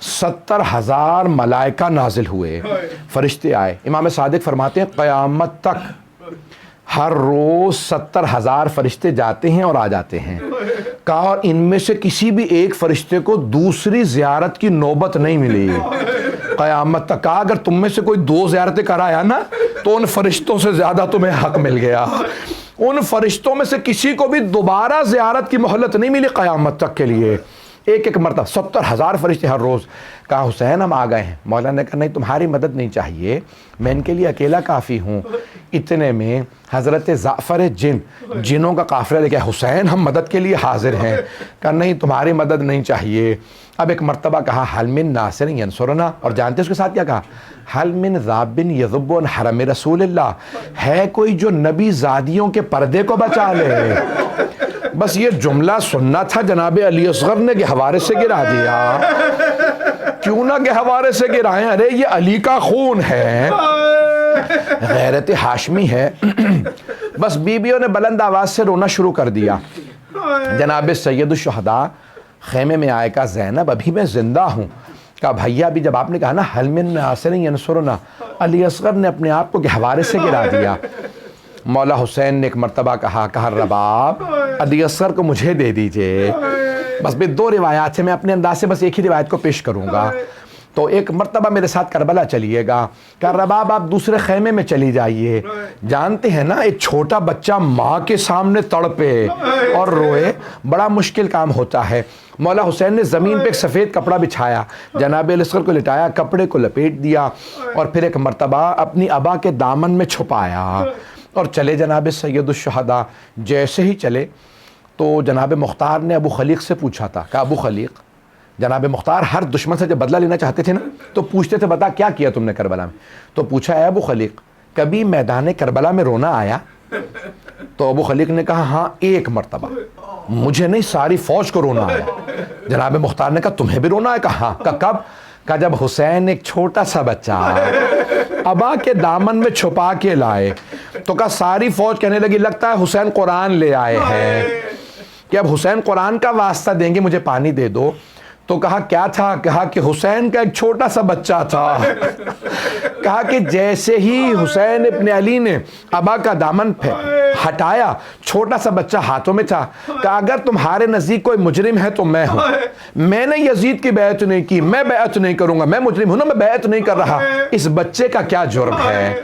[SPEAKER 9] 70,000 ملائکہ نازل ہوئے، فرشتے آئے۔ امام صادق فرماتے ہیں قیامت تک ہر روز 70,000 فرشتے جاتے ہیں اور آ جاتے ہیں۔ کہا اور ان میں سے کسی بھی ایک فرشتے کو دوسری زیارت کی نوبت نہیں ملی قیامت تک۔ کہا اگر تم میں سے کوئی 2 زیارتیں کرایا نا تو ان فرشتوں سے زیادہ تمہیں حق مل گیا۔ ان فرشتوں میں سے کسی کو بھی دوبارہ زیارت کی مہلت نہیں ملی قیامت تک کے لیے۔ ایک ایک مرتبہ 70,000 فرشتے ہر روز۔ کہا حسین ہم آ گئے ہیں۔ مولانا نے کہا نہیں تمہاری مدد نہیں چاہیے، میں ان کے لیے اکیلا کافی ہوں۔ اتنے میں حضرت جعفر جنوں کا قافلہ لے کے حسین ہم مدد کے لیے حاضر ہیں۔ کہا نہیں تمہاری مدد نہیں چاہیے۔ اب ایک مرتبہ کہا حل من ناصر ینصرنا، اور جانتے اس کے ساتھ کیا کہا حل من ذاب یذب عن حرم رسول اللہ، ہے کوئی جو نبی زادیوں کے پردے کو بچا لے۔ بس یہ جملہ سننا تھا جناب علی اصغر نے گہوارے سے گرا دیا۔ کیوں نہ گہوارے سے گرائیں، ارے یہ علی کا خون ہے، غیرت ہاشمی ہے۔ بس بیویوں نے بلند آواز سے رونا شروع کر دیا۔ جناب سید الشہداء خیمے میں آئے، کہا زینب ابھی میں زندہ ہوں۔ کہا بھیا بھی جب آپ نے کہا نا حل من ناصر ینصرنا، علی اصغر نے اپنے آپ کو گہوارے سے گرا دیا۔ مولا حسین نے ایک مرتبہ کہا رباب علی اصغر کو مجھے دے دیجئے۔ بس بھی 2 روایات ہیں، میں اپنے انداز سے بس ایک ہی روایت کو پیش کروں گا۔ تو ایک مرتبہ میرے ساتھ کربلا چلیے گا، کہا رباب آپ دوسرے خیمے میں چلی جائیے۔ جانتے ہیں نا ایک چھوٹا بچہ ماں کے سامنے تڑپے اور روئے، بڑا مشکل کام ہوتا ہے۔ مولا حسین نے زمین پہ ایک سفید کپڑا بچھایا، جناب علی اصغر کو لٹایا، کپڑے کو لپیٹ دیا، اور پھر ایک مرتبہ اپنی ابا کے دامن میں چھپایا اور چلے جناب سید الشہداء۔ جیسے ہی چلے تو جناب مختار نے ابو خلیق سے پوچھا تھا، کہا ابو خلیق جناب مختار ہر دشمن سے جب بدلہ لینا چاہتے تھے نا تو پوچھتے تھے بتا کیا کیا تم نے کربلا میں؟ تو پوچھا اے ابو خلیق کبھی میدان کربلا میں رونا آیا؟ تو ابو خلیق نے کہا ہاں ایک مرتبہ، مجھے نہیں ساری فوج کو رونا آیا۔ جناب مختار نے کہا تمہیں بھی رونا ہے؟ کہا ہاں۔ کہا کب؟ کہا جب حسین ایک چھوٹا سا بچہ ابا کے دامن میں چھپا کے لائے تو کہا ساری فوج کہنے لگی لگتا ہے حسین قرآن لے آئے ہیں کہ اب حسین قرآن کا واسطہ دیں گے مجھے پانی دے دو۔ تو کہا کیا تھا؟ کہا کہ حسین کا ایک چھوٹا سا بچہ تھا۔ کہا کہ جیسے ہی حسین ابن علی نے ابا کا دامن ہٹایا چھوٹا سا بچہ ہاتھوں میں تھا۔ کہا اگر تمہارے نزدیک کوئی مجرم ہے تو میں ہوں، میں نے یزید کی بیعت نہیں کی، میں بیعت نہیں کروں گا، میں مجرم ہوں نا، میں بیعت نہیں کر رہا، اس بچے کا کیا جرم ہے،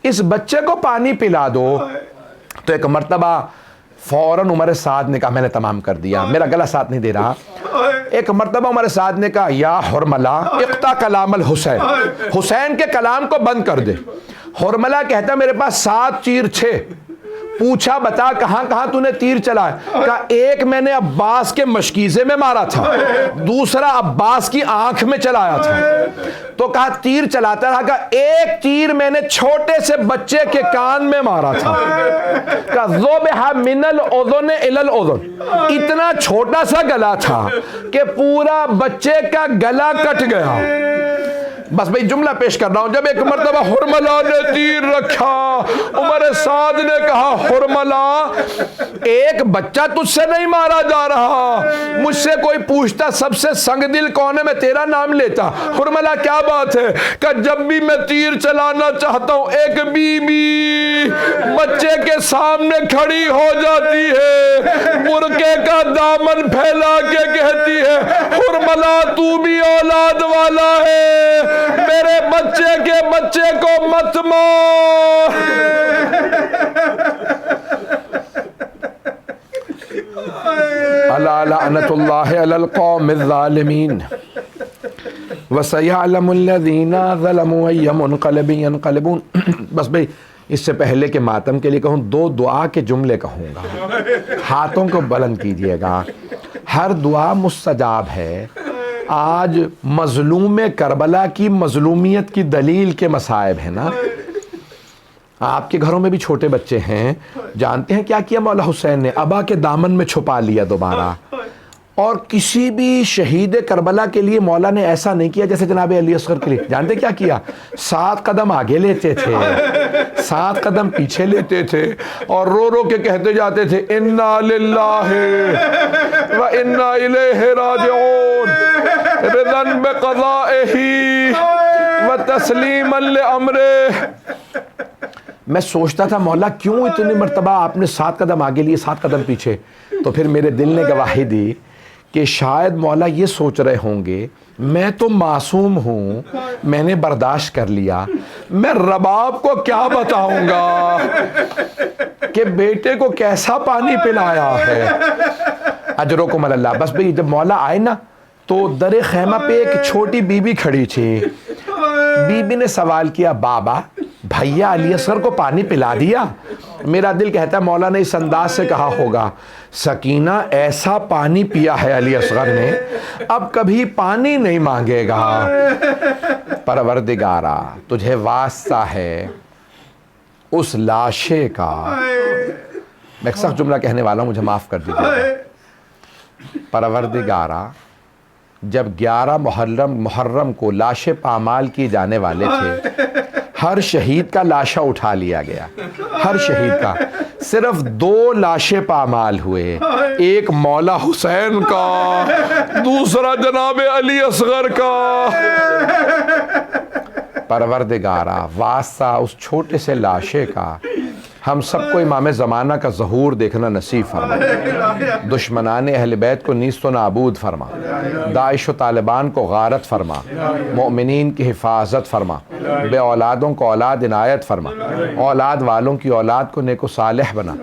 [SPEAKER 9] اس بچے کو پانی پلا دو۔ تو ایک مرتبہ فوراً عمر سعد نے کہا میں نے تمام کر دیا، میرا گلا ساتھ نہیں دے رہا۔ ایک مرتبہ عمر سعد نے کہا یا حرملہ اقطع کلام الحسین، حسین کے کلام کو بند کر دے۔ حرملہ کہتا میرے پاس 7 تیر تھے۔ پوچھا بتا کہاں کہاں تو نے تیر چلائے؟ کہا ایک میں نے عباس کے مشکیزے میں مارا تھا، دوسرا عباس کی آنکھ میں چلایا تھا۔ تو کہا تیر چلاتا رہا، کہا ایک تیر میں نے چھوٹے سے بچے کے کان میں مارا تھا۔ کہا ذبح من الاذن الی الاذن، اتنا چھوٹا سا گلا تھا کہ پورا بچے کا گلا کٹ گیا۔ بس بھئی جملہ پیش کر رہا ہوں، جب ایک مرتبہ حرملہ نے تیر رکھا، عمر سعد نے کہا حرملہ ایک بچہ تجھ سے نہیں مارا جا رہا، مجھ سے کوئی پوچھتا سب سے سنگ دل کون ہے میں تیرا نام لیتا۔ حرملہ کیا بات ہے؟ کہ جب بھی میں تیر چلانا چاہتا ہوں ایک بی بی بچے کے سامنے کھڑی ہو جاتی ہے، برقعے کا دامن پھیلا کے کہتی ہے حرملہ تو بھی اولاد والا ہے، میرے بچے کے بچے کو مت مار۔ الا لعنت اللہ علی القوم الظالمین وسیعلم الذین ظلموا ای منقلب ینقلبون۔ بس بھئی اس سے پہلے کہ ماتم کے لیے کہوں 2 دعا کے جملے کہوں گا، ہاتھوں کو بلند کیجئے گا، ہر دعا مستجاب ہے۔ آج مظلوم کربلا کی مظلومیت کی دلیل کے مصائب ہیں نا، آپ کے گھروں میں بھی چھوٹے بچے ہیں، جانتے ہیں کیا کیا مولا حسین نے؟ ابا کے دامن میں چھپا لیا دوبارہ۔ اور کسی بھی شہید کربلا کے لیے مولا نے ایسا نہیں کیا جیسے جناب علی اصغر کے لیے، جانتے کیا کیا؟ 7 قدم آگے لیتے تھے، 7 قدم پیچھے لیتے تھے، اور رو رو کے کہتے جاتے تھے انا للہ و انا الیہ راجعون رضا بقضائہ و تسلیما لامرہ۔ میں سوچتا تھا مولا کیوں اتنی مرتبہ آپ نے 7 قدم آگے لیے 7 قدم پیچھے؟ تو پھر میرے دل نے گواہی دی کہ شاید مولا یہ سوچ رہے ہوں گے میں تو معصوم ہوں، میں نے برداشت کر لیا، میں رباب کو کیا بتاؤں گا کہ بیٹے کو کیسا پانی پلایا ہے۔ اجرکم اللہ۔ بس بھئی جب مولا آئے نا تو در خیمہ پہ ایک چھوٹی بی بی کھڑی تھی، بی بی نے سوال کیا بابا بھیا علی اصغر کو پانی پلا دیا؟ میرا دل کہتا ہے مولا نے اس انداز سے کہا ہوگا سکینہ ایسا پانی پیا ہے علی اصغر نے اب کبھی پانی نہیں مانگے گا۔ پروردگارا تجھے واسطہ ہے اس لاشے کا، میں ایک سخت جملہ کہنے والا ہوں مجھے معاف کر دیجیے۔ پروردگارا جب 11 محرم کو لاشیں پامال کی جانے والے تھے، ہر شہید کا لاشا اٹھا لیا گیا، ہر شہید کا، صرف 2 لاشیں پامال ہوئے، ایک مولا حسین کا، دوسرا جناب علی اصغر کا۔ پروردگارا واسطہ اس چھوٹے سے لاشے کا، ہم سب کو امام زمانہ کا ظہور دیکھنا نصیب فرما، دشمنان اہل بیت کو نیست و نابود فرما، داعش و طالبان کو غارت فرما، مؤمنین کی حفاظت فرما، بے اولادوں کو اولاد عنایت فرما، اولاد والوں کی اولاد کو نیک و صالح بنا۔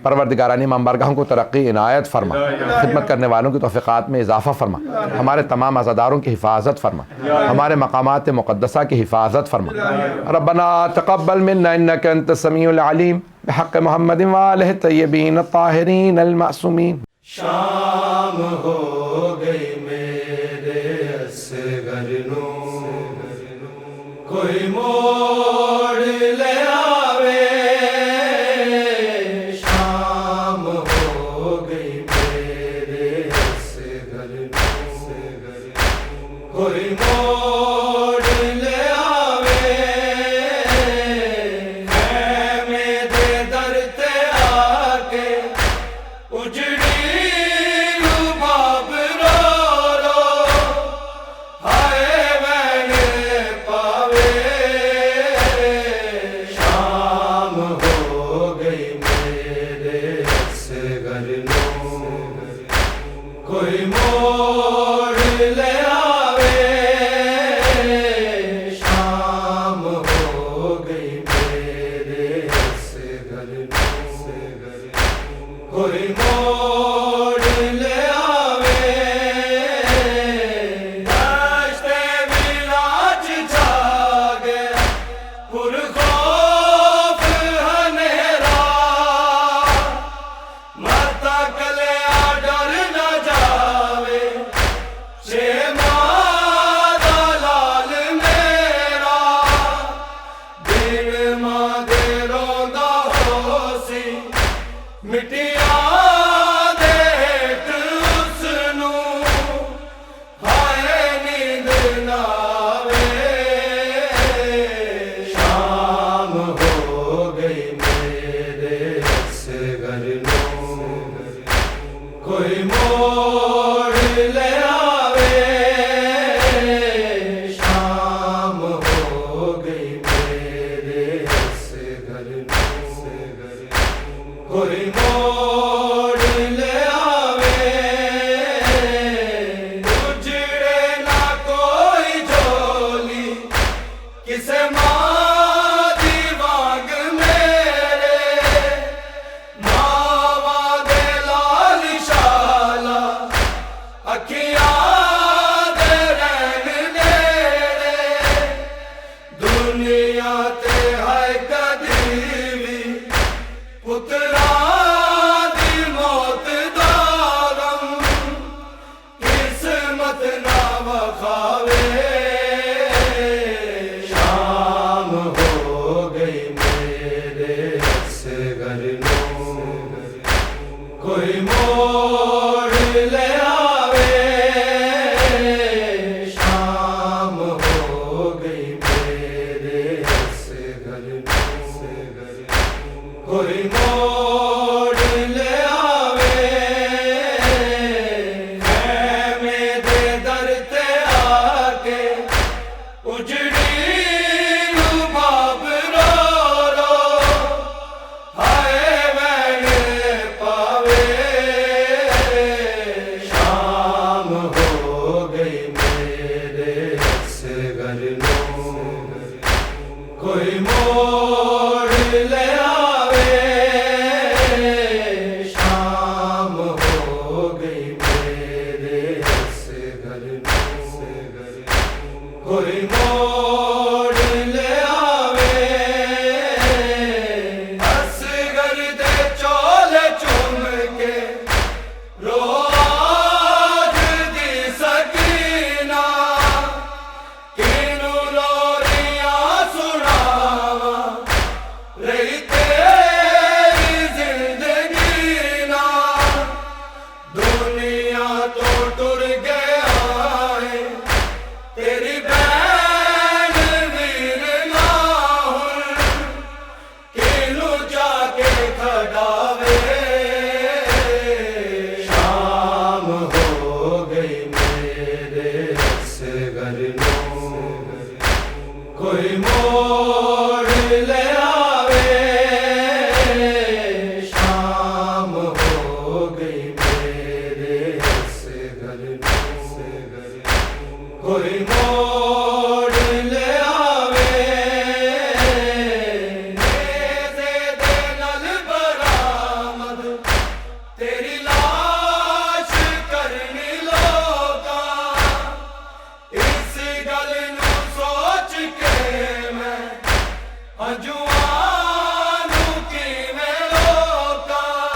[SPEAKER 9] پروردگارانی امام بارگاہوں کو ترقی عنایت فرما، خدمت کرنے والوں کی توفیقات میں اضافہ فرما، ہمارے تمام عزاداروں کی حفاظت فرما، ہمارے مقامات مقدسہ کی حفاظت فرما۔ ربنا تقبل منا انک انت السمیع العلیم بحق محمد وآلہ الطیبین الطاہرین المعصومین۔
[SPEAKER 2] شام ہو گئی میں کوئی موڑ لے آوے شام ہو گئی میرے اصغر کوئی موڑ لے آوے دشتے ملاج جاگے پر خوف ہنیرا مرتا کلے ڈر نہ جاوے مادا لال میرا دن ماں دے روندا ہو سی مٹیا دے ہیٹھ اس نو ہائے نیند نہ آوے شام ہو گئی میرے اصغر نو کوئی موڑ لے آوے شام ہو گئی میرے اصغر نو کوئی موڑ لے آوے اجڑے نہ کوئی جھولی کسے ماں دی وانگ میرے ماوا دے لال شالا اکھیاں دے رہن نیڑے دنیا تے ہے کدی وی پترا دی موت دا غم قسمت نہ وکھاوے شام ہو گئی میرے اصغر نو کوئی موڑ لے آوے شام ہو گئی میرے اصغر نو کوئی موڑ لے آوے خیمے دے در تے آ کے اجڑی باب رو رو ہائے وین پاوے شام ہو گئی میرے اصغر نو کوئی موڑ لے آوے شام ہو گئی میرے اصغر نو کوئی موڑ لے آوے اصغر دے چولے چوم کے رو آج دی سکینہ کینو لوریاں سناواں رہی تیری زندگی نا دنیا تو ٹر گیا ہے تیری بین ویر لاہور کینو جا کے کھڑاوے شام ہو گئی میرے اصغر نو کوئی موڑ لے آوے شام ہو گئی میرے اصغر نو کوئی موڑ لے آوے نیزے دے نال برآمد تیری لاش کرنی لوکاں اس گل نو سوچ کے میں ہجوان کیویں روکاں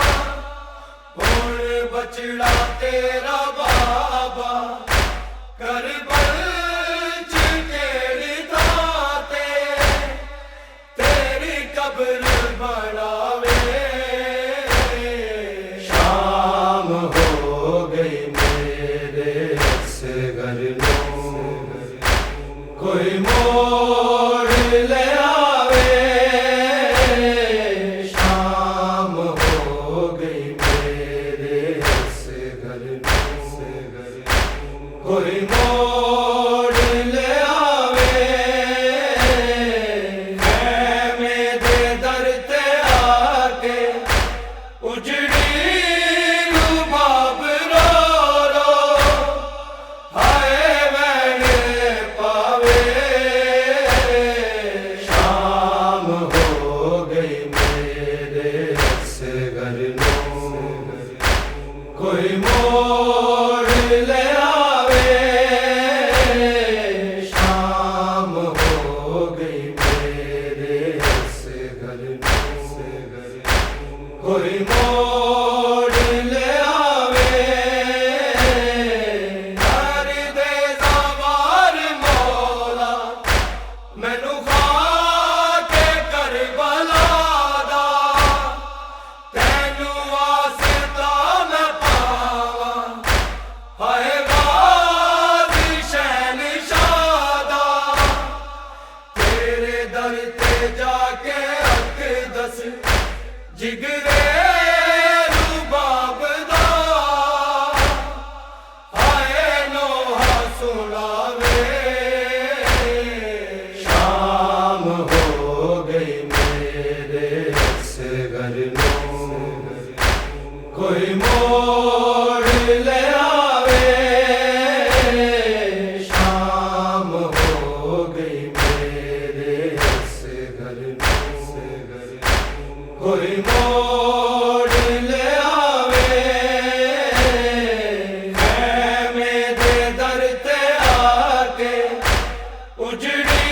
[SPEAKER 2] ہن بچڑا تیرا بابا کربل چ کیڑی تھاں تے تیری قبر بناوے شام ہو گئی میرے اصغر نو کوئی موڑ لے آوے شام ہو گئی میرے اصغر نو کوئی موڑ لے آوے خیمے دے در تے آ کے اجڑی باب رو رو کوئی موڑ لے آوے شام ہو گئی میرے اس گھر کوئی موڑ لے آوے ہر دے زوار مولا مینوں خاک کربلا دا تینوں واسطہ میں پاواں ہائے غازی شہنشاہ دا تیرے در تے جا کے اقدس جگرے رباب دا ہائے نوحہ سناوے شام ہو گئی میرے اس گھر نوں کوئی موڑ لے آوے شام ہو گئی میرے اس گھر نوں کوئی موڑ لے آوے خیمے دے در تے آ کے اجڑی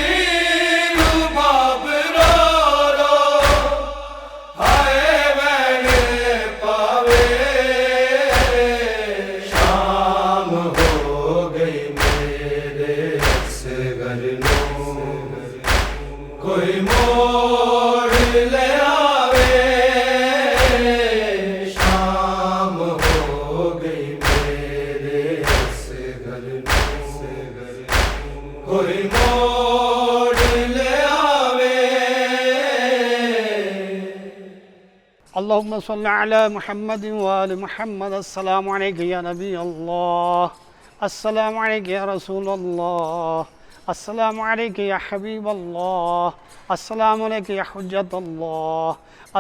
[SPEAKER 2] رباب رو رو ہائے وین پاوے شام ہو گئی میرے اس گھر نوں کوئی موڑ لے آوے شام ہو گئی میرے اس گھر نوں کوئی موڑ لے آوے
[SPEAKER 10] اللهم صل على محمد وآل محمد السلام عليك يا نبي الله السلام عليك يا رسول الله السلام عليك يا حبيب الله السلام عليك يا حجة الله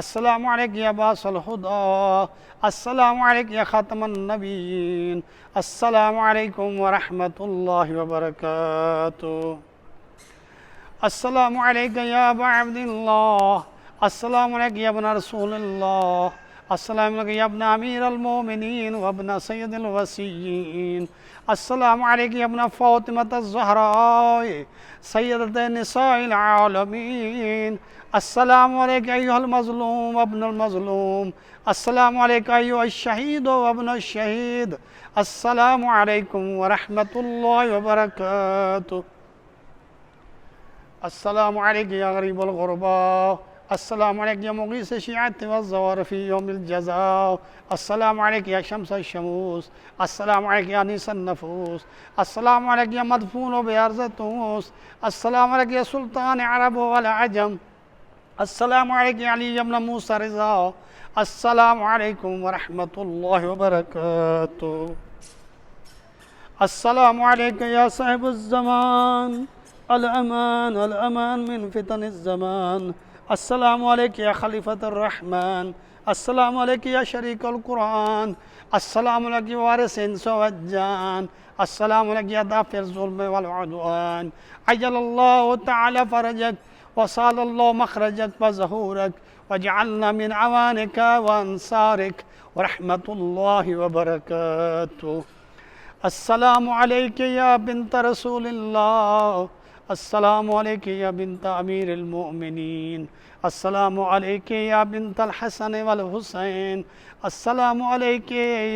[SPEAKER 10] السلام عليك يا باس الهدى السلام عليك يا خاتم النبيين السلام عليكم ورحمة الله وبركاته السلام عليك يا أبا عبد الله السلام عليك يا ابن رسول الله السلام عليك يا ابن أمير المؤمنين وابن سيد الوصيين السلام عليك يا ابن فاطمة الزهراء سيدة نساء العالمين السلام عليك أيها المظلوم وابن المظلوم السلام عليك أيها الشهيد وابن الشهيد السلام عليكم ورحمة الله وبركاته السلام عليك يا غريب الغرباء السلام عليك يا مغيث الشيعة والزوار في يوم الجزاء السلام عليك يا شمس الشموس السلام عليك يا أنيس النفوس السلام عليك يا مدفون بأرض تونس السلام عليك يا سلطان عرب والعجم السلام عليك يا علي بن موسى رضا السلام عليكم ورحمة الله وبركاته السلام عليك يا صاحب الزمان الأمان الأمان من فتن الزمان السلام عليك يا خليفة الرحمن السلام عليك يا شريك القرآن السلام عليك يا وارث الإنس والجان السلام عليك يا دافع الظلم والعدوان عجل الله تعالى فرجك وصال الله مخرجك وظهورك وجعلنا من عوانك وأنصارك ورحمة الله وبركاته السلام عليك يا بنت رسول الله السلام عليك يا بنت أمير المؤمنين السلام عليك يا بنت الحسن والحسين السلام عليك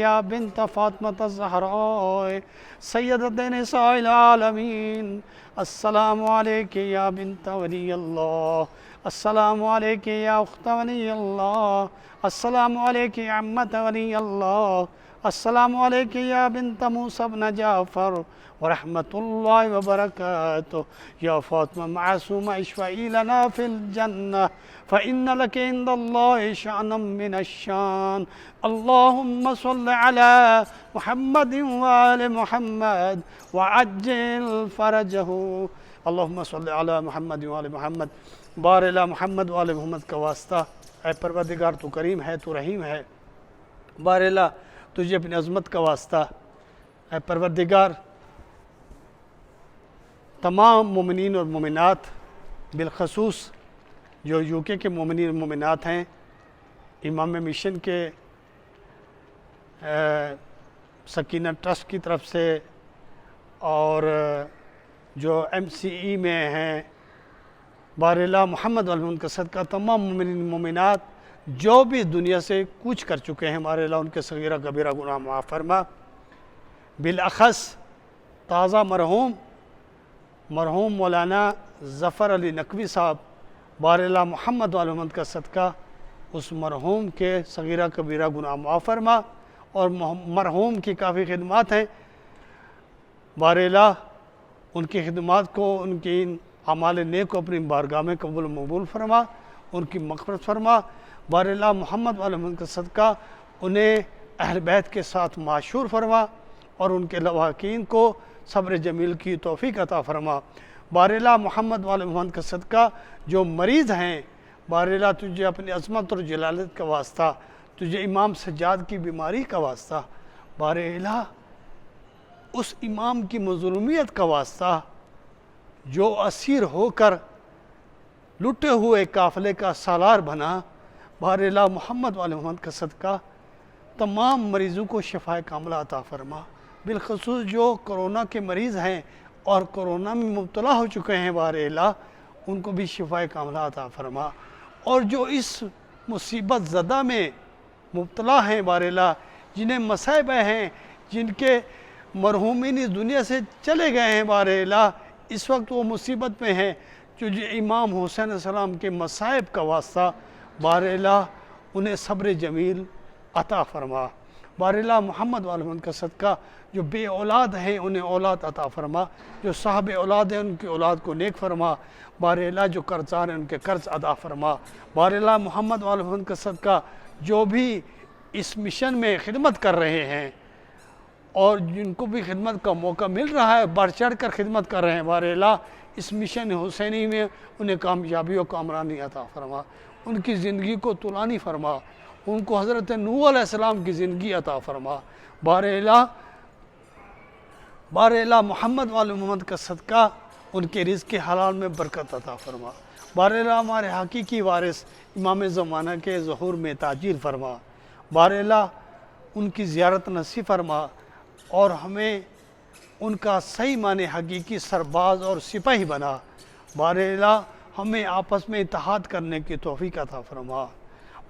[SPEAKER 10] يا بنت فاطمة الزهراء سيدة نساء العالمين السلام عليك يا بنت ولي الله السلام عليك يا أخت ولي الله السلام عليك يا عمة ولي الله السلام عليك يا بنت موسى بن جعفر ورحمة الله وبركاته يا فاطمة معصومة اشفعي لنا في الجنة فإن لك عند الله شأنا من الشان اللهم صل على محمد وآل محمد وعجل فرجه اللهم صل على محمد وآل محمد بار الى محمد وآل محمد کا واسطہ اے پروردگار تو کریم ہے تو رحیم ہے بار الہ تجھے اپنی عظمت کا واسطہ اے پروردگار تمام مومنین اور مومنات بالخصوص جو UK کے مومنین اور مومنات ہیں امامیہ مشن کے سکینہ ٹرسٹ کی طرف سے اور جو MCE میں ہیں، باراللہ محمد والمن کا صدقہ تمام مومنین مومنات جو بھی دنیا سے کوچ کر چکے ہیں، باراللہ ان کے صغیرہ کبیرہ گناہ معاف فرما۔ بالاخص تازہ مرحوم مولانا ظفر علی نقوی صاحب، باراللہ محمد والمن کا صدقہ اس مرحوم کے صغیرہ کبیرہ گناہ معاف فرما، اور مرحوم کی کافی خدمات ہیں، باراللہ ان کی خدمات کو، ان کی اعمال نیک کو اپنی بارگاہ میں قبول و مقبول فرما، ان کی مغفرت فرما۔ باراللہ محمد والمن کا صدقہ انہیں اہل بیت کے ساتھ معشور فرما، اور ان کے لواحقین کو صبر جمیل کی توفیق عطا فرما۔ باراللہ محمد والمن کا صدقہ جو مریض ہیں، باراللہ تجھے اپنی عظمت اور جلالت کا واسطہ، تجھے امام سجاد کی بیماری کا واسطہ، باراللہ اس امام کی مظلومیت کا واسطہ جو اسیر ہو کر لٹے ہوئے قافلے کا سالار بنا، باراللہ محمد والمن کا صدقہ تمام مریضوں کو شفا کاملہ عطا فرما۔ بالخصوص جو کرونا کے مریض ہیں اور کرونا میں مبتلا ہو چکے ہیں، باراللہ ان کو بھی شفا کاملہ عطا فرما، اور جو اس مصیبت زدہ میں مبتلا ہیں، باراللہ جنہیں مصائب ہیں، جن کے مرحومین اس دنیا سے چلے گئے ہیں، باراللہ اس وقت وہ مصیبت میں ہیں، جو امام حسین علیہ السلام کے مصائب کا واسطہ، باراللہ انہیں صبر جمیل عطا فرما۔ باراللہ محمد والمن کا صدقہ جو بے اولاد ہیں انہیں اولاد عطا فرما، جو صاحب اولاد ہیں ان کی اولاد کو نیک فرما، باراللہ جو قرضدار ہیں ان کے قرض ادا فرما۔ باراللہ محمد والمن کا صدقہ جو بھی اس مشن میں خدمت کر رہے ہیں اور جن کو بھی خدمت کا موقع مل رہا ہے، بڑھ چڑھ کر خدمت کر رہے ہیں، باراللہ اس مشن حسینی میں انہیں کامیابی و کامرانی عطا فرما، ان کی زندگی کو طولانی فرما، ان کو حضرت نوح علیہ السلام کی زندگی عطا فرما۔ باراللہ محمد والمن کا صدقہ ان کے رزق حلال میں برکت عطا فرما۔ باراللہ ہمارے حقیقی وارث امام زمانہ کے ظہور میں تاجیل فرما، باراللہ ان کی زیارت نصیب فرما، اور ہمیں ان کا صحیح معنی حقیقی سرباز اور سپاہی بنا۔ باراللہ ہمیں آپس میں اتحاد کرنے کی توفیق عطا فرما۔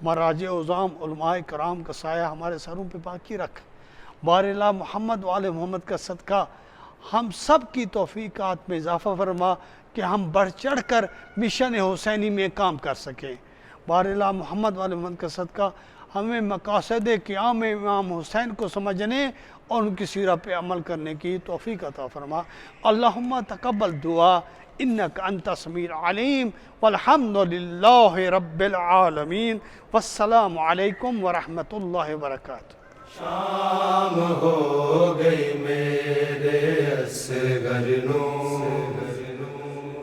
[SPEAKER 10] مراجع عظام علماء کرام کا سایہ ہمارے سروں پہ باقی رکھ۔ باراللہ محمد وآل محمد کا صدقہ ہم سب کی توفیقات میں اضافہ فرما کہ ہم بڑھ چڑھ کر مشن حسینی میں کام کر سکیں۔ باراللہ محمد وآل محمد کا صدقہ ہمیں مقاصد قیام امام حسین کو سمجھنے اور ان کی سیرت پہ عمل کرنے کی توفیق عطا فرما۔ اللہم تقبل دعا انک انت سمیع علیم، والحمد للہ رب العالمین، والسلام علیکم ورحمۃ اللہ وبرکاتہ۔
[SPEAKER 2] شام ہو گئی میرے اصغر نو،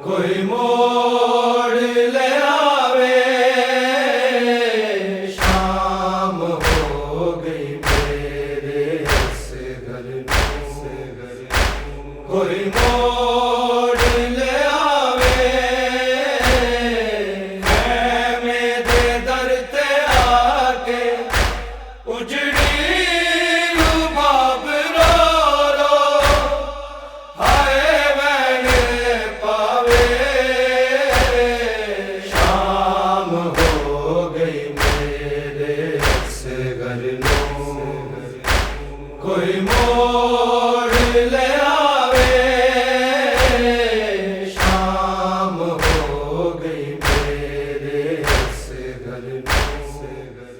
[SPEAKER 2] کوئی موڑ لے آوے، شام ہو گئی میرے اصغر نو، کوئی موڑ لے آوے، خیمے دے در تے آ کے اجڑی کوئی موڑ لے